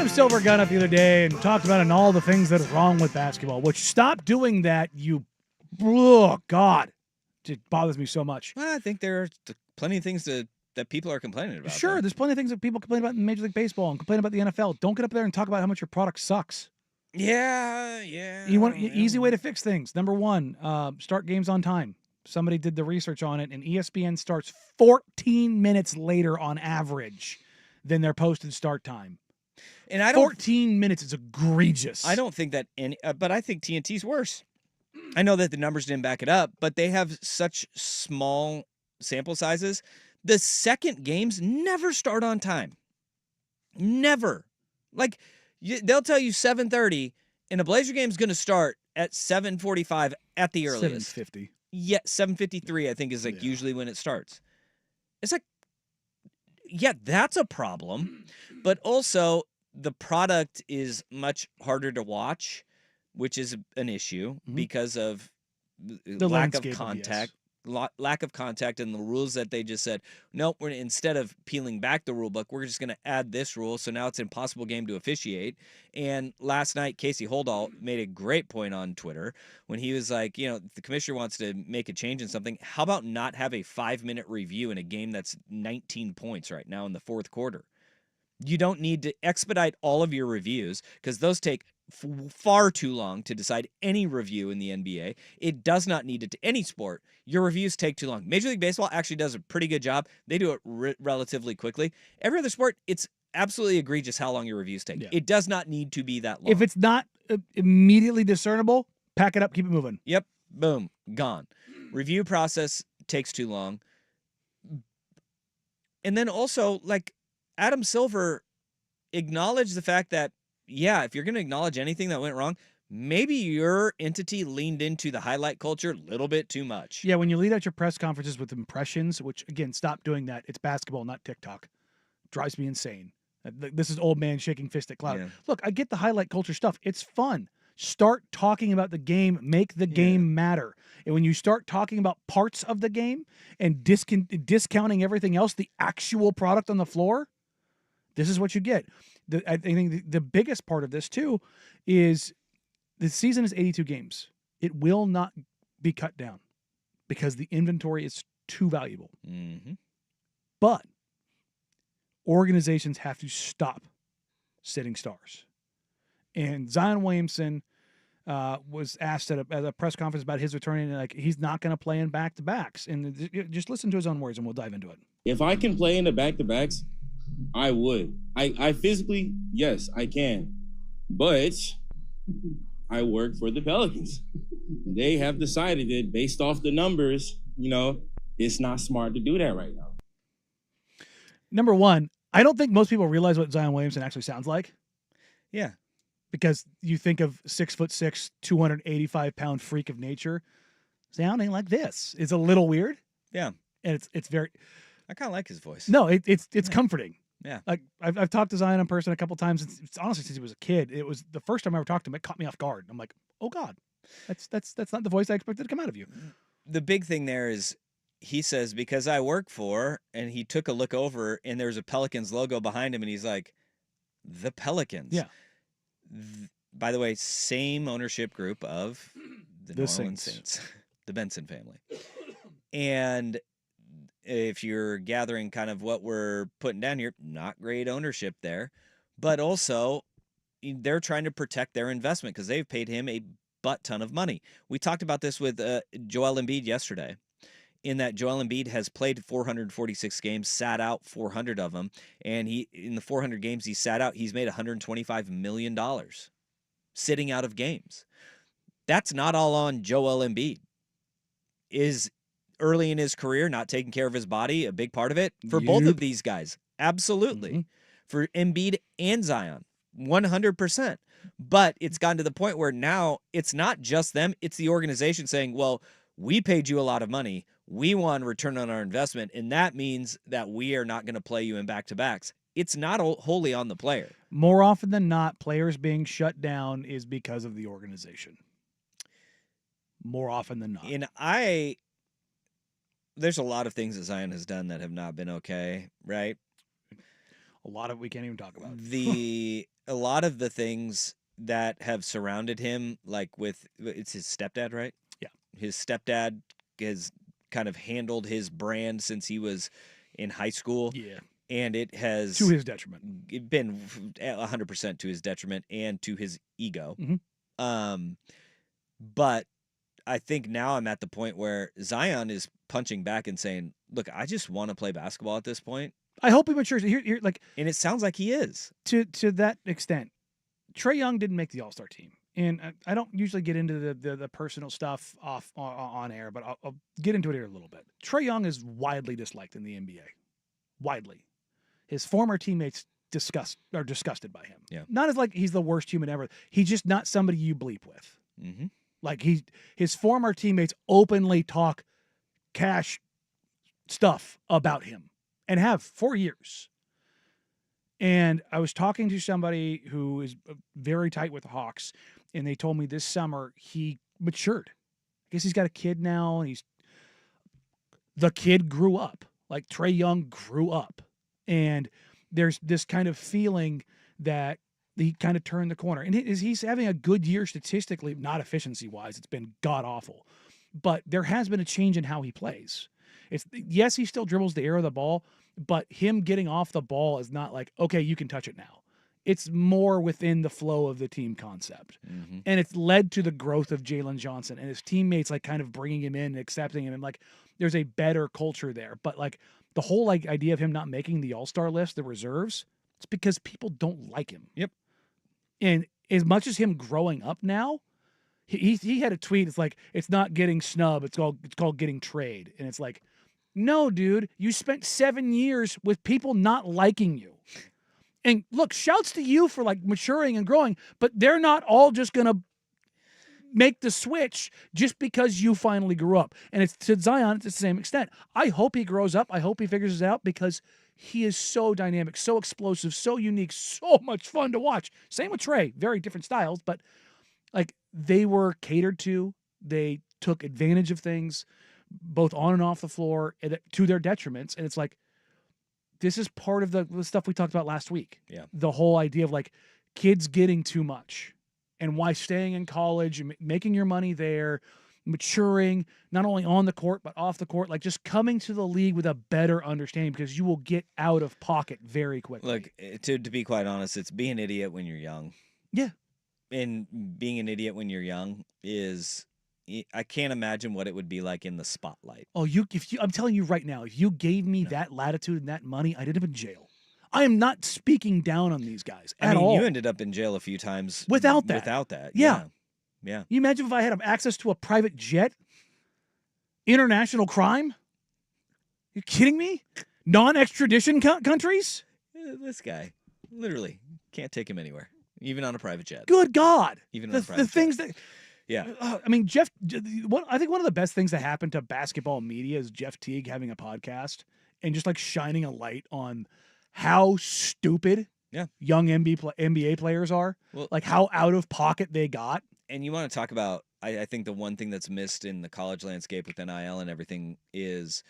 Adam Silver got up the other day and talked about all the things that are wrong with basketball, which stop doing that, oh, God. It bothers me so much. Well, I think there are plenty of things that people are complaining about. Sure, there's plenty of things that people complain about in Major League Baseball and complain about the NFL. Don't get up there and talk about how much your product sucks. Yeah. Easy way to fix things. Number one, start games on time. Somebody did the research on it, and ESPN starts 14 minutes later on average than their posted start time. And 14 minutes is egregious. I don't think that but I think TNT's worse. I know that the numbers didn't back it up, but they have such small sample sizes. The second games never start on time. Never. Like, they'll tell you 7:30, and a Blazer game's going to start at 7:45 at the earliest. 7:50. Yeah, 7:53 I think is usually when it starts. It's like, yeah, that's a problem. But also, the product is much harder to watch, which is an issue because of The lack of landscape of contact. Lack of contact and the rules that they just said, nope, instead of peeling back the rule book, we're just going to add this rule. So now it's an impossible game to officiate. And last night, Casey Holdahl made a great point on Twitter when he was like, the commissioner wants to make a change in something. How about not have a 5-minute review in a game that's 19 points right now in the fourth quarter? You don't need to expedite all of your reviews because those take far too long to decide any review in the NBA. It does not need it to any sport. Your reviews take too long. Major League Baseball actually does a pretty good job. They do it relatively quickly. Every other sport, it's absolutely egregious how long your reviews take. Yeah. It does not need to be that long. If it's not immediately discernible, pack it up, keep it moving. Yep. Boom. Gone. Review process takes too long. And then also, like, Adam Silver acknowledged the fact that, if you're going to acknowledge anything that went wrong, maybe your entity leaned into the highlight culture a little bit too much. Yeah, when you lead out your press conferences with impressions, which, again, stop doing that. It's basketball, not TikTok. Drives me insane. This is old man shaking fist at cloud. Yeah. Look, I get the highlight culture stuff. It's fun. Start talking about the game. Make the game matter. And when you start talking about parts of the game and discounting everything else, the actual product on the floor, this is what you get. I think the biggest part of this, too, is the season is 82 games. It will not be cut down because the inventory is too valuable. Mm-hmm. But organizations have to stop sitting stars. And Zion Williamson was asked at a press conference about his returning, and he's not going to play in back-to-backs. And just listen to his own words, and we'll dive into it. If I can play in the back-to-backs, I would. I physically, yes, I can. But I work for the Pelicans. They have decided that based off the numbers, it's not smart to do that right now. Number one, I don't think most people realize what Zion Williamson actually sounds like. Yeah. Because you think of 6'6", 285-pound freak of nature sounding like this. It's a little weird. Yeah. And it's very... I kind of like his voice. No, it's comforting. Yeah. Like I've talked to Zion in person a couple times. It's honestly since he was a kid. It was the first time I ever talked to him. It caught me off guard. I'm like, oh God, that's not the voice I expected to come out of you. The big thing there is he says, because I work for, and he took a look over and there's a Pelicans logo behind him and he's like, the Pelicans. Yeah. By the way, same ownership group of the New Orleans Saints, the Benson family. And if you're gathering kind of what we're putting down here, not great ownership there. But also, they're trying to protect their investment because they've paid him a butt ton of money. We talked about this with Joel Embiid yesterday, in that Joel Embiid has played 446 games, sat out 400 of them, and in the 400 games he sat out, he's made $125 million sitting out of games. That's not all on Joel Embiid. Is early in his career not taking care of his body a big part of it? For both of these guys, absolutely. Mm-hmm. For Embiid and Zion, 100%. But it's gotten to the point where now it's not just them, it's the organization saying, well, we paid you a lot of money. We want a return on our investment, and that means that we are not going to play you in back-to-backs. It's not wholly on the player. More often than not, players being shut down is because of the organization. More often than not. And there's a lot of things that Zion has done that have not been okay, right? A lot of we can't even talk about. A lot of the things that have surrounded him, like it's his stepdad, right? Yeah. His stepdad has kind of handled his brand since he was in high school. Yeah. And it has To his detriment. Been 100% to his detriment and to his ego. But I think now I'm at the point where Zion is punching back and saying, "Look, I just want to play basketball at this point." I hope he matures. Here, like, and it sounds like he is to that extent. Trae Young didn't make the All-Star team, and I don't usually get into the personal stuff on air, but I'll get into it here a little bit. Trae Young is widely disliked in the NBA, widely. His former teammates are disgusted by him. Yeah, not as like he's the worst human ever. He's just not somebody you bleep with. Mm-hmm. Like his former teammates openly talk cash stuff about him and have for years. And I was talking to somebody who is very tight with the Hawks, and they told me this summer he matured. I guess he's got a kid now, and the kid grew up. Like Trae Young grew up. And there's this kind of feeling that he kind of turned the corner. And he's having a good year statistically, not efficiency-wise. It's been god-awful. But there has been a change in how he plays. Yes, he still dribbles the air of the ball, but him getting off the ball is not like, okay, you can touch it now. It's more within the flow of the team concept. Mm-hmm. And it's led to the growth of Jalen Johnson and his teammates like kind of bringing him in and accepting him. And like there's a better culture there. But like the whole like idea of him not making the All-Star list, the reserves, it's because people don't like him. Yep. And as much as him growing up now, he had a tweet. It's like, it's not getting snub. It's called getting trade. And it's like, no, dude, you spent 7 years with people not liking you. And look, shouts to you for like maturing and growing, but they're not all just going to make the switch just because you finally grew up. And it's to Zion, it's the same extent. I hope he grows up. I hope he figures it out because he is so dynamic, so explosive, so unique, so much fun to watch. Same with Trae, very different styles, but like they were catered to. They took advantage of things, both on and off the floor, to their detriments. And it's like, this is part of the stuff we talked about last week. Yeah. The whole idea of like kids getting too much and why staying in college and making your money there, maturing, not only on the court, but off the court, like just coming to the league with a better understanding because you will get out of pocket very quickly. Look, to be quite honest, it's being an idiot when you're young. Yeah. And being an idiot when you're young is, I can't imagine what it would be like in the spotlight. Oh, I'm telling you right now, if you gave me that latitude and that money, I'd end up in jail. I am not speaking down on these guys at all. You ended up in jail a few times without that. Yeah. You imagine if I had access to a private jet? International crime? You kidding me? Non-extradition countries? This guy, literally, can't take him anywhere, even on a private jet. Good God! Even on a private the things jet. that. Yeah. I mean, I think one of the best things that happened to basketball media is Jeff Teague having a podcast and just like shining a light on how stupid young NBA players are, like how out of pocket they got. And you want to talk about, I think the one thing that's missed in the college landscape with NIL and everything is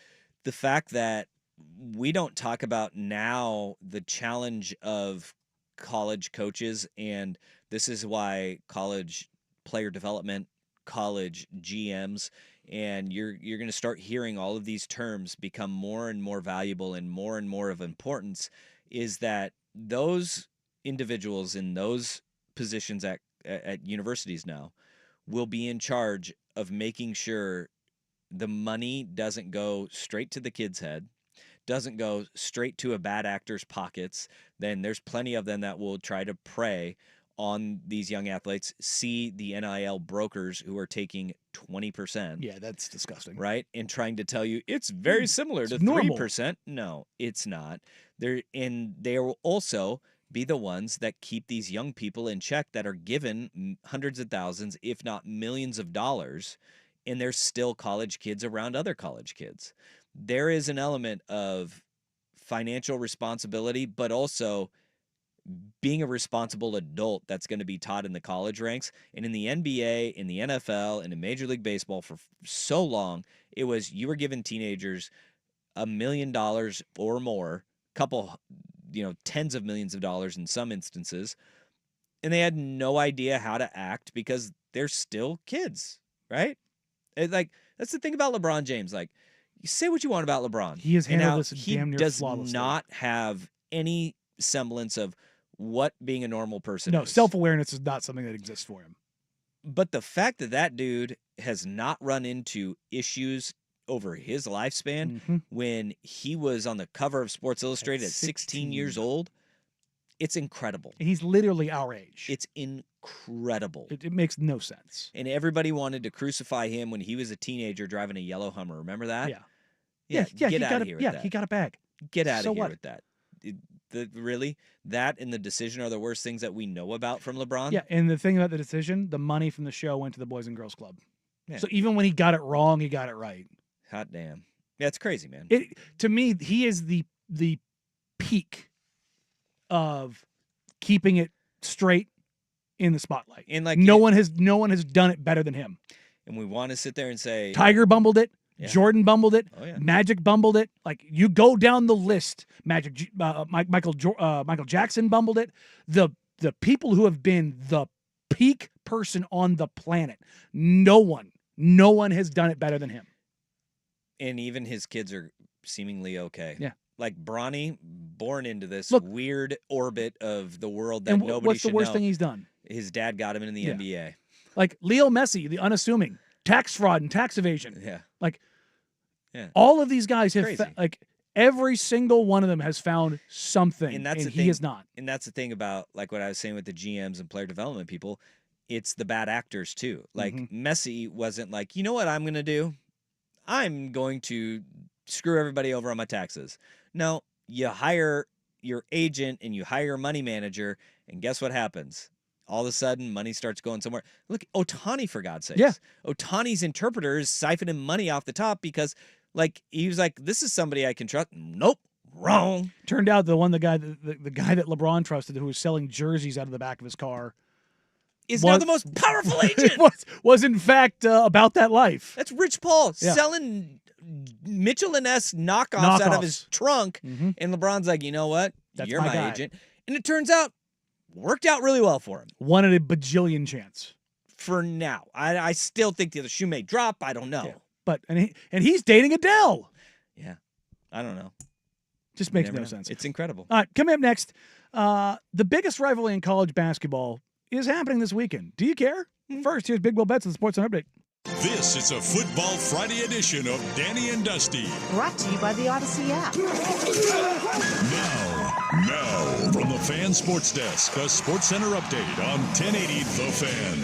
the fact that we don't talk about now the challenge of college coaches. And this is why college player development, college GMs, and you're going to start hearing all of these terms become more and more valuable and more of importance, is that those individuals in those positions at universities now will be in charge of making sure the money doesn't go straight to the kid's head, doesn't go straight to a bad actor's pockets. Then there's plenty of them that will try to prey on these young athletes, see the NIL brokers who are taking 20%. Yeah, that's disgusting. Right? And trying to tell you it's very similar to normal. 3%. No, it's not. They will also be the ones that keep these young people in check that are given hundreds of thousands, if not millions of dollars, and there's still college kids around other college kids. There is an element of financial responsibility, but also being a responsible adult that's going to be taught in the college ranks. And in the NBA, in the NFL, and in Major League Baseball for so long, it was you were giving teenagers $1 million or more, couple tens of millions of dollars in some instances, and they had no idea how to act because they're still kids, right? That's the thing about LeBron James. Like, you say what you want about LeBron. He has and handled now this he damn near does flawlessly. not have any semblance of what being a normal person No, is. self-awareness is not something that exists for him. But the fact that dude has not run into issues over his lifespan when he was on the cover of Sports Illustrated at 16 years old, it's incredible. He's literally our age. It's incredible. It makes no sense. And everybody wanted to crucify him when he was a teenager driving a yellow Hummer. Remember that? Yeah. Get out of here with that. He got a bag. Get out So of here what? with that. Really? That and the decision are the worst things that we know about from LeBron? Yeah, and the thing about the decision, the money from the show went to the Boys and Girls Club. Yeah. So even when he got it wrong, he got it right. Hot damn. Yeah, it's crazy, man. To me, he is the peak of keeping it straight in the spotlight. And like no one has done it better than him. And we want to sit there and say Tiger bumbled it. Yeah. Jordan bumbled it. Oh, yeah. Magic bumbled it. Like, you go down the list. Michael Jackson bumbled it. The people who have been the peak person on the planet, no one has done it better than him. And even his kids are seemingly okay. Yeah. Like Bronny, born into this Look, weird orbit of the world that and nobody what's should the worst know. thing he's done? His dad got him in the Yeah. NBA. Like Leo Messi, the unassuming, tax fraud and tax evasion. Yeah. Like, yeah. all of these guys have Crazy. every single one of them has found something, And that's the he thing. has not. And that's the thing about like what I was saying with the GMs and player development people. It's the bad actors too. Like Messi wasn't like, you know what I'm going to do? I'm going to screw everybody over on my taxes. No, you hire your agent and you hire your money manager, and guess what happens? All of a sudden, money starts going somewhere. Look, Ohtani, for God's sakes. Yeah. Ohtani's interpreter is siphoning money off the top because, like, he was like, this is somebody I can trust. Nope, wrong. Turned out the guy that LeBron trusted, who was selling jerseys out of the back of his car, Is now the most powerful agent. was in fact about that life. That's Rich Paul Yeah. selling Mitchell and S knockoffs out of his Knockoffs. trunk. And LeBron's like, you know what? That's You're my my guy. agent. And it turns out, worked out really well for him. 1 in a bajillion chance. For now. I still think the other shoe may drop. I don't know. Yeah. But and he's dating Adele. Yeah. I don't know. Just makes Never no know. sense. It's incredible. All right, coming up next, the biggest rivalry in college basketball is happening this weekend. Do you care? First, here's Big Will Betts with the Sports Center Update. This is a Football Friday edition of Danny and Dusty. Brought to you by the Odyssey app. Now, from the Fan Sports Desk, a Sports Center update on 1080 The Fan.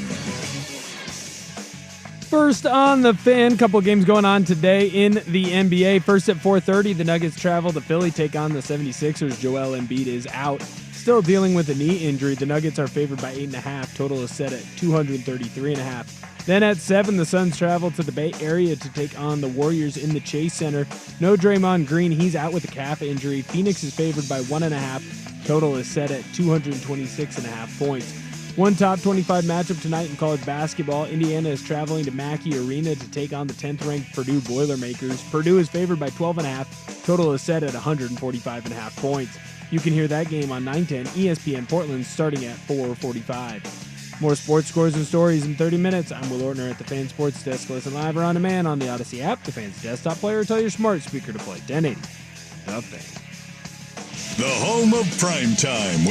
First on the Fan, couple games going on today in the NBA. First at 4:30, the Nuggets travel to Philly, take on the 76ers. Joel Embiid is out, still dealing with a knee injury. The Nuggets are favored by 8.5. Total is set at 233.5. Then at 7, the Suns travel to the Bay Area to take on the Warriors in the Chase Center. No Draymond Green, he's out with a calf injury. Phoenix is favored by 1.5. Total is set at 226.5 points. One top 25 matchup tonight in college basketball. Indiana is traveling to Mackey Arena to take on the 10th-ranked Purdue Boilermakers. Purdue is favored by 12.5. Total is set at 145.5 points. You can hear that game on 910 ESPN Portland starting at 4:45. More sports scores and stories in 30 minutes. I'm Will Ortner at the Fan Sports Desk. Listen live or on demand on the Odyssey app, the Fan's desktop player, or tell your smart speaker to play 1080. The Fan. The home of primetime.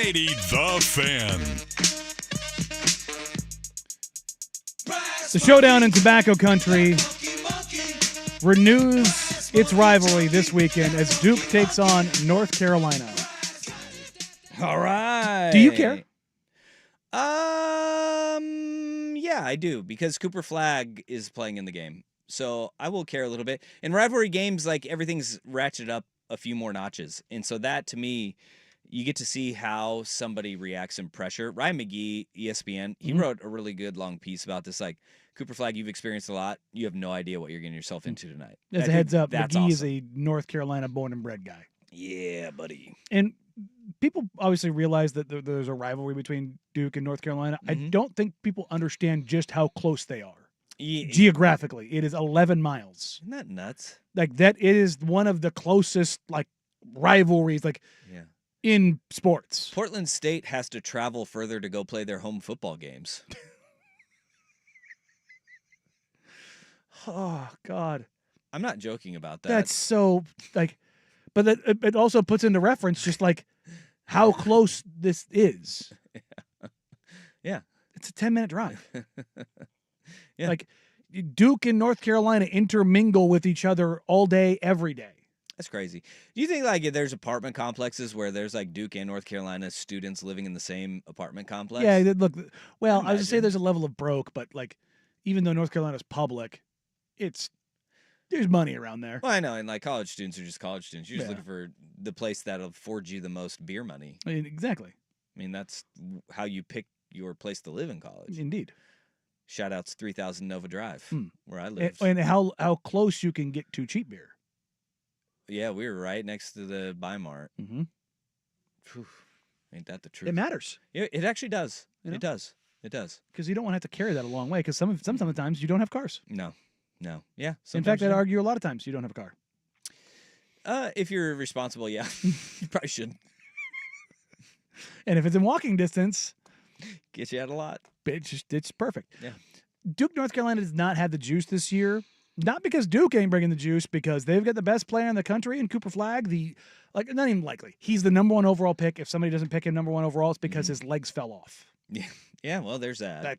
1080 The Fan. The showdown in tobacco country renews its rivalry this weekend as Duke takes on North Carolina. All right. Do you care? Yeah, I do, because Cooper Flagg is playing in the game. So I will care a little bit. In rivalry games, like, everything's ratcheted up a few more notches. And so that, to me, you get to see how somebody reacts in pressure. Ryan McGee, ESPN, he wrote a really good long piece about this. Like, Cooper Flagg, you've experienced a lot. You have no idea what you're getting yourself into tonight. As a heads up, McGee is a North Carolina born and bred guy. Yeah, buddy. And people obviously realize that there's a rivalry between Duke and North Carolina. I don't think people understand just how close they are. Geographically, it is 11 miles. Isn't that nuts? Like, that it is one of the closest, like, rivalries, like, in sports. Portland State has to travel further to go play their home football games. Oh, God. I'm not joking about that. That's so, like, but it also puts into reference just, like, how close this is. Yeah. It's a 10-minute drive. Yeah. Like, Duke and North Carolina intermingle with each other all day, every day. That's crazy. Do you think, like, there's apartment complexes where there's, like, Duke and North Carolina students living in the same apartment complex? Yeah, look, well, I was going to say there's a level of broke, but, like, even though North Carolina's public, there's money around there. Well, I know, and, like, college students are just college students. You're just looking for the place that'll afford you the most beer money. I mean, exactly. I mean, that's how you pick your place to live in college. Indeed. Shout outs 3000 Nova Drive, where I live. And how close you can get to cheap beer. Yeah, we were right next to the Bi-Mart. Mm-hmm. Whew, ain't that the truth? It matters. It actually does. You know? It does. It does. Because you don't want to have to carry that a long way, because sometimes you don't have cars. No. Yeah. In fact, I'd argue a lot of times you don't have a car. If you're responsible, yeah. You probably should. And if it's in walking distance, get you out a lot. It's perfect. Yeah. Duke, North Carolina does not have the juice this year. Not because Duke ain't bringing the juice, because they've got the best player in the country in Cooper Flagg. Not even likely. He's the number one overall pick. If somebody doesn't pick him number one overall, it's because his legs fell off. Yeah. Yeah. Well, there's that.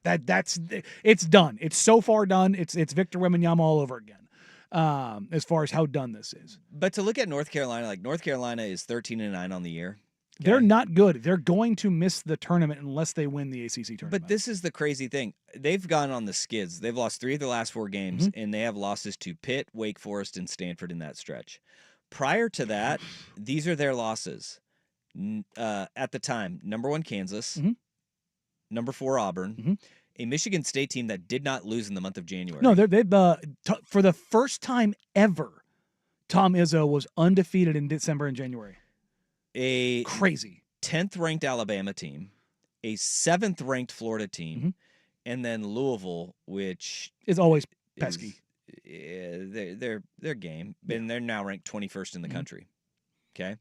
It's done. It's so far done. It's Victor Wembanyama all over again. As far as how done this is. But to look at North Carolina, like, North Carolina is 13-9 on the year. Okay? They're not good. They're going to miss the tournament unless they win the ACC tournament. But this is the crazy thing. They've gone on the skids. They've lost 3 of their last 4 games, and they have losses to Pitt, Wake Forest, and Stanford in that stretch. Prior to that, these are their losses. At the time, number 1, Kansas, number 4, Auburn, a Michigan State team that did not lose in the month of January. No, they've for the first time ever, Tom Izzo was undefeated in December and January. A crazy 10th ranked Alabama team, a 7th ranked Florida team, and then Louisville, which is always pesky. Their game, and they're now ranked 21st in the country. Okay,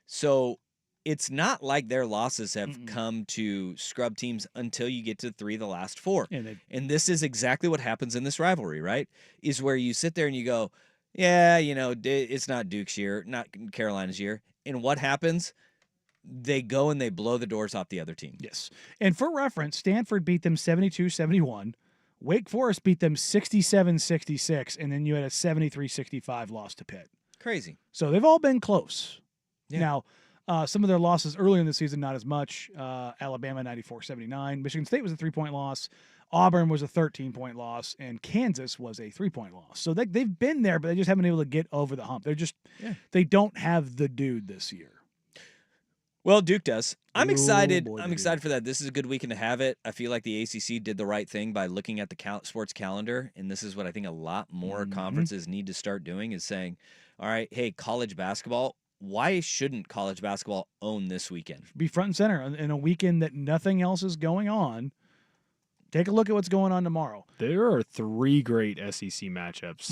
so it's not like their losses have come to scrub teams until you get to 3 of the last 4. And this is exactly what happens in this rivalry, right? Is where you sit there and you go, yeah, it's not Duke's year, not Carolina's year. And what happens? They go and they blow the doors off the other team. Yes. And for reference, Stanford beat them 72-71. Wake Forest beat them 67-66. And then you had a 73-65 loss to Pitt. Crazy. So they've all been close. Yeah. Now, some of their losses earlier in the season, not as much. Alabama, 94-79. Michigan State was a 3-point loss. Auburn was a 13-point loss. And Kansas was a 3-point loss. So they've been there, but they just haven't been able to get over the hump. They don't have the dude this year. Well, Duke does. I'm excited. Boy, I'm excited for that. This is a good weekend to have it. I feel like the ACC did the right thing by looking at the sports calendar, and this is what I think a lot more conferences need to start doing, is saying, all right, hey, college basketball, why shouldn't college basketball own this weekend? Be front and center in a weekend that nothing else is going on. Take a look at what's going on tomorrow. There are 3 great SEC matchups.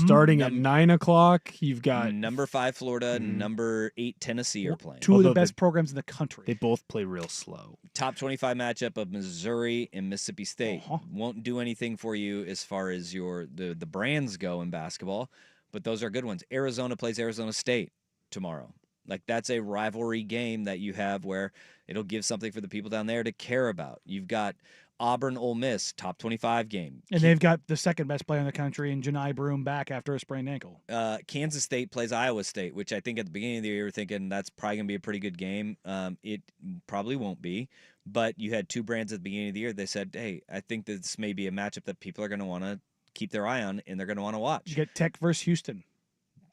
Starting at 9 o'clock, you've got number 5 Florida, number 8 Tennessee are playing. 2 of the best programs in the country. They both play real slow. Top 25 matchup of Missouri and Mississippi State. Won't do anything for you as far as the brands go in basketball, but those are good ones. Arizona plays Arizona State tomorrow. Like that's a rivalry game that you have where it'll give something for the people down there to care about. You've got Auburn Ole Miss, top 25 game. And they've got the second best player in the country in Janai Broom back after a sprained ankle. Kansas State plays Iowa State, which I think at the beginning of the year you were thinking that's probably going to be a pretty good game. It probably won't be, but you had two brands at the beginning of the year. They said, hey, I think this may be a matchup that people are going to want to keep their eye on and they're going to want to watch. You get Tech versus Houston.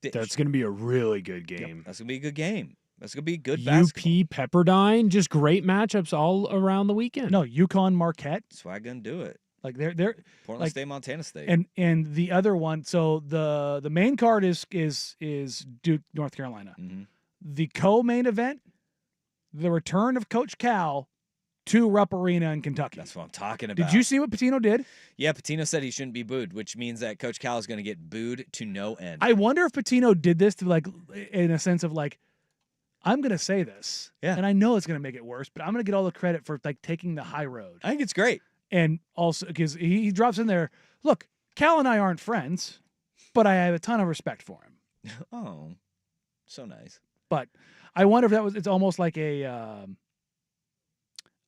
That's going to be a really good game. Yep, that's going to be a good game. That's going to be good UP basketball. Pepperdine, just great matchups all around the weekend. No, UConn Marquette. That's why I'm going to do it. Like they're Portland like, State, Montana State. And the other one, so the main card is Duke, North Carolina. Mm-hmm. The co-main event, the return of Coach Cal to Rupp Arena in Kentucky. That's what I'm talking about. Did you see what Patino did? Yeah, Patino said he shouldn't be booed, which means that Coach Cal is going to get booed to no end. I wonder if Patino did this to like, in a sense of like, I'm going to say this, and I know it's going to make it worse, but I'm going to get all the credit for like taking the high road. I think it's great. And also because he drops in there, look, Cal and I aren't friends, but I have a ton of respect for him. Oh, so nice. But I wonder if it's almost like a,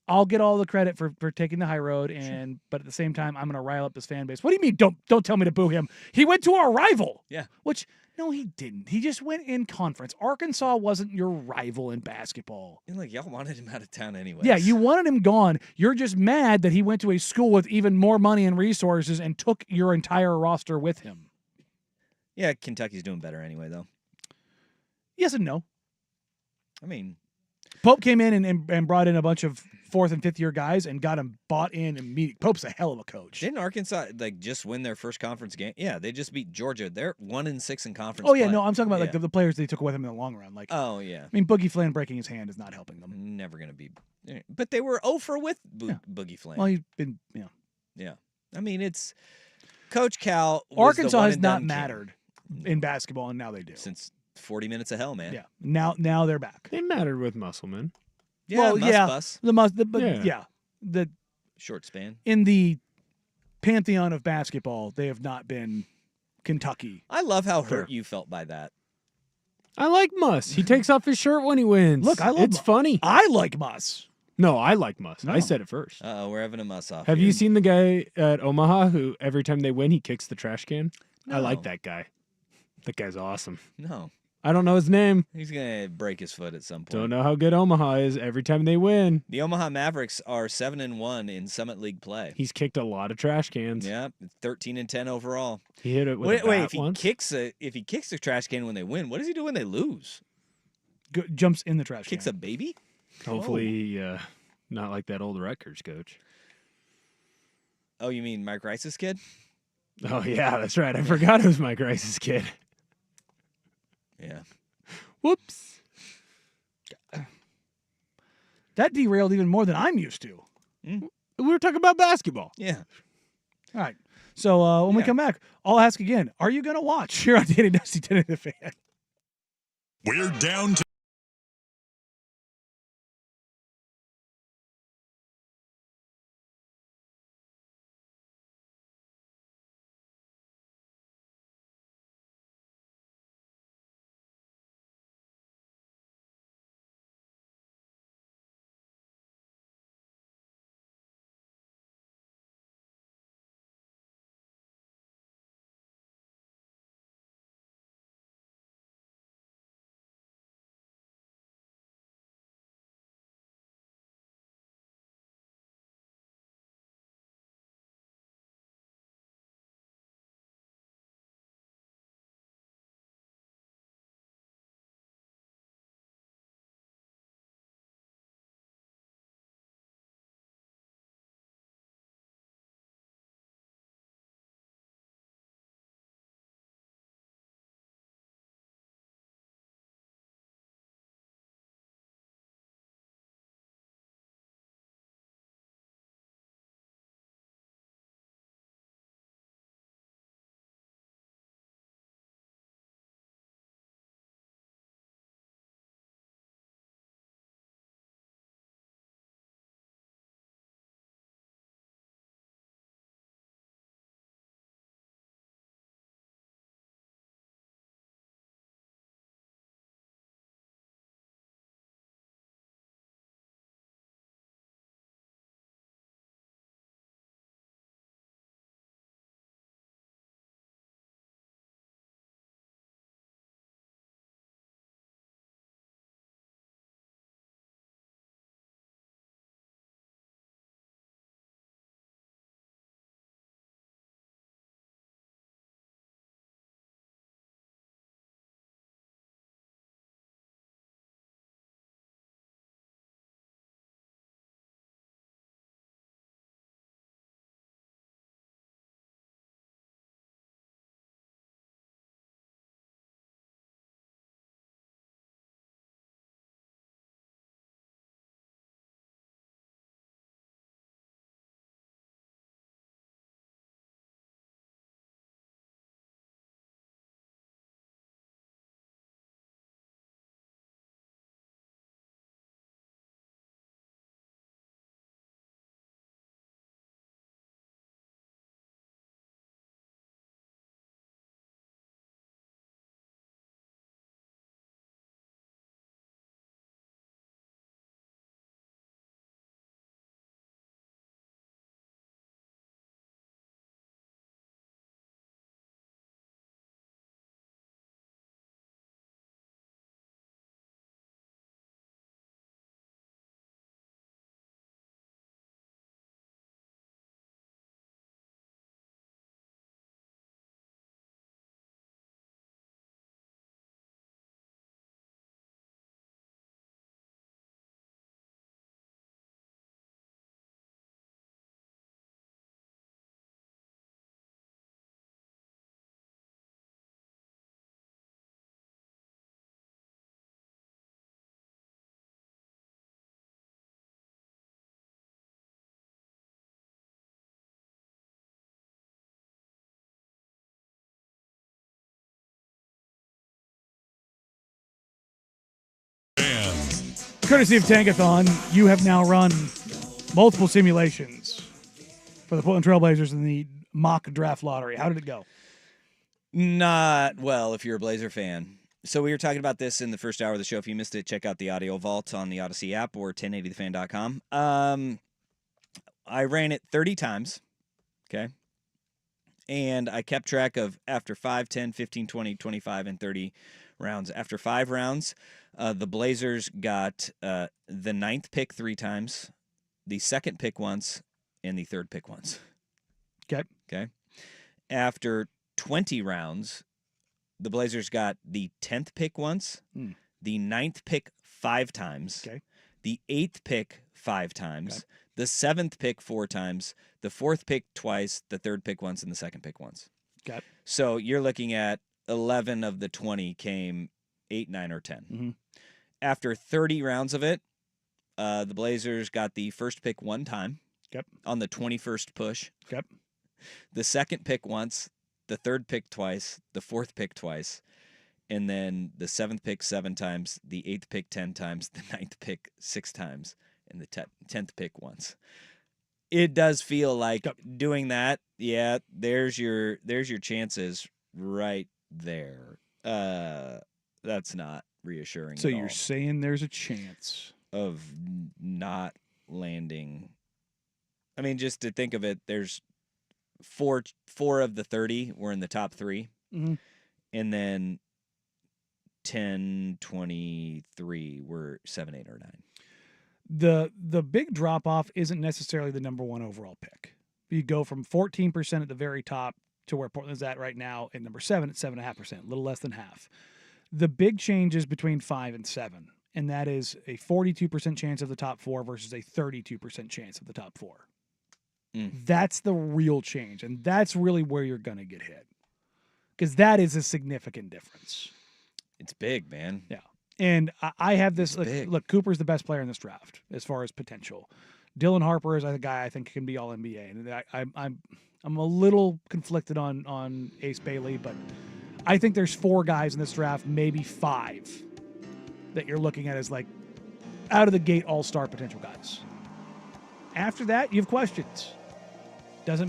I'll get all the credit for taking the high road, but at the same time, I'm going to rile up this fan base. What do you mean? Don't tell me to boo him. He went to our rival. Yeah. Which no, he didn't. He just went in conference. Arkansas wasn't your rival in basketball. And like y'all wanted him out of town anyway. Yeah, you wanted him gone. You're just mad that he went to a school with even more money and resources and took your entire roster with him. Yeah, Kentucky's doing better anyway, though. Yes and no. I mean, Pope came in and brought in a bunch of 4th and 5th year guys and got them bought in immediately. Pope's a hell of a coach. didn't Arkansas like just win their first conference game? Yeah, they just beat Georgia. They're 1-6 in conference. Oh yeah, play. no, I'm talking about like the players they took with him in the long run. Like, oh yeah, I mean, Boogie Flynn breaking his hand is not helping them. Never gonna be. But they were 0 with Boogie Flynn. Well, he's been, Yeah, I mean it's Coach Cal. Arkansas has not mattered in basketball, and now they do. Since 40 minutes of hell, man. Yeah, now they're back. They mattered with Musselman. Yeah, well, bus. The short span. In the pantheon of basketball, they have not been Kentucky. I love how hurt you felt by that. I like Muss. He takes off his shirt when he wins. Look, I love it's funny. I like Muss. No, I like Muss. No. I said it first. We're having a Muss off. Have here. you seen the guy at Omaha who every time they win, he kicks the trash can? No. I like that guy. That guy's awesome. No. I don't know his name. He's going to break his foot at some point. Don't know how good Omaha is every time they win. The Omaha Mavericks are 7-1 in Summit League play. He's kicked a lot of trash cans. Yeah, 13-10 overall. He hit it with wait, a bat if once. if he kicks a trash can when they win, what does he do when they lose? Jumps in the trash Kicks can. a baby? Hopefully, not like that old Rutgers coach. Oh, you mean Mike Rice's kid? Oh, yeah, that's right. I forgot it was Mike Rice's kid. Yeah. Whoops. That derailed even more than I'm used to. We were talking about basketball. Yeah. All right. So when we come back, I'll ask again, are you going to watch here on Danny Dusty 10 the Fan? We're down to Courtesy of Tankathon, you have now run multiple simulations for the Portland Trailblazers in the mock draft lottery. How did it go? Not well if you're a Blazer fan. So we were talking about this in the first hour of the show. If you missed it, check out the audio vault on the Odyssey app or 1080thefan.com. I ran it 30 times, okay? And I kept track of after 5, 10, 15, 20, 25, and 30 rounds. After 5 rounds, the Blazers got the 9th pick 3 times, the 2nd pick once, and the 3rd pick once. Okay. After 20 rounds, the Blazers got the 10th pick once, the 9th pick 5 times, the 8th pick 5 times, the 7th pick 4 times, the 4th pick twice, the 3rd pick once, and the 2nd pick once. So you're looking at 11 of the 20 came 8, 9, or 10. Mm-hmm. After 30 rounds of it, the Blazers got the 1st pick 1 time on the 21st push. The 2nd pick once, the 3rd pick twice, the 4th pick twice, and then the 7th pick 7 times, the 8th pick 10 times, the 9th pick 6 times, and the 10th pick once. It does feel like doing that. Yeah, there's your chances right there. That's not reassuring. So at you're all saying there's a chance of not landing. I mean, just to think of it, there's four of the 30 were in the top 3, and then 10, 23 were 7, 8, or 9. The big drop off isn't necessarily the number 1 overall pick. You go from 14% at the very top to where Portland's at right now, and number 7 at 7.5%, a little less than half. The big change is between 5 and 7, and that is a 42% chance of the top 4 versus a 32% chance of the top 4. That's the real change, and that's really where you're going to get hit, because that is a significant difference. It's big, man. Yeah. And I have this, look, Cooper's the best player in this draft as far as potential. Dylan Harper is a guy I think can be all NBA. And I'm a little conflicted on Ace Bailey, but I think there's 4 guys in this draft, maybe 5, that you're looking at as like out of the gate all-star potential guys. After that, you have questions. Doesn't mean